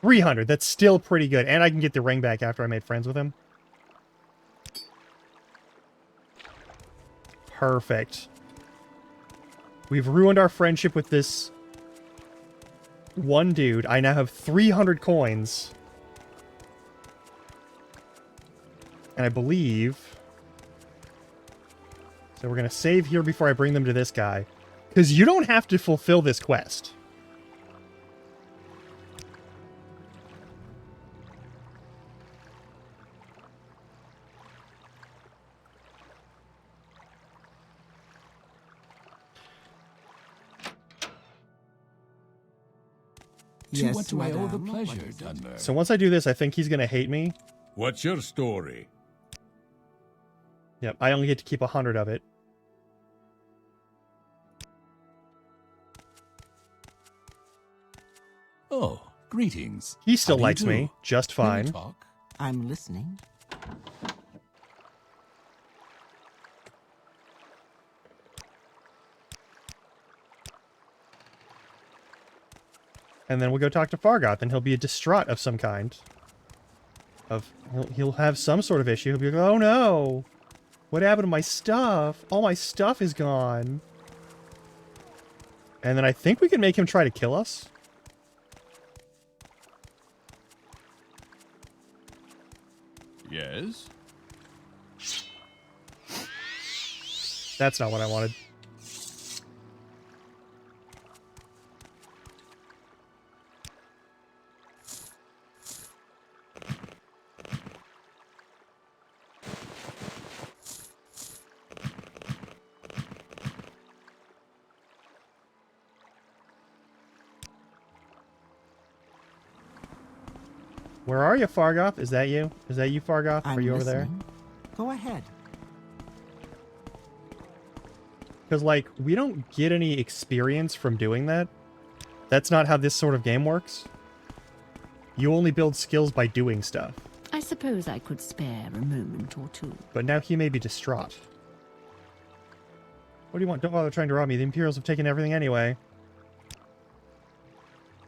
$300. That's still pretty good. And I can get the ring back after I made friends with him. Perfect. We've ruined our friendship with this one dude. I now have 300 coins. And I believe... So we're going to save here before I bring them to this guy. Because you don't have to fulfill this quest. To what do I owe the pleasure, Dunmer? So once I do this, I think he's going to hate me. What's your story? Yep, I only get to keep 100 of it. Oh, greetings. He still How do you likes do? me, just May we fine. talk? I'm listening. And then we'll go talk to Fargoth, and he'll be distraught of some kind. He'll have some sort of issue. He'll be like, oh no! What happened to my stuff? All my stuff is gone. And then I think we can make him try to kill us. Yes? That's not what I wanted. Where are you, Fargoth? Is that you? Is that you, Fargoth? Are you over there? Go ahead. Because, like, we don't get any experience from doing that. That's not how this sort of game works. You only build skills by doing stuff. I suppose I could spare a moment or two. But now he may be distraught. What do you want? Don't bother trying to rob me. The Imperials have taken everything anyway.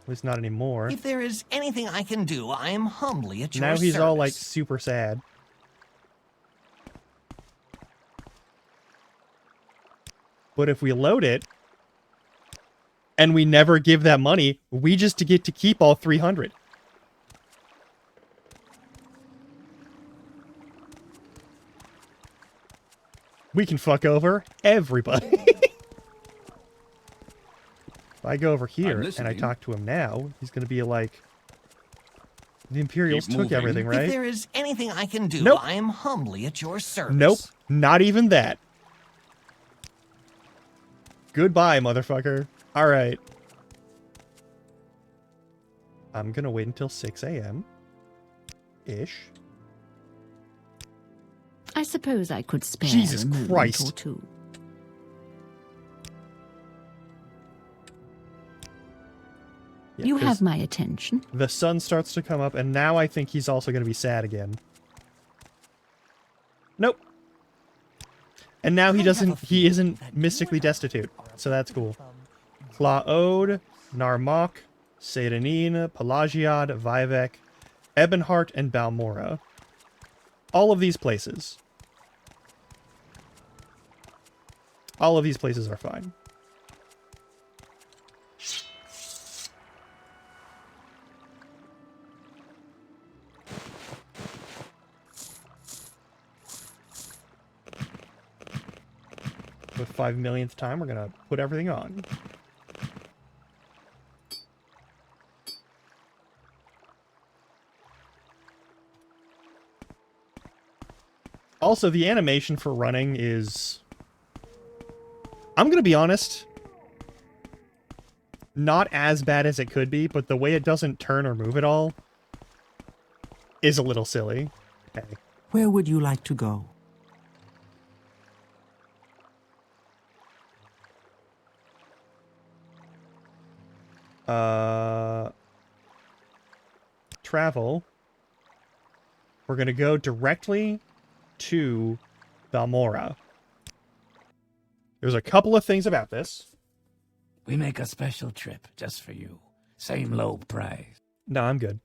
At least not anymore. If there is anything I can do, I am humbly at your Now he's all, like, service. super sad. But if we load it, and we never give that money, we just get to keep all 300. We can fuck over everybody. If I go over here and I listening. talk to him now, he's going to be like, the Imperials Keep took moving. everything, If right? there is anything I can do, Nope. I am humbly at your service. Nope, not even that. Goodbye, motherfucker. All right. I'm going to wait until 6 a.m. ish. I suppose I could spare Jesus a moment Christ. or two. Yeah, You 'cause have my attention. the sun starts to come up, and now I think he's also going to be sad again. Nope. And now he doesn't. He isn't mystically destitute, so that's cool. Claude, Narmok, Sedanine, Pelagiad, Vivek, Ebonheart, and Balmora. All of these places. All of these places are fine. For the 5 millionth time, we're gonna put everything on. Also, the animation for running is... I'm gonna be honest, not as bad as it could be, but the way it doesn't turn or move at all is a little silly. Okay. Where would you like to go? Travel. We're gonna go directly to Balmora. There's a couple of things about this. We make a special trip just for you. Same low price. No, I'm good.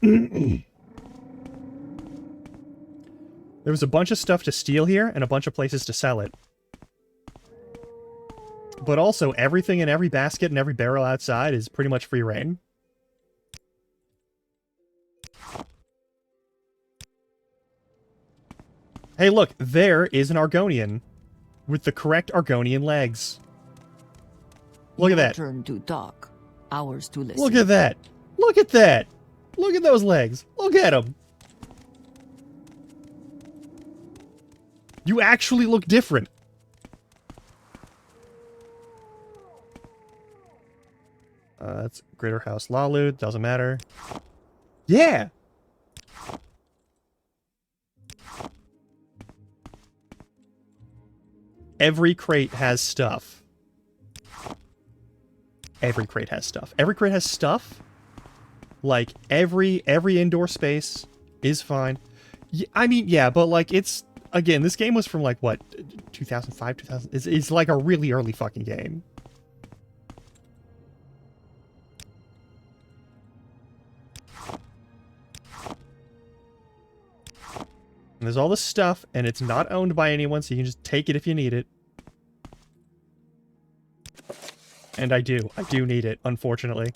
There was a bunch of stuff to steal here and a bunch of places to sell it. But also, everything in every basket and every barrel outside is pretty much free reign. Hey, look, there is an Argonian with the correct Argonian legs. Look at that. Turn to talk, ours to listen. Look at that. Look at that. Look at those legs. Look at them. You actually look different. That's Greater House Lalude. Doesn't matter. Yeah. Every crate has stuff. Every crate has stuff. Every crate has stuff. Like, every indoor space is fine. I mean, yeah, but, like, it's... Again, this game was from, like, what? 2005, 2000? It's like a really early fucking game. And there's all this stuff, and it's not owned by anyone, so you can just take it if you need it. And I do. I do need it, unfortunately.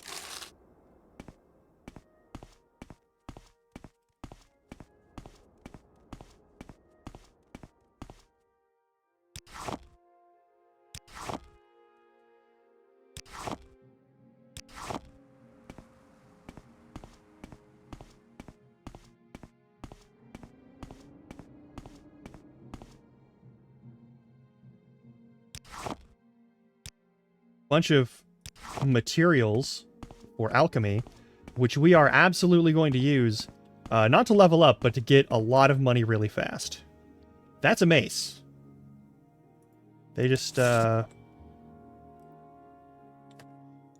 Bunch of materials for alchemy, which we are absolutely going to use, not to level up, but to get a lot of money really fast. That's a mace. They just,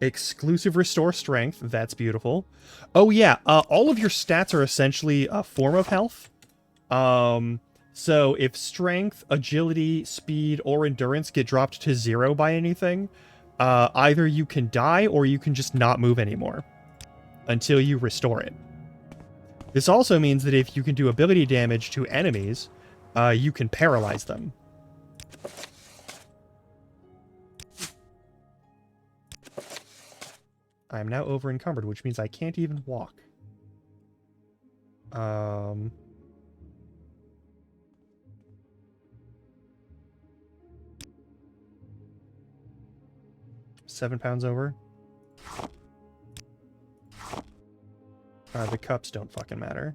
exclusive restore strength. That's beautiful. Oh yeah, all of your stats are essentially a form of health. So if strength, agility, speed, or endurance get dropped to 0 by anything, either you can die or you can just not move anymore until you restore it. This also means that if you can do ability damage to enemies, you can paralyze them. I'm now over encumbered, which means I can't even walk. £7 over. The cups don't fucking matter.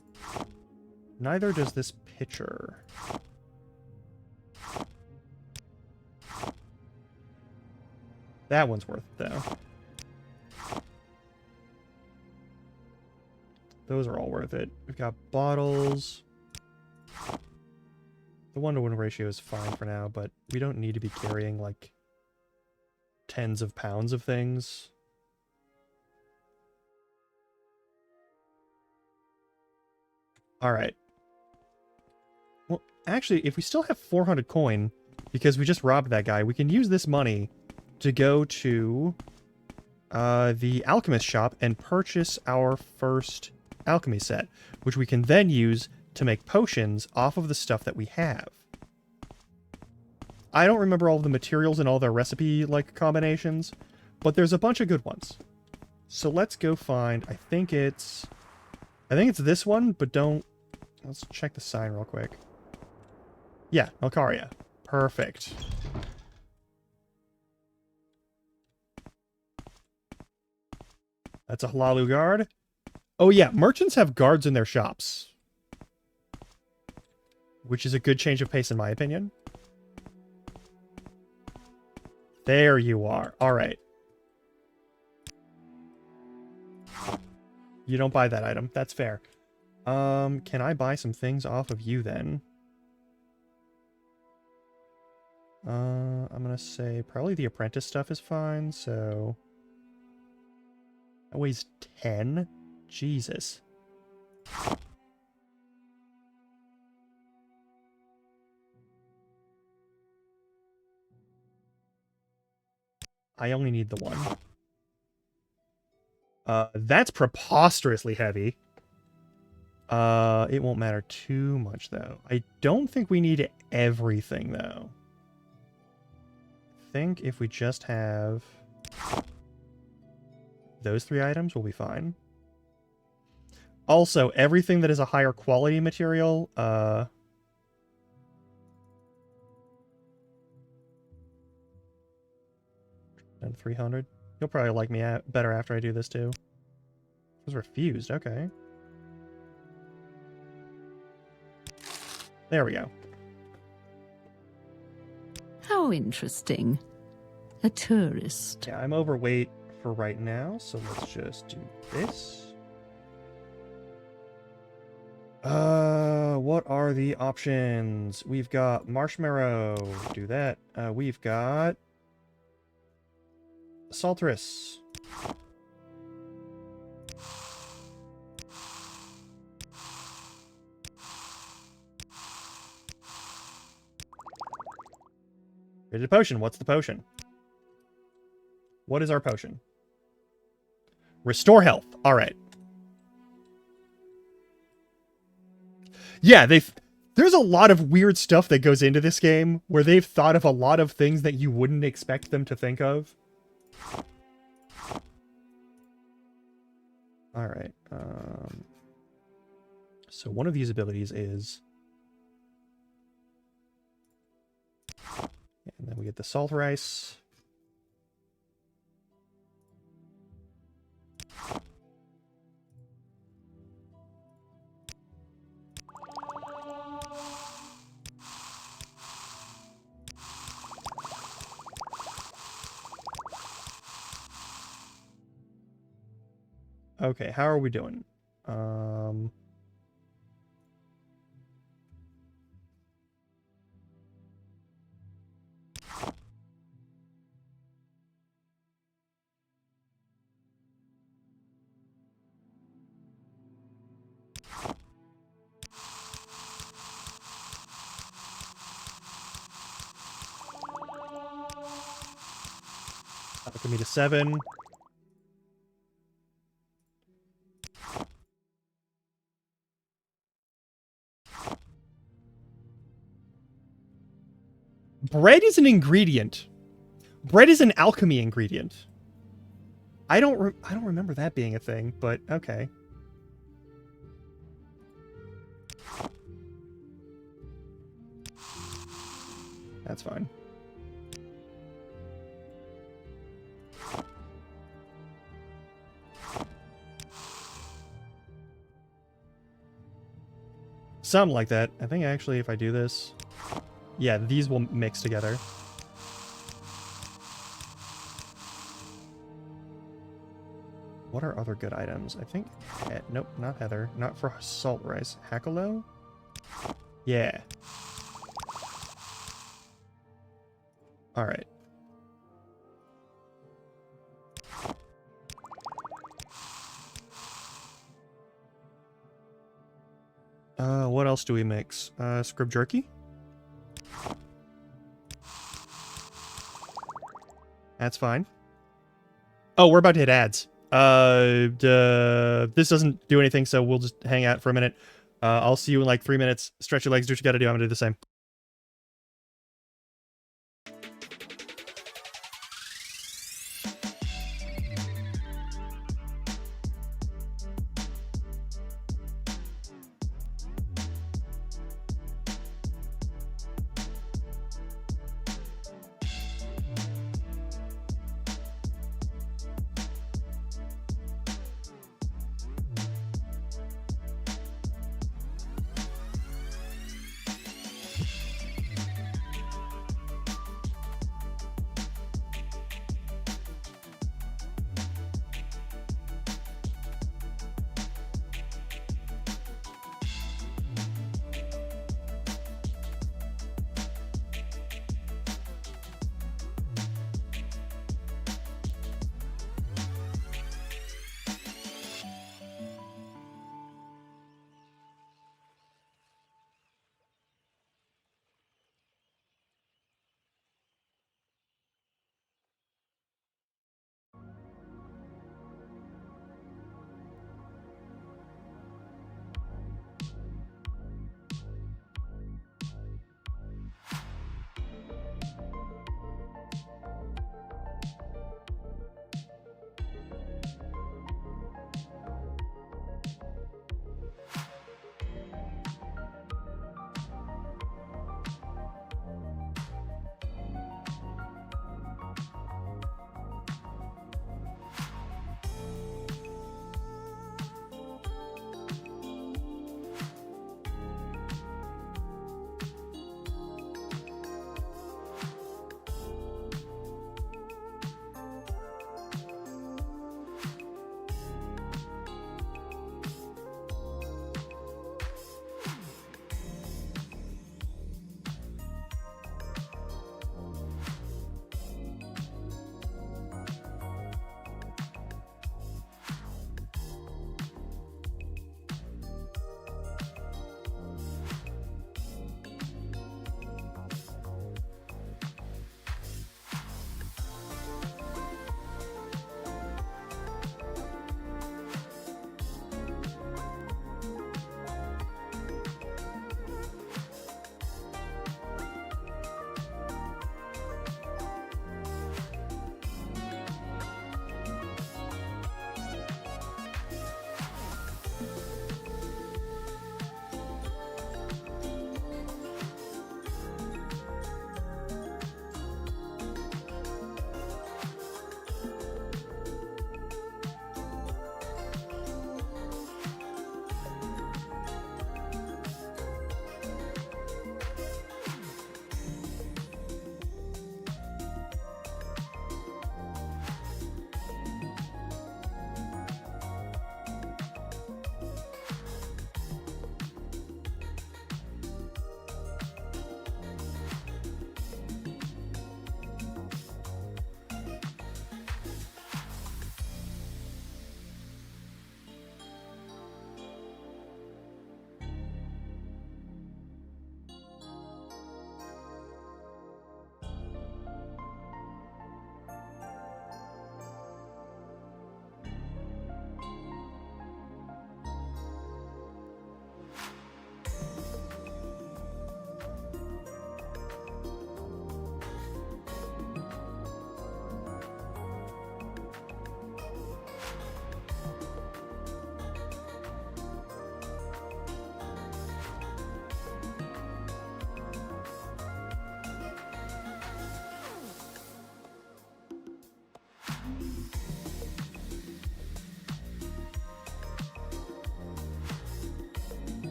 Neither does this pitcher. That one's worth it, though. Those are all worth it. We've got bottles. The 1-to-1 ratio is fine for now, but we don't need to be carrying, like, tens of pounds of things. Alright. Well, actually, if we still have 400 coin, because we just robbed that guy, we can use this money to go to the alchemist shop and purchase our first alchemy set, which we can then use to make potions off of the stuff that we have. I don't remember all of the materials and all their recipe-like combinations, but there's a bunch of good ones. So let's go find, I think it's this one, but don't... Let's check the sign real quick. Yeah, Alcaria. Perfect. That's a Halalu guard. Oh yeah, merchants have guards in their shops. Which is a good change of pace in my opinion. There you are. Alright. You don't buy that item. That's fair. Can I buy some things off of you then? I'm gonna say probably the apprentice stuff is fine, so... That weighs 10? Jesus. I only need the one. That's preposterously heavy. It won't matter too much, though. I don't think we need everything, though. I think if we just have those 3 items, we'll be fine. Also, everything that is a higher quality material, and 300. You'll probably like me better after I do this, too. It was refused, okay. There we go. How interesting. A tourist. Yeah, I'm overweight for right now, so let's just do this. What are the options? We've got marshmallow. Do that. We've got Saltress. Here's a potion. What's the potion? What is our potion? Restore health. All right. Yeah, there's a lot of weird stuff that goes into this game where they've thought of a lot of things that you wouldn't expect them to think of. All right. So one of these abilities is... And then we get the salt rice. Okay, how are we doing? Alchemy to 7. Bread is an ingredient. Bread is an alchemy ingredient. I don't remember that being a thing, but okay. That's fine. Something like that. I think actually if I do this... Yeah, these will mix together. What are other good items? I think... nope, not heather. Not for salt rice. Hackalo? Yeah. Alright. What else do we mix? Scrib jerky? That's fine. Oh, we're about to hit ads. This doesn't do anything, so we'll just hang out for a minute. I'll see you in like 3 minutes. Stretch your legs, do what you gotta do. I'm gonna do the same.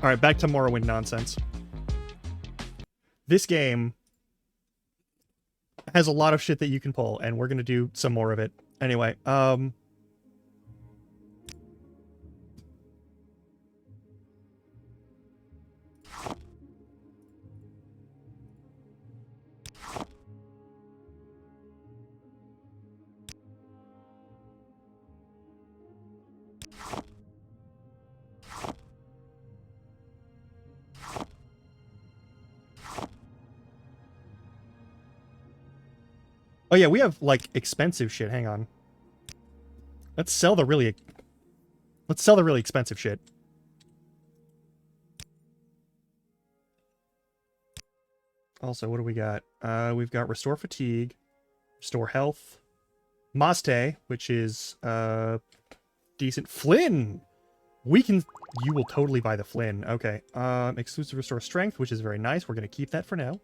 All right, back to Morrowind nonsense. This game has a lot of shit that you can pull, and we're gonna do some more of it. Anyway, oh yeah, we have like expensive shit. Hang on. Let's sell the really expensive shit. Also, what do we got? We've got Restore Fatigue, Restore Health, Maste, which is decent. Flynn! You will totally buy the Flynn. Okay. Exclusive Restore Strength, which is very nice. We're going to keep that for now.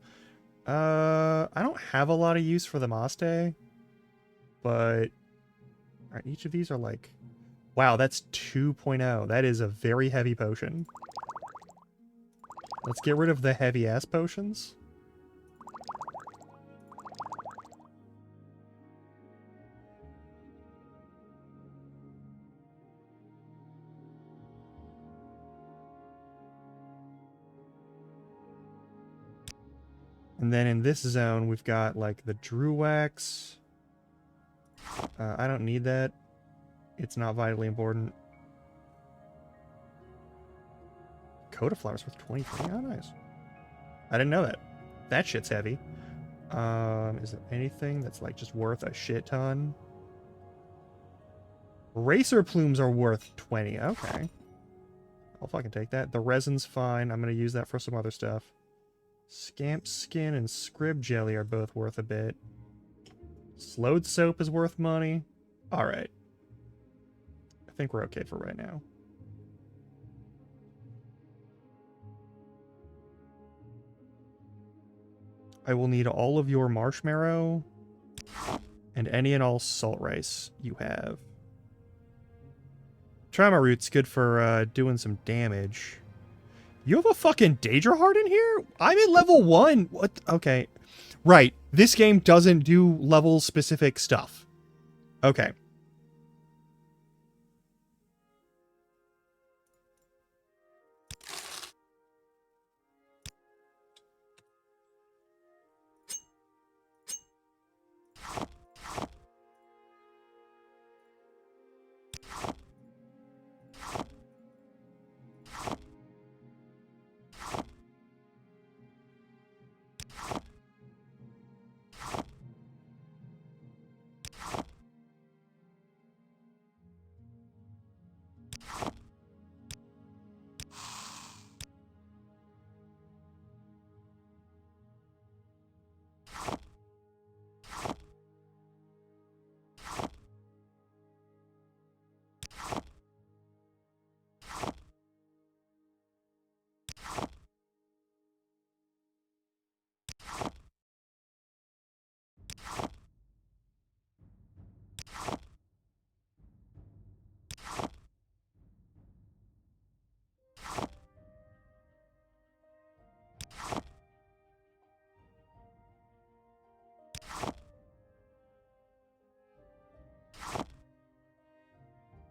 I don't have a lot of use for the Maste, but alright, each of these are like... Wow, that's 2.0. That is a very heavy potion. Let's get rid of the heavy-ass potions. And then in this zone, we've got, like, the Druwax. I don't need that. It's not vitally important. Coda Flowers with 23. Oh, nice. I didn't know that. That shit's heavy. Is there anything that's, like, just worth a shit ton? Racer Plumes are worth 20. Okay. I'll fucking take that. The resin's fine. I'm going to use that for some other stuff. Scamp Skin and Scrib Jelly are both worth a bit. Slowed Soap is worth money. Alright. I think we're okay for right now. I will need all of your marshmallow and any and all salt rice you have. Trauma Root's good for doing some damage. You have a fucking Daedra Heart in here? I'm at level 1. What? Okay. Right. This game doesn't do level-specific stuff. Okay.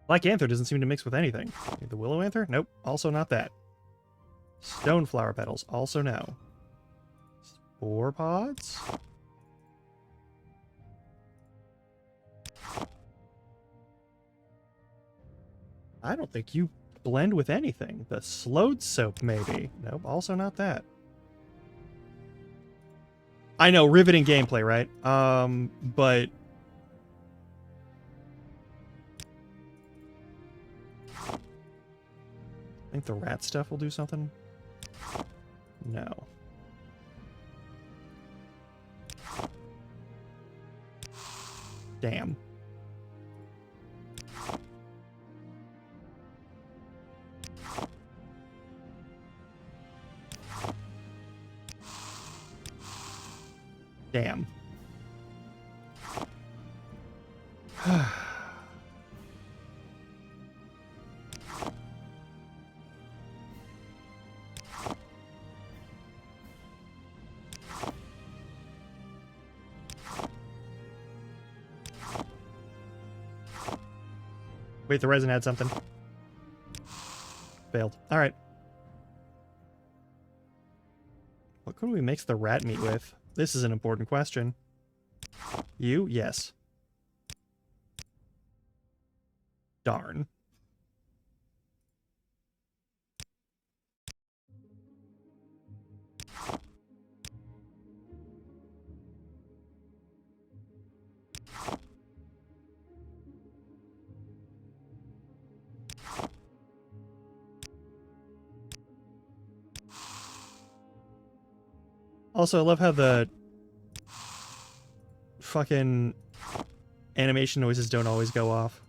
Black Anther doesn't seem to mix with anything. The Willow Anther? Nope. Also not that. Stone Flower Petals? Also no. Spore Pods? I don't think you blend with anything. The Slowed Soap, maybe. Nope. Also not that. I know, riveting gameplay, right? But... I think the rat stuff will do something. No. Damn. Damn. Wait, the resin had something. Failed. Alright. What could we mix the rat meat with? This is an important question. You? Yes. Darn. Also, I love how the fucking animation noises don't always go off.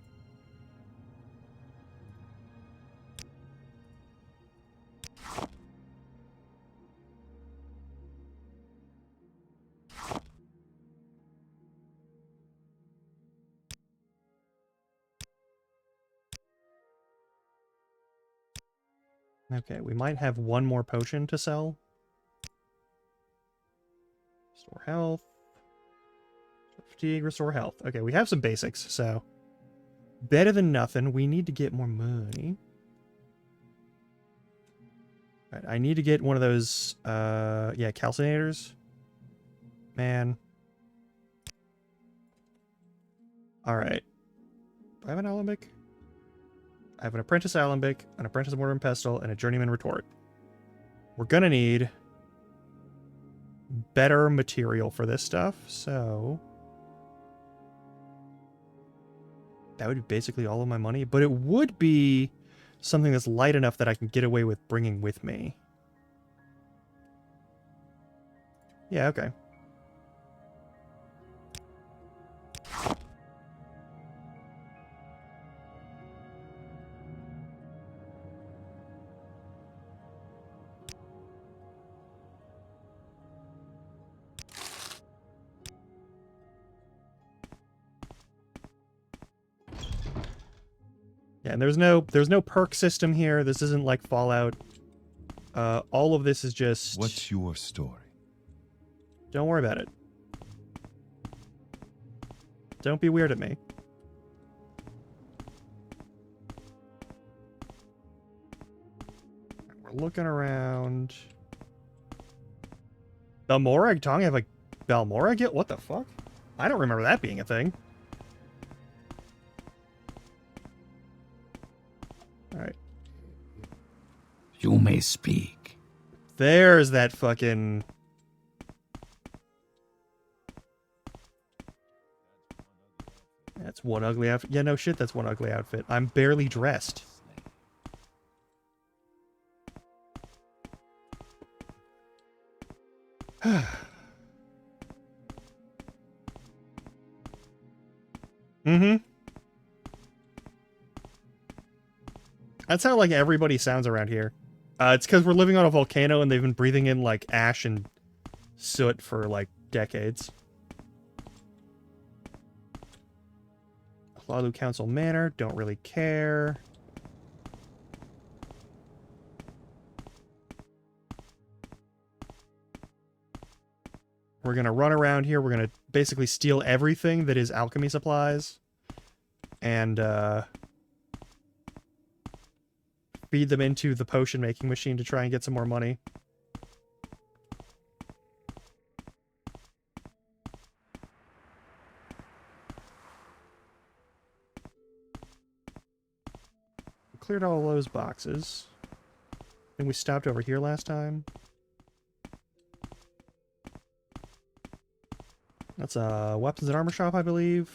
Okay, we might have one more potion to sell. Restore health. Restore fatigue, restore health. Okay, we have some basics, so better than nothing. We need to get more money. Right, I need to get one of those, yeah, calcinators. Man. Alright. Do I have an alembic? I have an apprentice alembic, an apprentice mortar and pestle, and a journeyman retort. We're gonna need better material for this stuff, so that would be basically all of my money, but it would be something that's light enough that I can get away with bringing with me. Yeah, okay. Yeah, and there's no perk system here. This isn't like Fallout. All of this is just... What's your story? Don't worry about it. Don't be weird at me. We're looking around. Balmorag tongue? I have like Balmorag yet? What the fuck? I don't remember that being a thing. Alright. You may speak. There's that fucking... That's one ugly outfit. Yeah, no shit, that's one ugly outfit. I'm barely dressed. Mm-hmm. That's how, like, everybody sounds around here. It's because we're living on a volcano and they've been breathing in, like, ash and soot for, like, decades. Lalu Council Manor, don't really care. We're gonna run around here, we're gonna basically steal everything that is alchemy supplies. And, feed them into the potion making machine to try and get some more money. We cleared all those boxes. I think we stopped over here last time. That's a weapons and armor shop, I believe.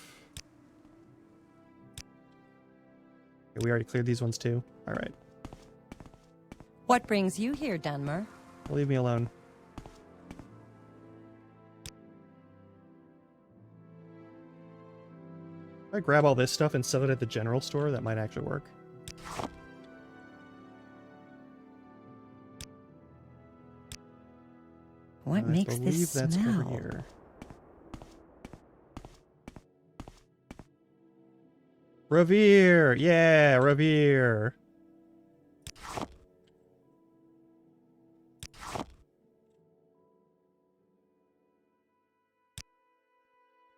Okay, we already cleared these ones too. Alright. What brings you here, Dunmer? Leave me alone. If I grab all this stuff and sell it at the general store, that might actually work. What makes this that's smell? over here. Revere! Yeah, Revere!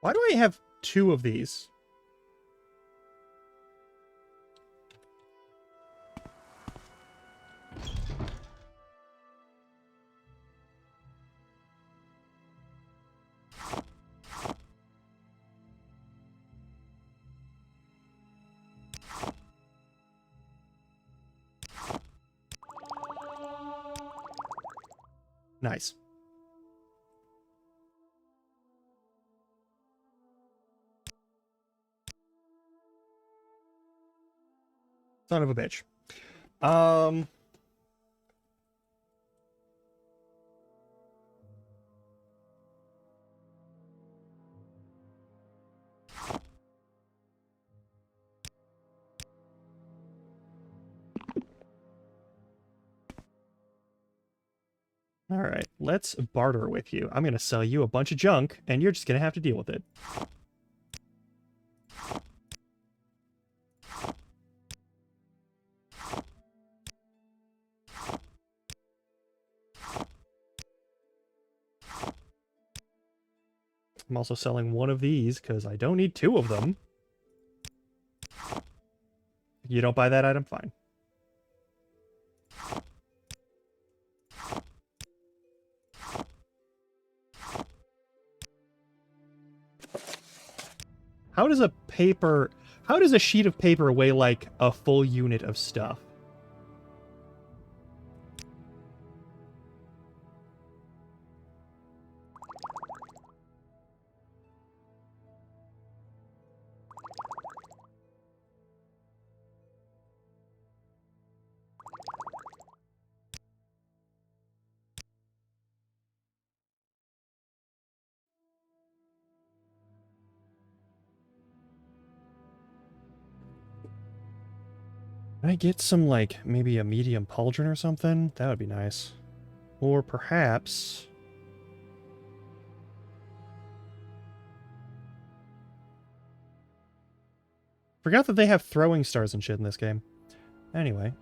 Why do I have two of these? Nice. Son of a bitch. All right, let's barter with you. I'm going to sell you a bunch of junk, and you're just going to have to deal with it. I'm also selling one of these, because I don't need two of them. You don't buy that item? Fine. How does a sheet of paper weigh like a full unit of stuff? Can I get some, like, maybe a medium pauldron or something? That would be nice. Or perhaps... Forgot that they have throwing stars and shit in this game. Anyway,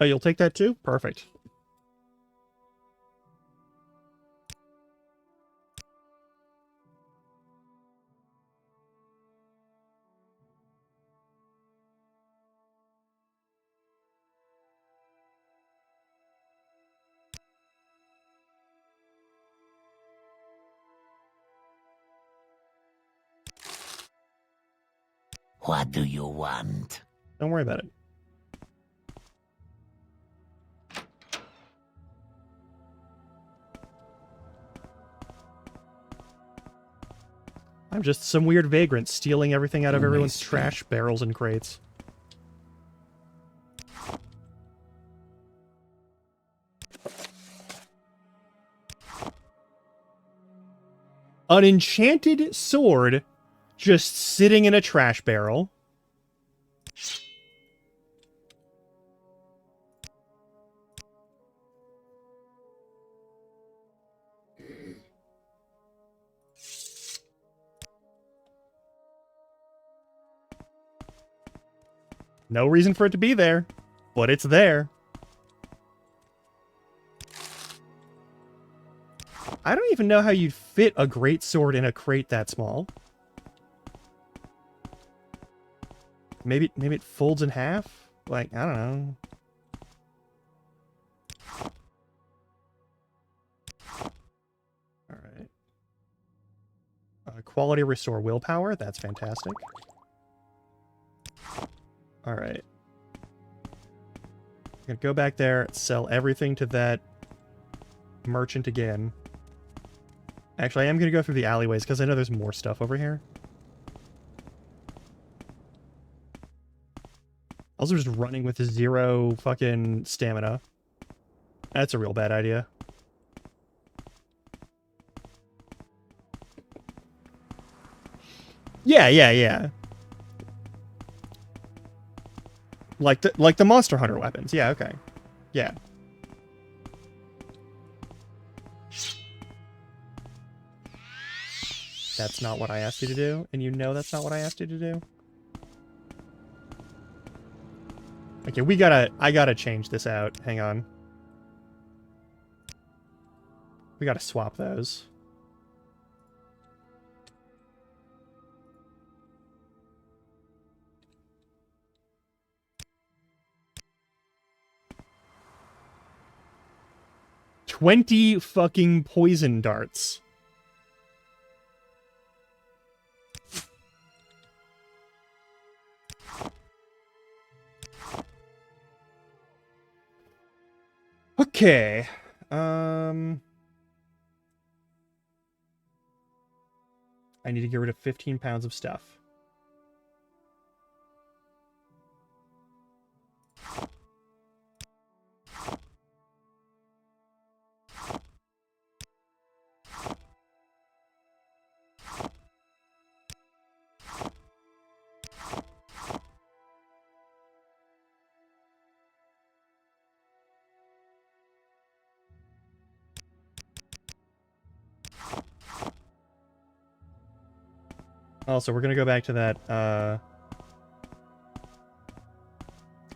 oh, you'll take that too? Perfect. What do you want? Don't worry about it. I'm just some weird vagrant stealing everything out of everyone's trash barrels and crates. An enchanted sword just sitting in a trash barrel. No reason for it to be there, but it's there. I don't even know how you'd fit a great sword in a crate that small. Maybe it folds in half? Like, I don't know. Alright. Quality restore willpower. That's fantastic. Alright. I'm gonna go back there, sell everything to that merchant again. Actually, I am gonna go through the alleyways, because I know there's more stuff over here. Also just running with 0 fucking stamina. That's a real bad idea. Yeah. Like the Monster Hunter weapons. Yeah, okay. Yeah. That's not what I asked you to do, and you know that's not what I asked you to do. Okay, I gotta change this out. Hang on. We gotta swap those. $20 fucking poison darts. Okay. I need to get rid of 15 pounds of stuff. Also, we're gonna go back to that,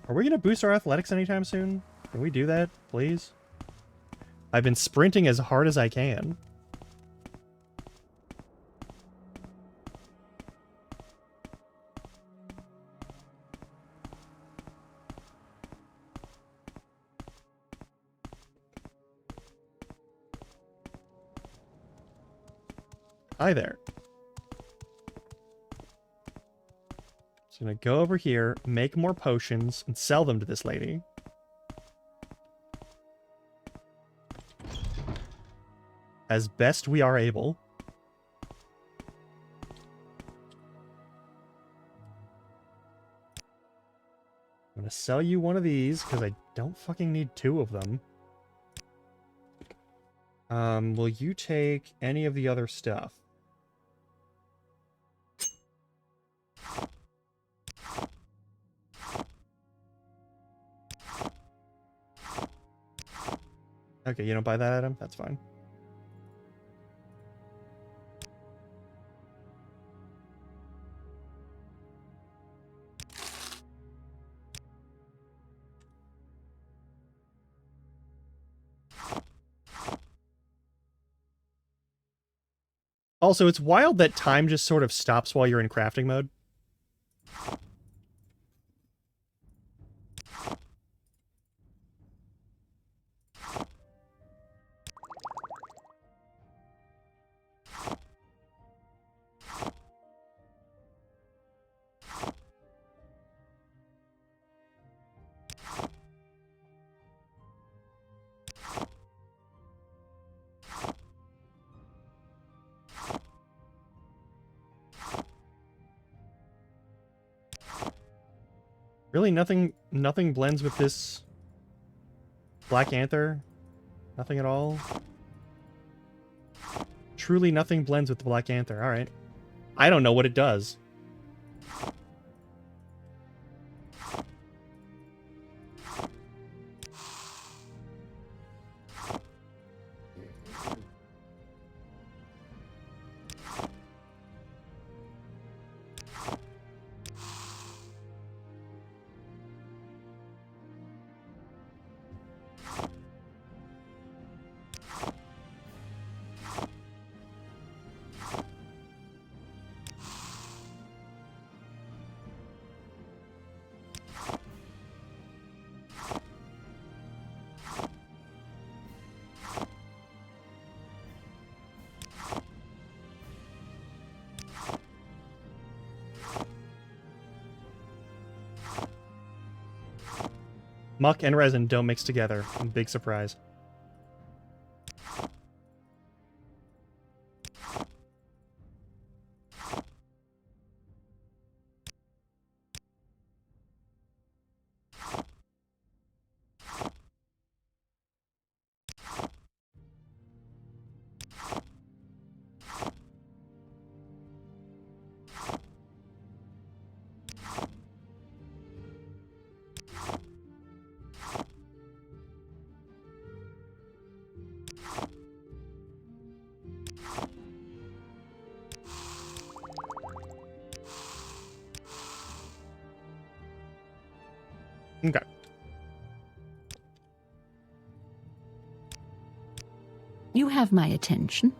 Are we gonna boost our athletics anytime soon? Can we do that, please? I've been sprinting as hard as I can. Hi there. Just gonna go over here, make more potions, and sell them to this lady. As best we are able. I'm gonna sell you one of these, because I don't fucking need 2 of them. Will you take any of the other stuff? Okay, you don't buy that item? That's fine. Also, it's wild that time just sort of stops while you're in crafting mode. Really, nothing blends with this Black Anther? Nothing at all? Truly nothing blends with the Black Anther. Alright. I don't know what it does. Muck and resin don't mix together. Big surprise. Okay. You have my attention.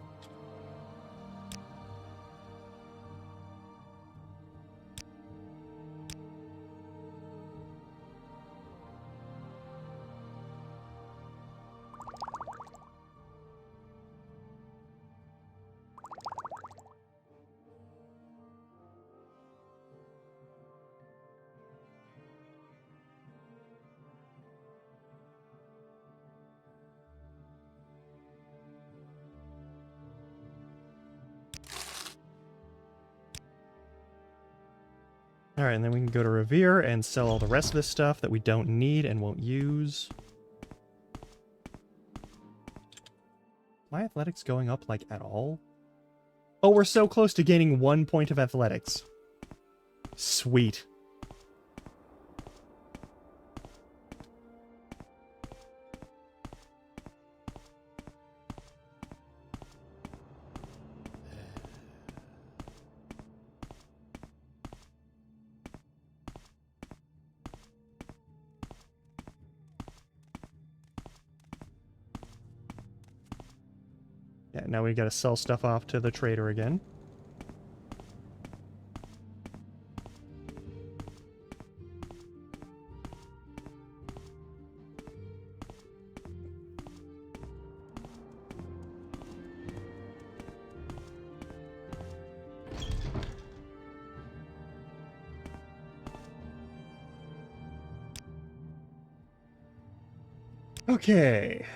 Alright, and then we can go to Revere and sell all the rest of this stuff that we don't need and won't use. My athletics going up, like, at all? Oh, we're so close to gaining 1 point of athletics. Sweet. Yeah, now we gotta sell stuff off to the trader again. Okay.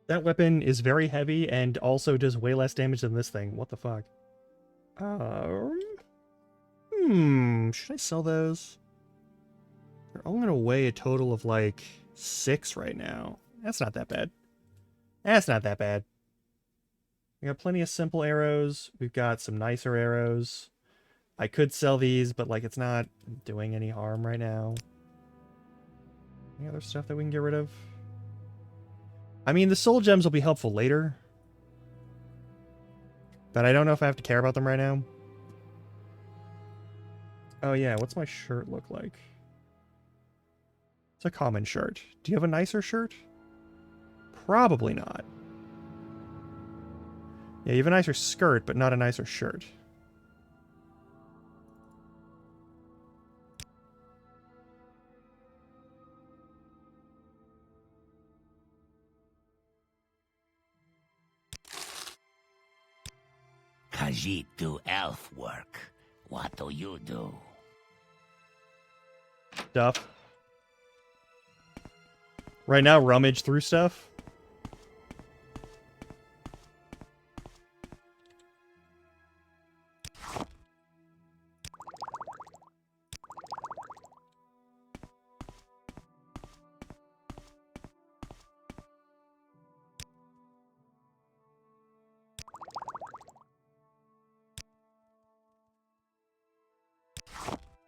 That weapon is very heavy and also does way less damage than this thing. What the fuck? Should I sell those? They're all gonna weigh a total of like 6 right now. That's not that bad. That's not that bad. We got plenty of simple arrows. We've got some nicer arrows. I could sell these, but like it's not doing any harm right now. Any other stuff that we can get rid of? I mean, the soul gems will be helpful later. But I don't know if I have to care about them right now. Oh yeah, what's my shirt look like? It's a common shirt. Do you have a nicer shirt? Probably not. Yeah, you have a nicer skirt, but not a nicer shirt. Khajiit do elf work. What do you do? Stuff. Right now, rummage through stuff.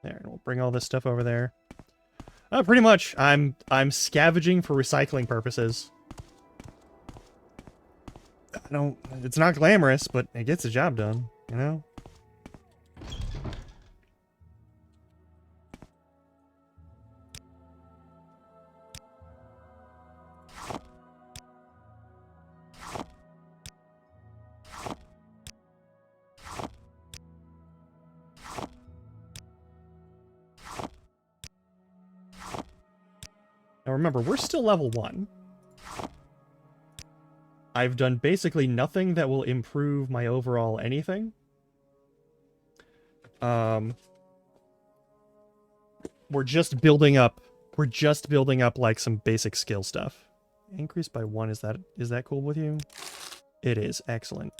There, and we'll bring all this stuff over there. Pretty much, I'm scavenging for recycling purposes. It's not glamorous, but it gets the job done, you know? Now remember, we're still level 1. I've done basically nothing that will improve my overall anything. We're just building up like some basic skill stuff. Increased by 1, is that cool with you? It is. Excellent.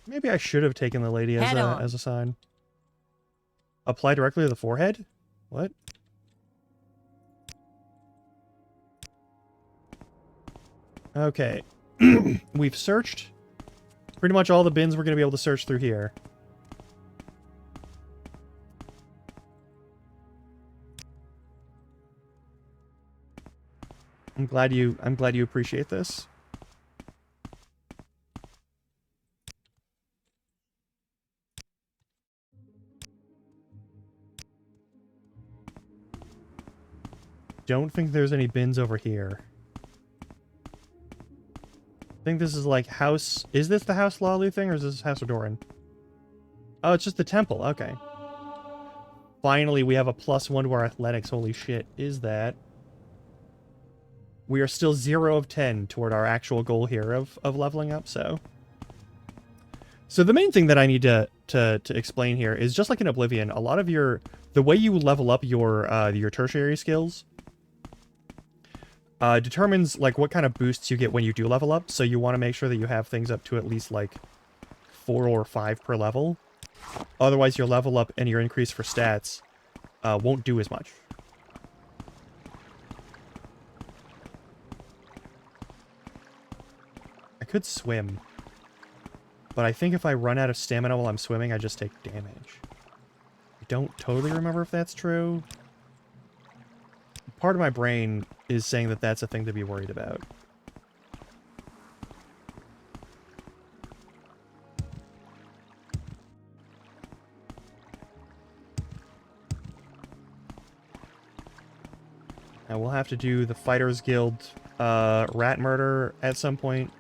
Maybe I should have taken the lady as a sign. Apply directly to the forehead? What? Okay. We've searched pretty much all the bins we're going to be able to search through here. I'm glad you appreciate this. Don't think there's any bins over here. I think this is like house... Is this the House Lalu thing, or is this House Odoran? Oh, it's just the temple. Okay. Finally, we have a +1 to our athletics. Holy shit. Is that... We are still 0 of 10 toward our actual goal here of leveling up, so... So the main thing that I need to explain here is, just like in Oblivion, a lot of your... The way you level up your tertiary skills... determines like what kind of boosts you get when you do level up, so you want to make sure that you have things up to at least like 4 or 5 per level. Otherwise your level up and your increase for stats won't do as much. I could swim, but I think if I run out of stamina while I'm swimming, I just take damage. I don't totally remember if that's true. Part of my brain is saying that that's a thing to be worried about. Now we'll have to do the Fighters Guild rat murder at some point.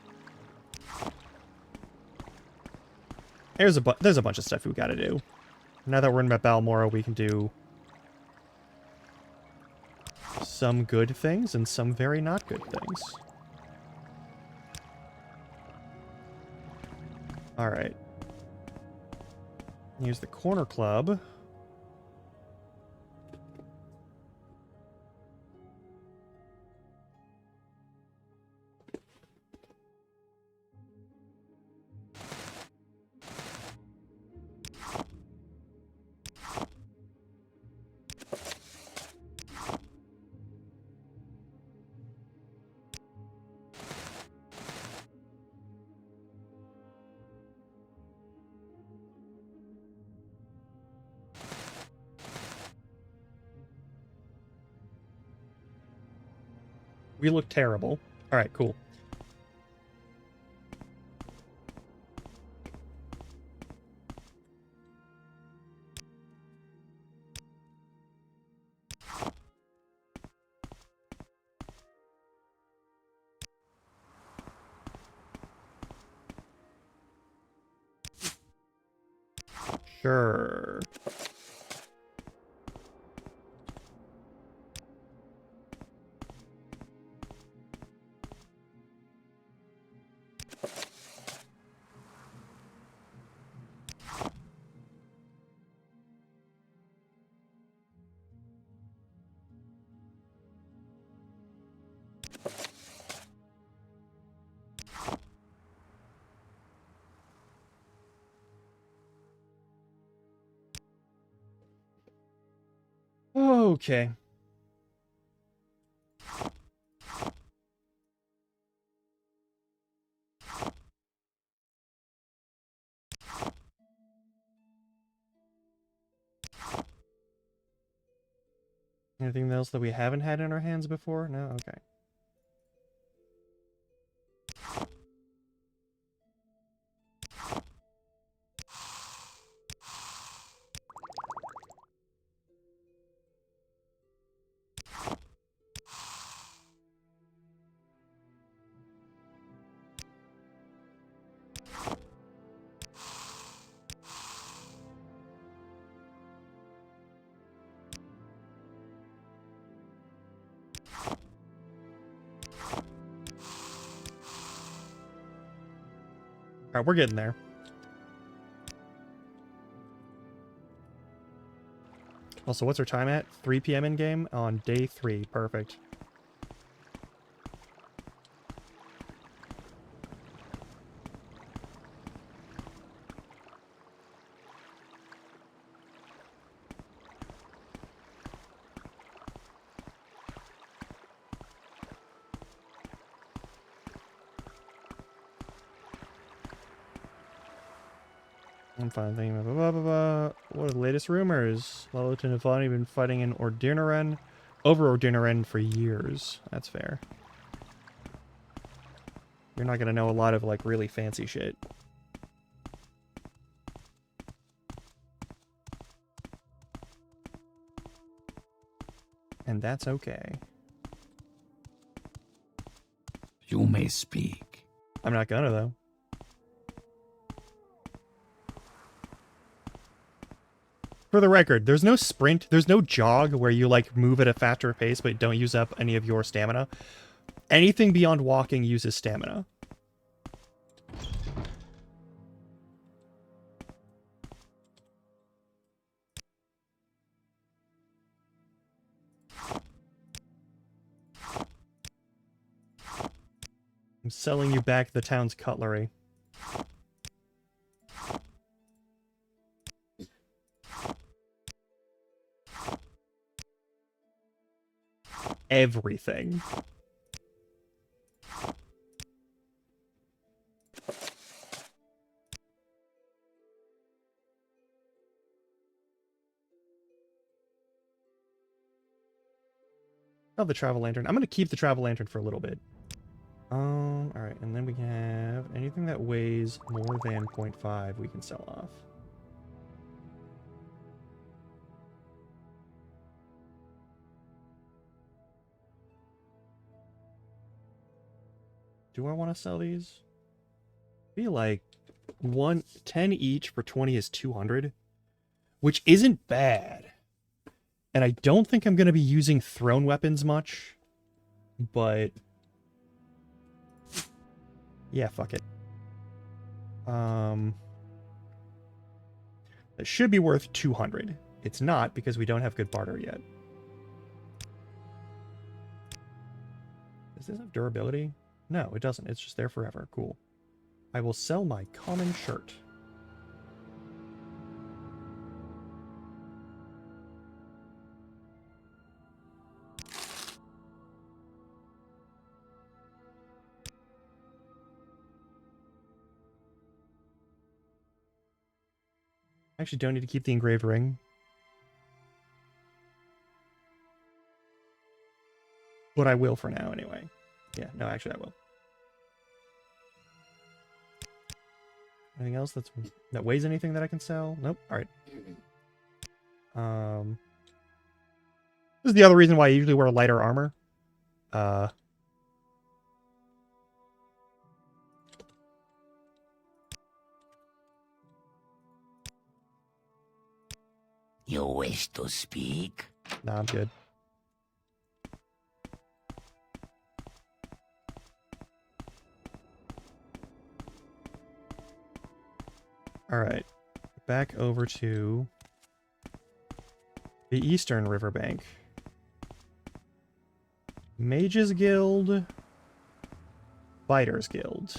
There's a bunch of stuff we gotta do. Now that we're in Balmora, we can do some good things and some very not good things. Alright. Here's the corner club. We look terrible. Alright, cool. Sure. Okay. Anything else that we haven't had in our hands before? No? Okay. Alright, we're getting there. Also, what's our time at? 3 p.m. in game on day 3. Perfect. I'm fine thinking blah, blah, blah, blah. What are the latest rumors? Lilith and Avani have been fighting in Ordinaren over Ordinaren for years. That's fair. You're not gonna know a lot of like really fancy shit. And that's okay. You may speak. I'm not gonna though. For the record, there's no sprint, there's no jog where you like move at a faster pace but don't use up any of your stamina. Anything beyond walking uses stamina. I'm selling you back the town's cutlery. Everything. Oh, the travel lantern. I'm going to keep the travel lantern for a little bit. Alright, and then we have anything that weighs more than 0.5 we can sell off. Do I want to sell these? I feel like 10 each for 20 is 200, which isn't bad. And I don't think I'm going to be using thrown weapons much, but yeah, fuck it. That should be worth 200. It's not because we don't have good barter yet. Does this have durability? No, it doesn't. It's just there forever. Cool. I will sell my common shirt. I actually don't need to keep the engraved ring. But I will for now anyway. Yeah, no, actually I will. Anything else that weighs anything that I can sell? Nope. Alright. This is the other reason why I usually wear lighter armor. You wish to speak? Nah, I'm good. Alright. Back over to the Eastern Riverbank. Mages Guild. Fighters Guild.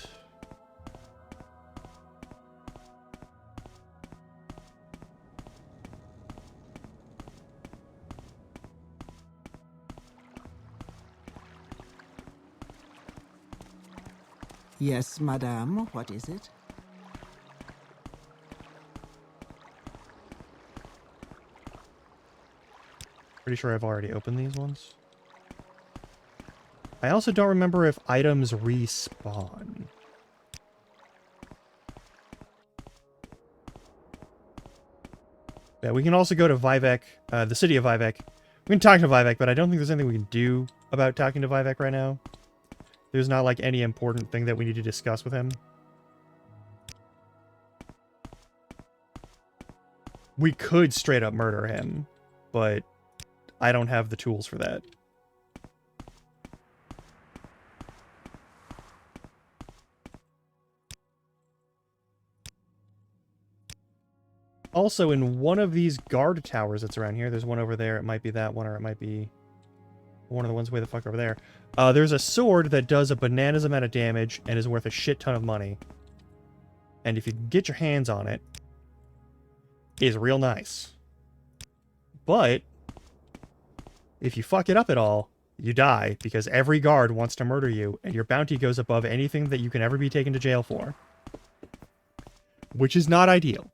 Yes, madame, what is it? Pretty sure I've already opened these ones. I also don't remember if items respawn. Yeah, we can also go to Vivek, the city of Vivek. We can talk to Vivek, but I don't think there's anything we can do about talking to Vivek right now. There's not, like, any important thing that we need to discuss with him. We could straight up murder him, but I don't have the tools for that. Also, in one of these guard towers that's around here, there's one over there. It might be that one, or it might be one of the ones way the fuck over there. There's a sword that does a bananas amount of damage and is worth a shit ton of money. And if you can get your hands on it, it's real nice. But if you fuck it up at all, you die, because every guard wants to murder you, and your bounty goes above anything that you can ever be taken to jail for. Which is not ideal.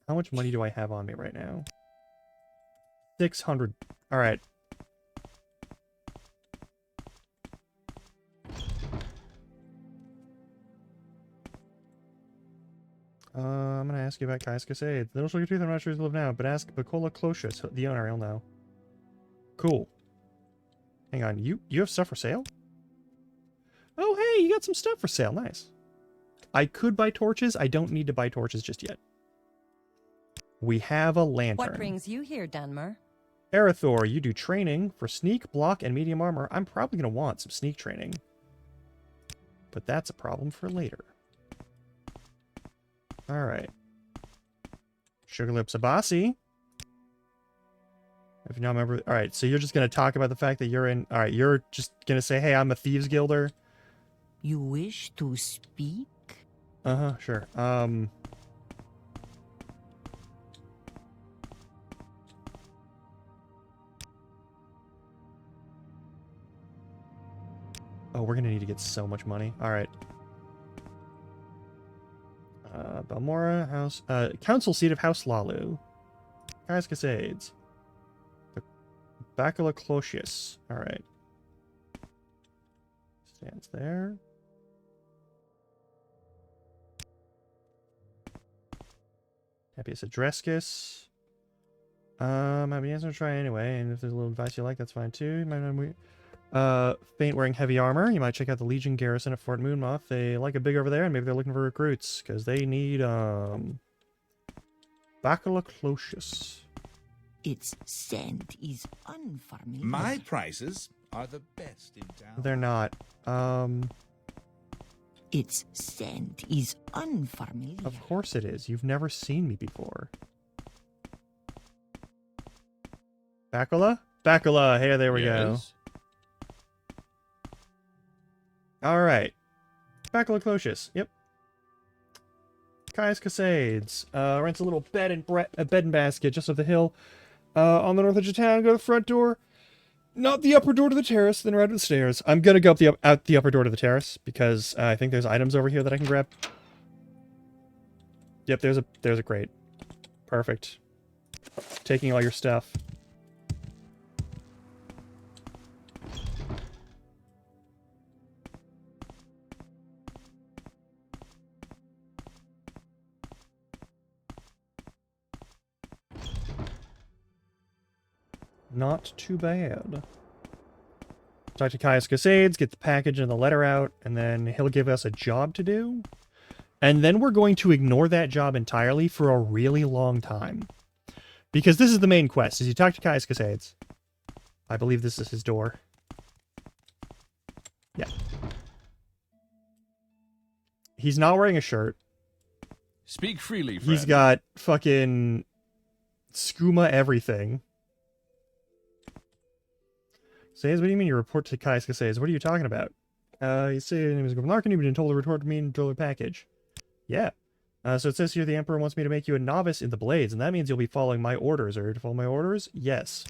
How much money do I have on me right now? 600. Alright. I'm gonna ask you about Kai's Cascade. Little Sugar Tooth, I'm not sure who's live now, but ask Bacola Closius, the owner, he'll know. Cool. Hang on, you have stuff for sale? Oh, hey, you got some stuff for sale. Nice. I could buy torches. I don't need to buy torches just yet. We have a lantern. What brings you here, Dunmer? Arathor, you do training for sneak, block, and medium armor. I'm probably going to want some sneak training. But that's a problem for later. Alright. Sugarlips Abasi. If you not remember... Alright, so you're just going to talk about the fact that you're in... Alright, you're just going to say, hey, I'm a thieves guilder. You wish to speak? Uh-huh, sure. Oh, we're gonna need to get so much money. Alright. Balmora House... Council seat of House Lalu. Kai's Cascades. Bacula Closius. Alright. Stands there. Happy's Adrescus. I'd be answering to try anyway, and if there's a little advice you like, that's fine too. You might faint wearing heavy armor. You might check out the Legion garrison at Fort Moonmoth. They like it big over there, and maybe they're looking for recruits, because they need, Bacula Closius. Its scent is unfamiliar. My prices are the best in town. They're not. Its scent is unfamiliar. Of course it is. You've never seen me before. Bacula? Bacula! Hey, there we go. Alright. Bacula Closius. Yep. Kai's Cascades. Rents a little bed and basket just up the hill. On the north edge of town, go to the front door. Not the upper door to the terrace, then right up the stairs. I'm gonna go up out the upper door to the terrace, because I think there's items over here that I can grab. Yep, there's a crate. Perfect. Taking all your stuff. Not too bad. Talk to Kai's Cascades, get the package and the letter out, and then he'll give us a job to do. And then we're going to ignore that job entirely for a really long time. Because this is the main quest, is you talk to Kai's Cascades. I believe this is his door. Yeah. He's not wearing a shirt. Speak freely, friend. He's got fucking skooma everything. Says, what do you mean you report to Kai's Cascades? What are you talking about? You say your name is Governarkin, you've been told to report to me and deliver a package. Yeah. So it says here the Emperor wants me to make you a novice in the Blades, and that means you'll be following my orders. Are you to follow my orders? Yes.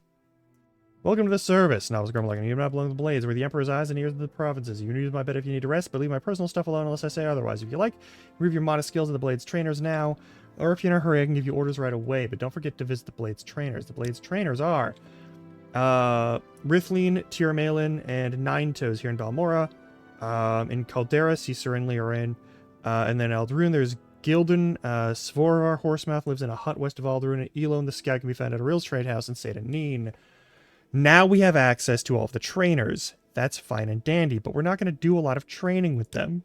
Welcome to the service, Novice Governarkin. You do not belong to the Blades, where the Emperor's eyes and ears of the provinces. You can use my bed if you need to rest, but leave my personal stuff alone unless I say otherwise. If you like, improve your modest skills to the Blades trainers now, or if you're in a hurry, I can give you orders right away. But don't forget to visit the Blades trainers. The Blades trainers are... Rithleen, Tiramalin, and Nine Toes here in Balmora. In Caldera, Cicerenly are in. And then Aldrune, there's Gildan. Svorar Horsemouth lives in a hut west of Aldrune. Elone the Scout can be found at a Ril's trade house in Sadanin. Now we have access to all of the trainers. That's fine and dandy, but we're not going to do a lot of training with them.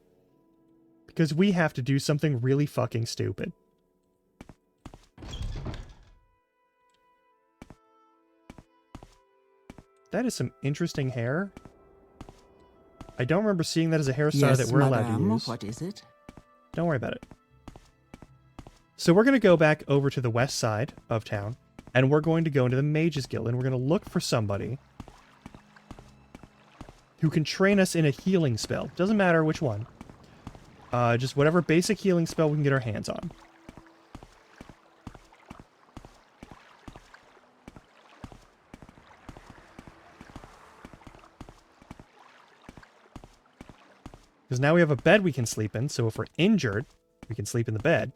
Because we have to do something really fucking stupid. That is some interesting hair. I don't remember seeing that as a hairstyle that we're allowed to use. What is it? Don't worry about it. So we're going to go back over to the west side of town, and we're going to go into the Mages Guild, and we're going to look for somebody who can train us in a healing spell. Doesn't matter which one. Just whatever basic healing spell we can get our hands on. Because now we have a bed we can sleep in, so if we're injured, we can sleep in the bed.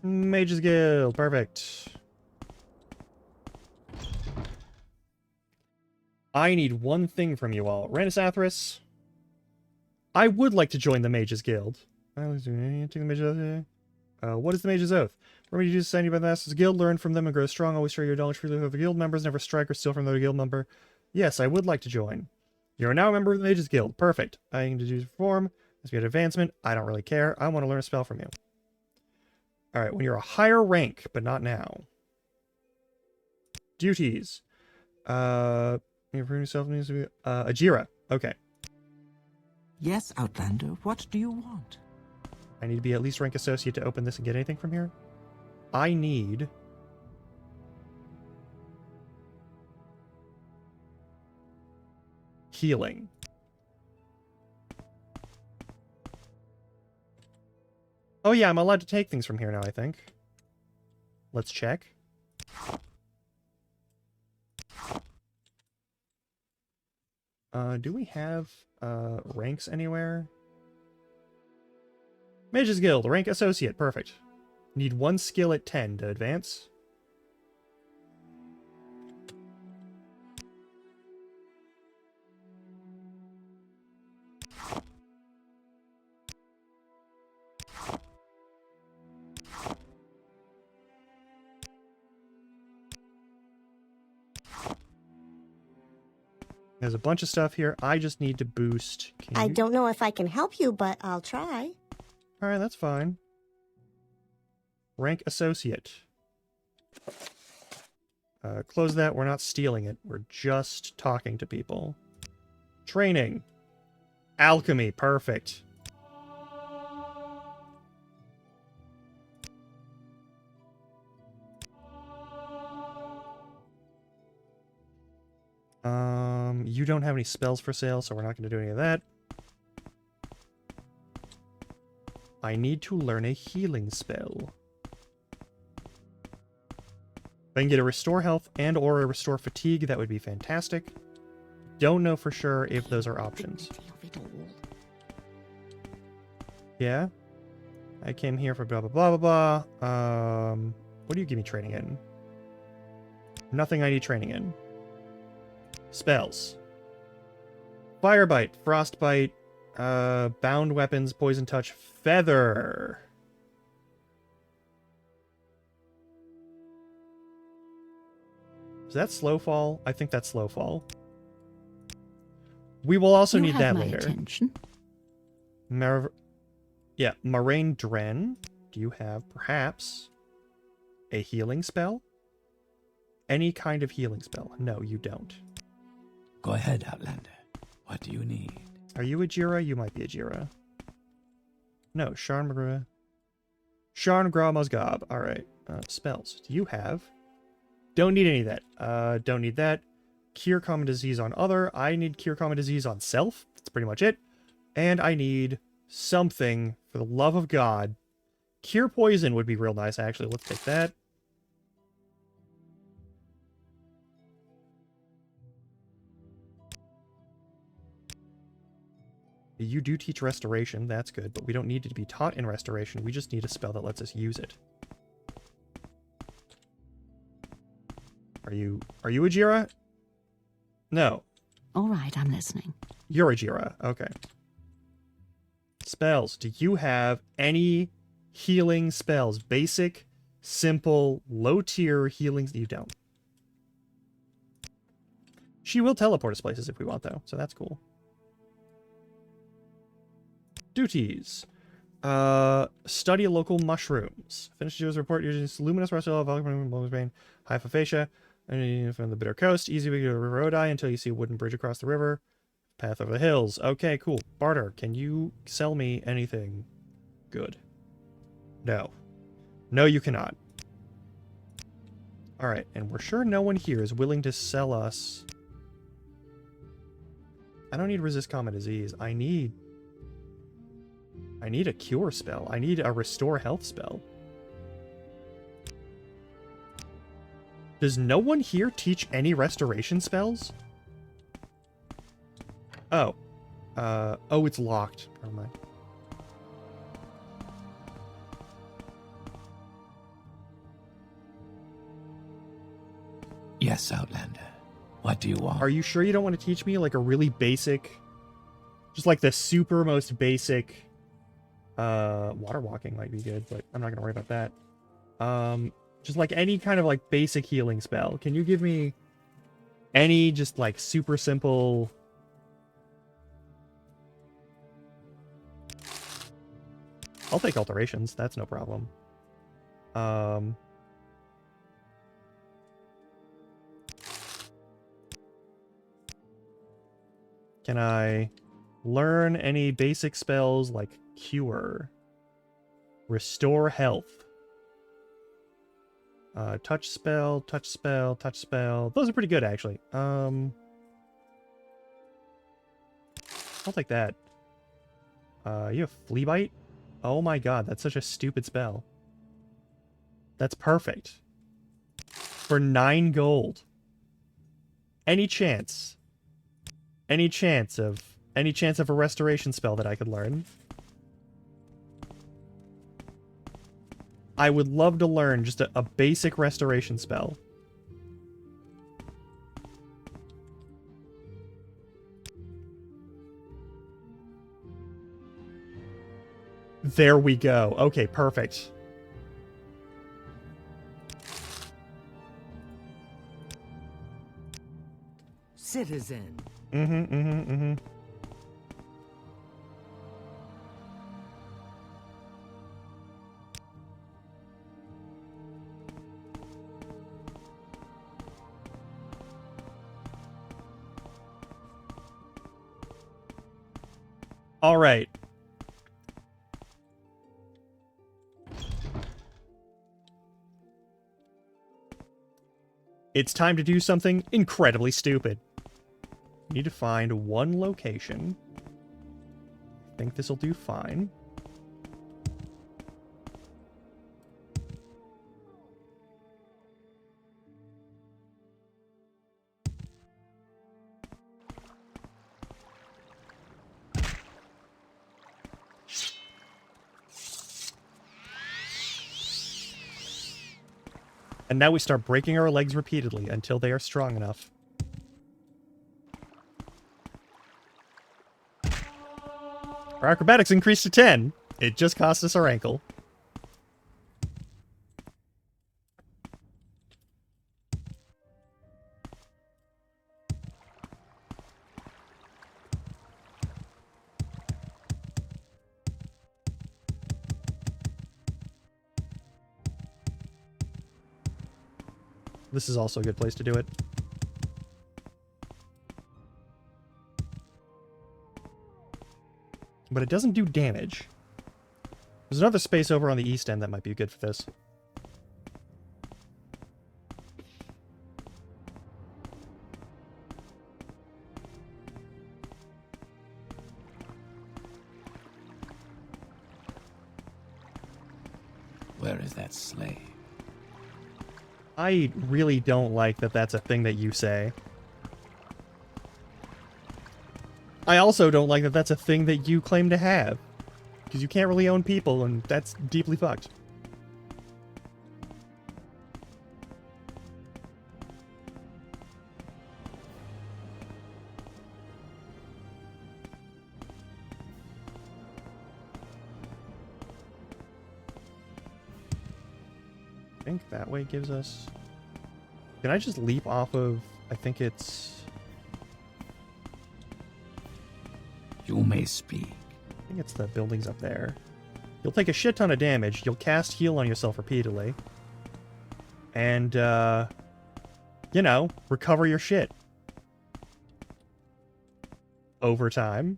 Mages Guild, perfect. I need one thing from you all. Randus Athris, I would like to join the Mages Guild. What is the Mage's Oath? Remember you do sign you by the Masters Guild, learn from them and grow strong, always share your knowledge freely with the guild members, never strike or steal from the guild member. Yes, I would like to join. You are now a member of the Mages Guild. Perfect. I can do reform. Let's get advancement. I don't really care. I want to learn a spell from you. Alright, when you're a higher rank, but not now. Duties. Improve yourself needs to be Ajira. Okay. Yes, Outlander, what do you want? I need to be at least rank associate to open this and get anything from here. I need healing. Oh yeah, I'm allowed to take things from here now, I think. Let's check. Do we have ranks anywhere? Mages Guild, rank associate, perfect. Need one skill at 10 to advance. There's a bunch of stuff here. I just need to boost. I don't know if I can help you, but I'll try. Alright, that's fine. Rank associate. Close that. We're not stealing it. We're just talking to people. Training. Alchemy. Perfect. You don't have any spells for sale, so we're not going to do any of that. I need to learn a healing spell. If I can get a restore health and or a restore fatigue, that would be fantastic. Don't know for sure if those are options. Yeah? I came here for blah, blah, blah, blah, blah. What do you give me training in? Nothing I need training in. Spells. Firebite, Frostbite, bound weapons, poison touch, feather. Is that slow fall? I think that's slow fall. We will also need that later. Attention. Yeah, Moraine Dren. Do you have perhaps a healing spell? Any kind of healing spell? No, you don't. Go ahead, Outlander. What do you need? Are you a Jira? You might be a Jira. No, Sharn Gra Mozgob. Alright. Spells. Do you have? Don't need any of that. Don't need that. Cure common disease on other. I need cure common disease on self. That's pretty much it. And I need something, for the love of God. Cure poison would be real nice, actually. Let's take that. You do teach restoration, that's good, but we don't need it to be taught in restoration. We just need a spell that lets us use it. Are you a Jira? No. All right, I'm listening. You're a Jira. Okay. Spells. Do you have any healing spells? Basic, simple, low-tier healings? You don't. She will teleport us places if we want, though, so that's cool. Duties. Study local mushrooms. Finish Joe's report using luminous rest of bane, hypophagia. And from the Bitter Coast, easy way to go to River Odai until you see a wooden bridge across the river. Path over the hills. Okay, cool. Barter, can you sell me anything good? No. No, you cannot. Alright, and we're sure no one here is willing to sell us... I don't need resist common disease. I need a cure spell. I need a restore health spell. Does no one here teach any restoration spells? Oh. Oh, it's locked. Never mind. Yes, Outlander. What do you want? Are you sure you don't want to teach me like a really basic, just like the super most basic, water walking might be good, but I'm not gonna worry about that. Just like any kind of like basic healing spell. Can you give me any just like super simple? I'll take alterations. That's no problem. Can I learn any basic spells like Cure? Restore Health. Touch spell, touch spell, touch spell. Those are pretty good, actually. I'll take that. You have Flea Bite? Oh my god, that's such a stupid spell. That's perfect. For 9 gold. Any chance of a restoration spell that I could learn? I would love to learn just a basic restoration spell. There we go. Okay, perfect. Citizen. Mm-hmm. All right. It's time to do something incredibly stupid. We need to find one location. I think this will do fine. And now we start breaking our legs repeatedly until they are strong enough. Our acrobatics increased to 10. It just cost us our ankle. This is also a good place to do it. But it doesn't do damage. There's another space over on the east end that might be good for this. Where is that slave? I really don't like that that's a thing that you say. I also don't like that that's a thing that you claim to have. Because you can't really own people, and that's deeply fucked. I think that way gives us... Can I just leap off of... I think it's... You may speak. I think it's the buildings up there. You'll take a shit ton of damage. You'll cast heal on yourself repeatedly. And, you know, recover your shit. Over time.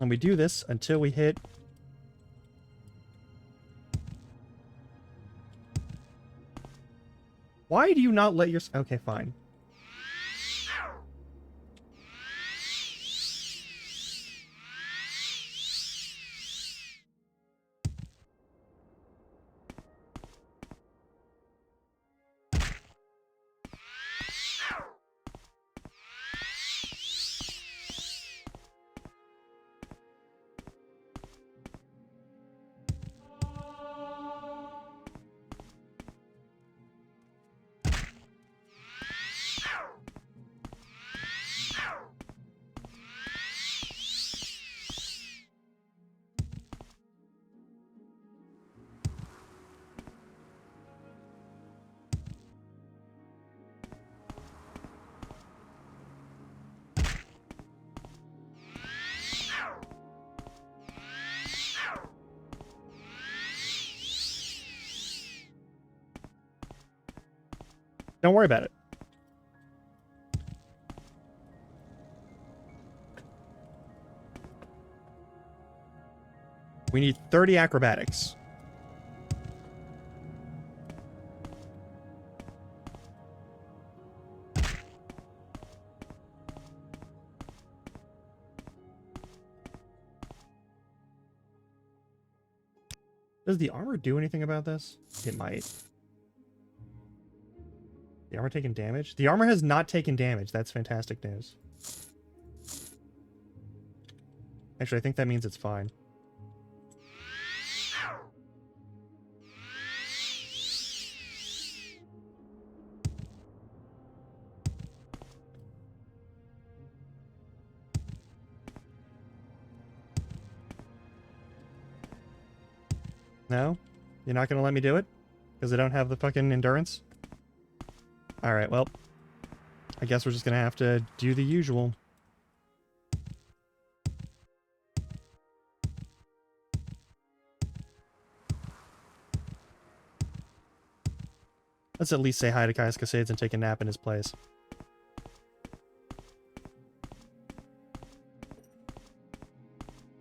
And we do this until we hit... Why do you not let your... Okay, fine. Don't worry about it. We need 30 acrobatics. Does the armor do anything about this? It might. The armor taking damage? The armor has not taken damage. That's fantastic news. Actually, I think that means it's fine. No? You're not gonna let me do it? Because I don't have the fucking endurance? Alright, well. I guess we're just gonna have to do the usual. Let's at least say hi to Kai's Cascades and take a nap in his place.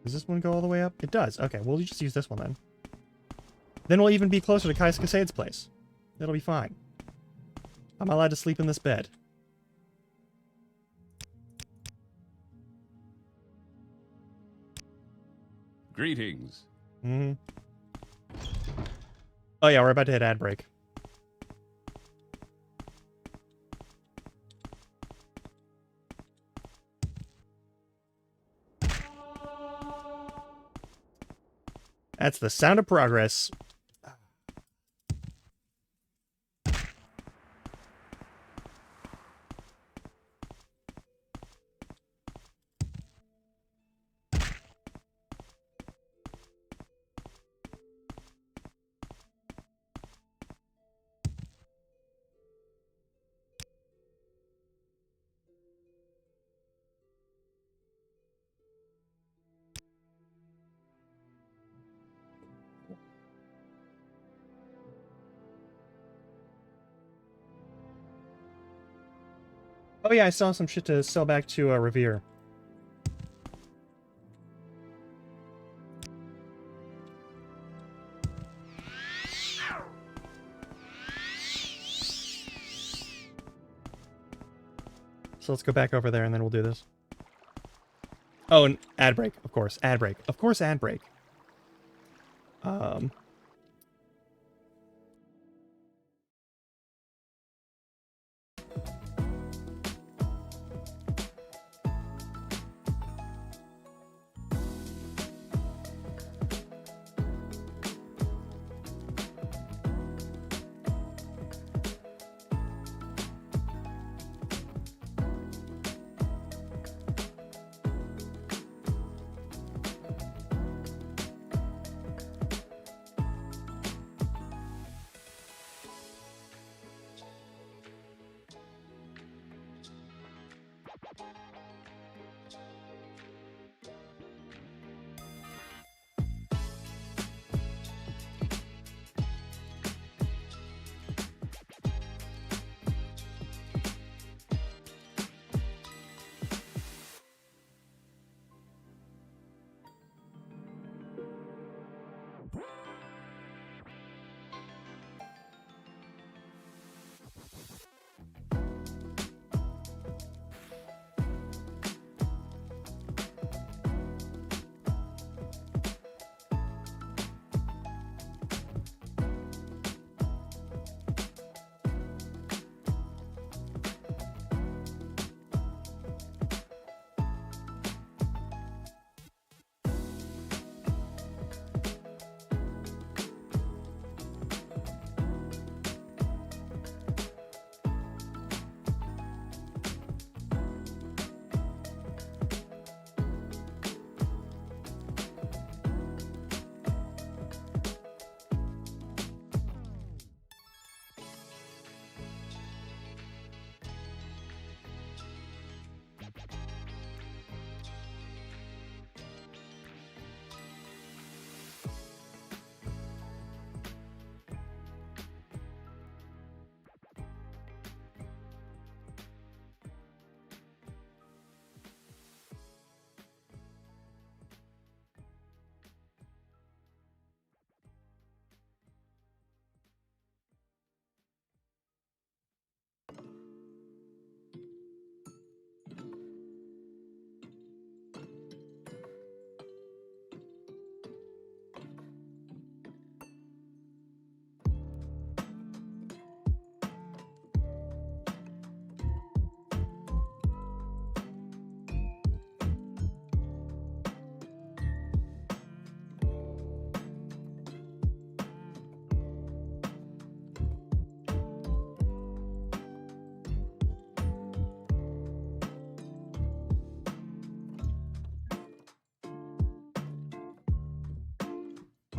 Does this one go all the way up? It does. Okay, we'll just use this one then. Then we'll even be closer to Kai's Cascades' place. It'll be fine. I'm allowed to sleep in this bed. Greetings. Mm-hmm. Oh yeah, we're about to hit ad break. That's the sound of progress. Oh yeah, I saw some shit to sell back to Revere. So let's go back over there and then we'll do this. Oh, and ad break, of course. Ad break. Of course, ad break.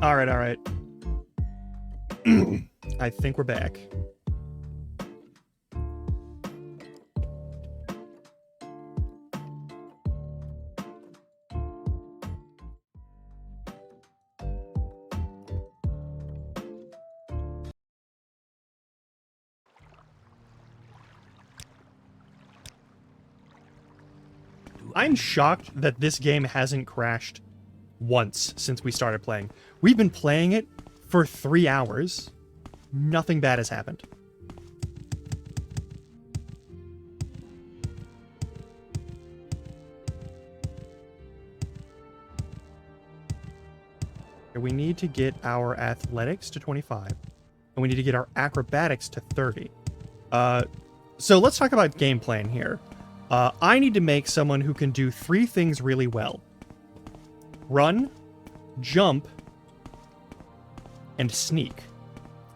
All right, all right. I think we're back. I'm shocked that this game hasn't crashed once since we started playing. We've been playing it for 3 hours. Nothing bad has happened. We need to get our athletics to 25, and we need to get our acrobatics to 30. So let's talk about game plan here. I need to make someone who can do 3 things really well. Run, jump, and sneak.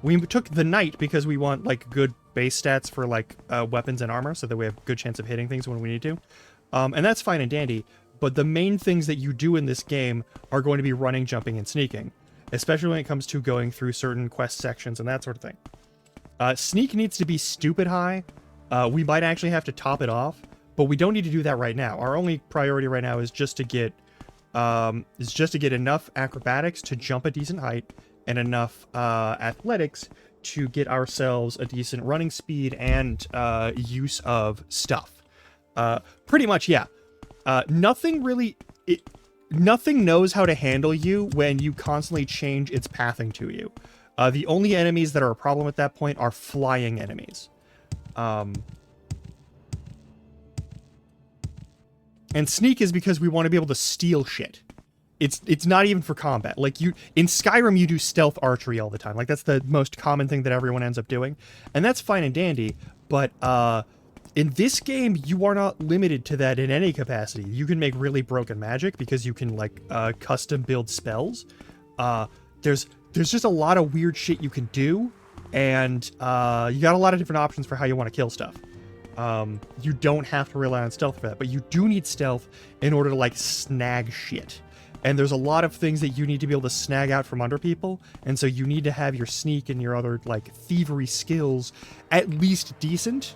We took the knight because we want like good base stats for like weapons and armor, so that we have a good chance of hitting things when we need to. And that's fine and dandy, but the main things that you do in this game are going to be running, jumping, and sneaking, especially when it comes to going through certain quest sections and that sort of thing. Sneak needs to be stupid high. We might actually have to top it off, but we don't need to do that right now. Our only priority right now is just to get enough acrobatics to jump a decent height and enough athletics to get ourselves a decent running speed and use of stuff. Pretty much, yeah. Nothing knows how to handle you when you constantly change its pathing to you. The only enemies that are a problem at that point are flying enemies. And sneak is because we want to be able to steal shit. It's not even for combat. Like in Skyrim, you do stealth archery all the time. Like that's the most common thing that everyone ends up doing, and that's fine and dandy. But in this game, you are not limited to that in any capacity. You can make really broken magic because you can like custom build spells. There's just a lot of weird shit you can do, and you got a lot of different options for how you want to kill stuff. You don't have to rely on stealth for that, but you do need stealth in order to like snag shit. And there's a lot of things that you need to be able to snag out from under people, and so you need to have your sneak and your other like thievery skills at least decent.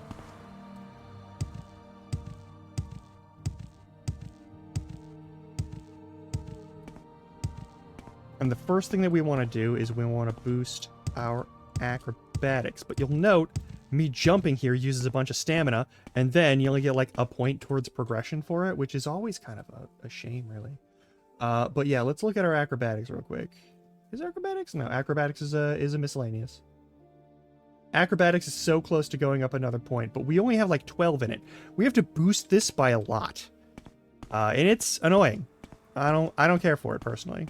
And the first thing that we want to do is we want to boost our acrobatics. But you'll note, me jumping here uses a bunch of stamina, and then you only get like a point towards progression for it, which is always kind of a shame, really. But yeah, let's look at our acrobatics real quick. Is acrobatics? No, acrobatics is a miscellaneous. Acrobatics is so close to going up another point, but we only have like 12 in it. We have to boost this by a lot. And it's annoying. I don't care for it personally.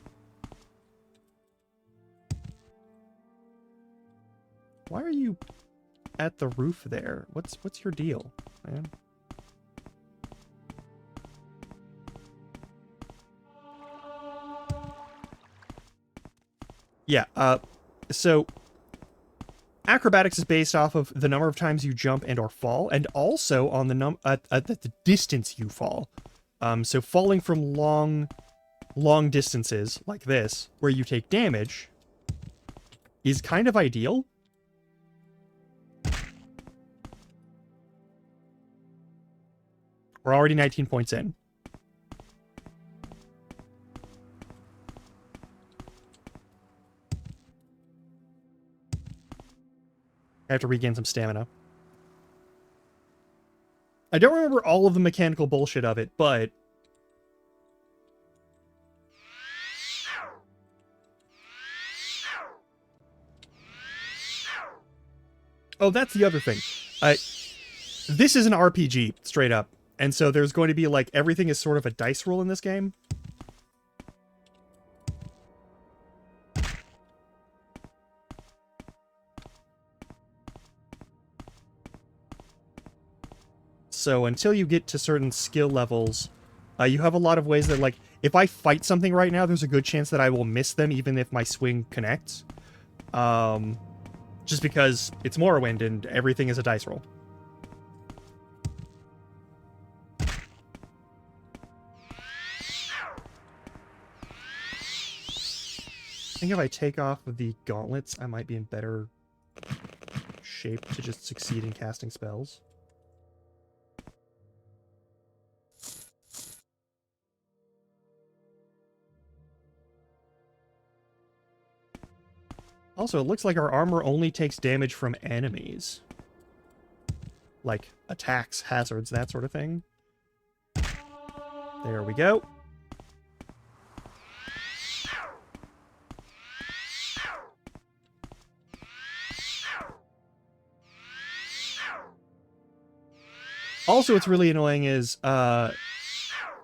Why are you at the roof there? What's your deal, man? Yeah, so acrobatics is based off of the number of times you jump and or fall, and also on the the distance you fall. So falling from long distances like this, where you take damage, is kind of ideal. We're already 19 points in. I have to regain some stamina. I don't remember all of the mechanical bullshit of it, but... Oh, that's the other thing. This is an RPG, straight up. And so there's going to be, like, everything is sort of a dice roll in this game. So until you get to certain skill levels, you have a lot of ways that, like, if I fight something right now, there's a good chance that I will miss them even if my swing connects. Just because it's Morrowind and everything is a dice roll. think if I take off the gauntlets, I might be in better shape to just succeed in casting spells. Also, it looks like our armor only takes damage from enemies. Like attacks, hazards, that sort of thing. There we go. Also, what's really annoying is,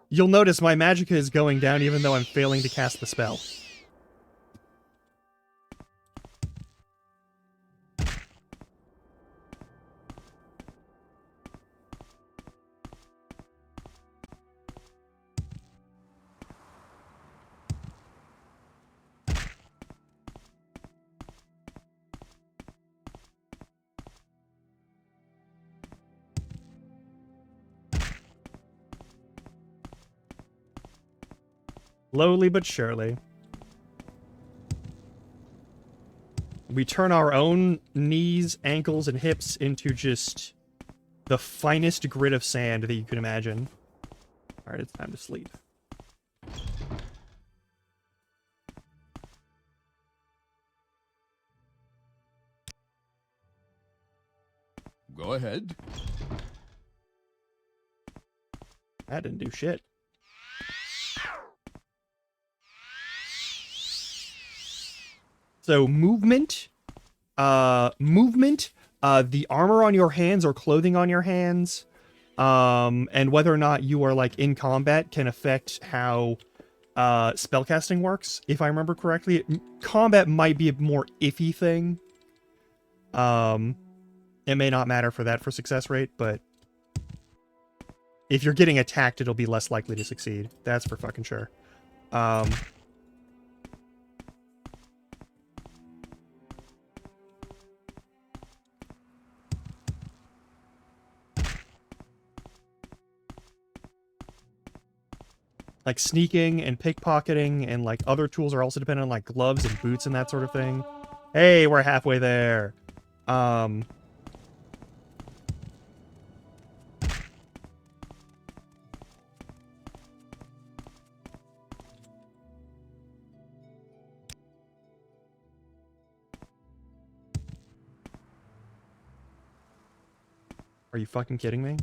you'll notice my magicka is going down even though I'm failing to cast the spell. Slowly but surely. We turn our own knees, ankles, and hips into just the finest grit of sand that you can imagine. Alright, it's time to sleep. Go ahead. That didn't do shit. So movement, the armor on your hands or clothing on your hands, and whether or not you are like in combat can affect how spellcasting works. If I remember correctly, combat might be a more iffy thing. It may not matter for that for success rate, but if you're getting attacked, it'll be less likely to succeed. That's for fucking sure. Like sneaking and pickpocketing and like other tools are also dependent on like gloves and boots and that sort of thing. Hey, we're halfway there. Are you fucking kidding me?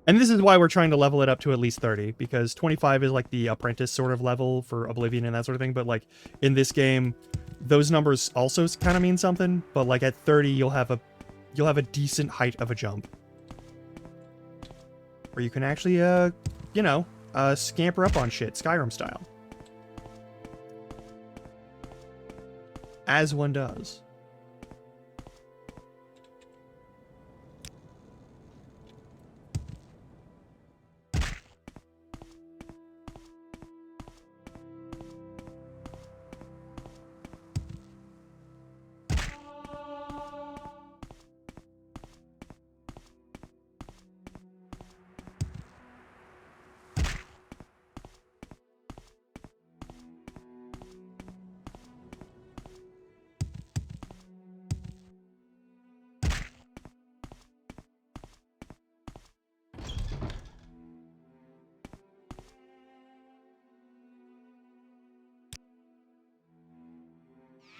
And this is why we're trying to level it up to at least 30, because 25 is like the apprentice sort of level for Oblivion and that sort of thing, but like in this game, those numbers also kind of mean something, but like at 30 you'll have a decent height of a jump. Where you can actually you know, scamper up on shit, Skyrim style. As one does.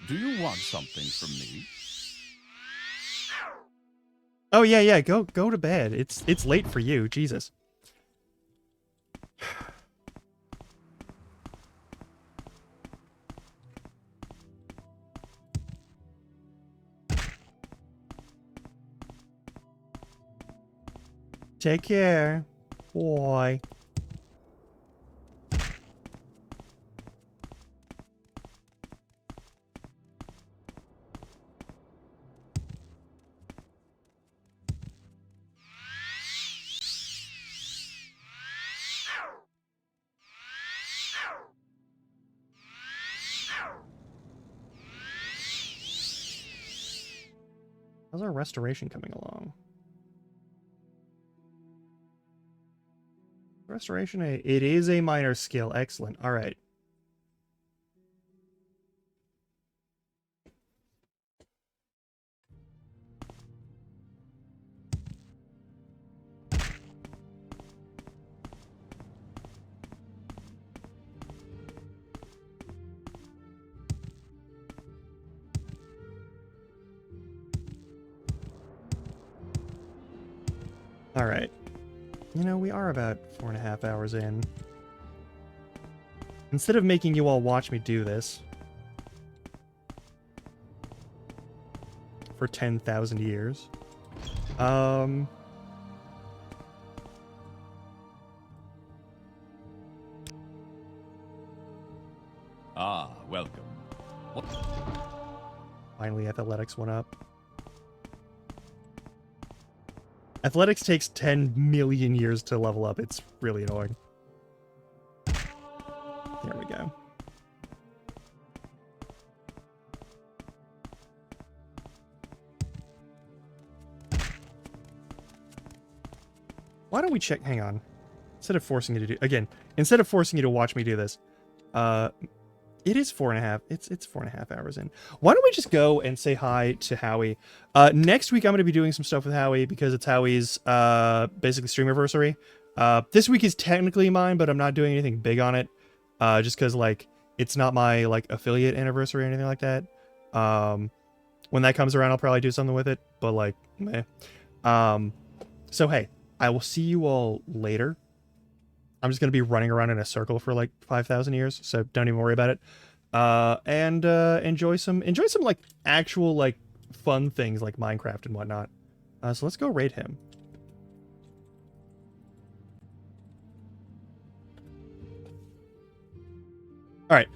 Do you want something from me? Oh yeah, go to bed. It's late for you, Jesus. Take care. Boy. How's our restoration coming along? Restoration, it is a minor skill. Excellent. All right. Alright. You know, we are about 4.5 hours in. Instead of making you all watch me do this for 10,000 years, Ah, welcome. finally athletics went up. Athletics takes 10 million years to level up. It's really annoying. There we go. Why don't we check? Hang on. Instead of forcing you to do again, instead of forcing you to watch me do this, it is 4.5. It's 4.5 hours in. Why don't we just go and say hi to Howie? Next week I'm going to be doing some stuff with Howie because it's Howie's basically stream anniversary. This week is technically mine, but I'm not doing anything big on it. Just because like it's not my like affiliate anniversary or anything like that. When that comes around, I'll probably do something with it. But like, meh. So hey, I will see you all later. I'm just gonna be running around in a circle for like 5,000 years, so don't even worry about it. And enjoy some like actual like fun things like Minecraft and whatnot. So let's go raid him. All right,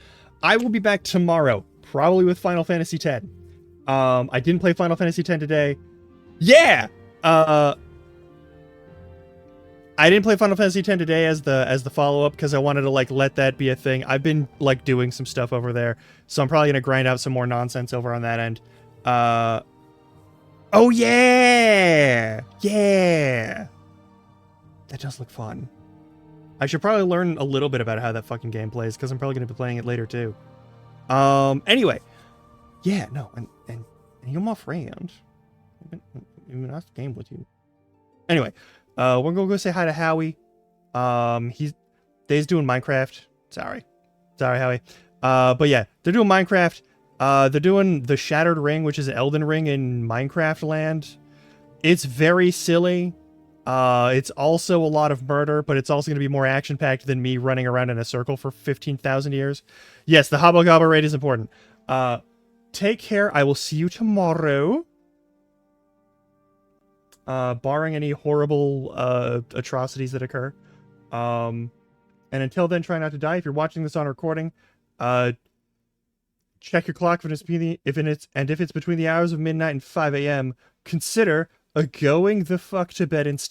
I will be back tomorrow, probably with Final Fantasy X. I didn't play Final Fantasy X today. Yeah. I didn't play Final Fantasy X today as the follow-up because I wanted to like let that be a thing. I've been like doing some stuff over there, so I'm probably gonna grind out some more nonsense over on that end. Oh yeah, yeah, that does look fun. I should probably learn a little bit about how that fucking game plays because I'm probably gonna be playing it later too. Anyway, yeah, no, and you're my friend. Even I game with you. Anyway. We're gonna go say hi to Howie. They's doing Minecraft. Sorry, Howie. But yeah, they're doing Minecraft. They're doing the Shattered Ring, which is Elden Ring in Minecraft land. It's very silly. It's also a lot of murder, but it's also gonna be more action-packed than me running around in a circle for 15,000 years. Yes, the Hobble Gobble raid is important. Take care. I will see you tomorrow. Barring any horrible atrocities that occur. And until then, try not to die. If you're watching this on recording, check your clock if it's between the hours of midnight and 5 a.m. Consider going the fuck to bed instead.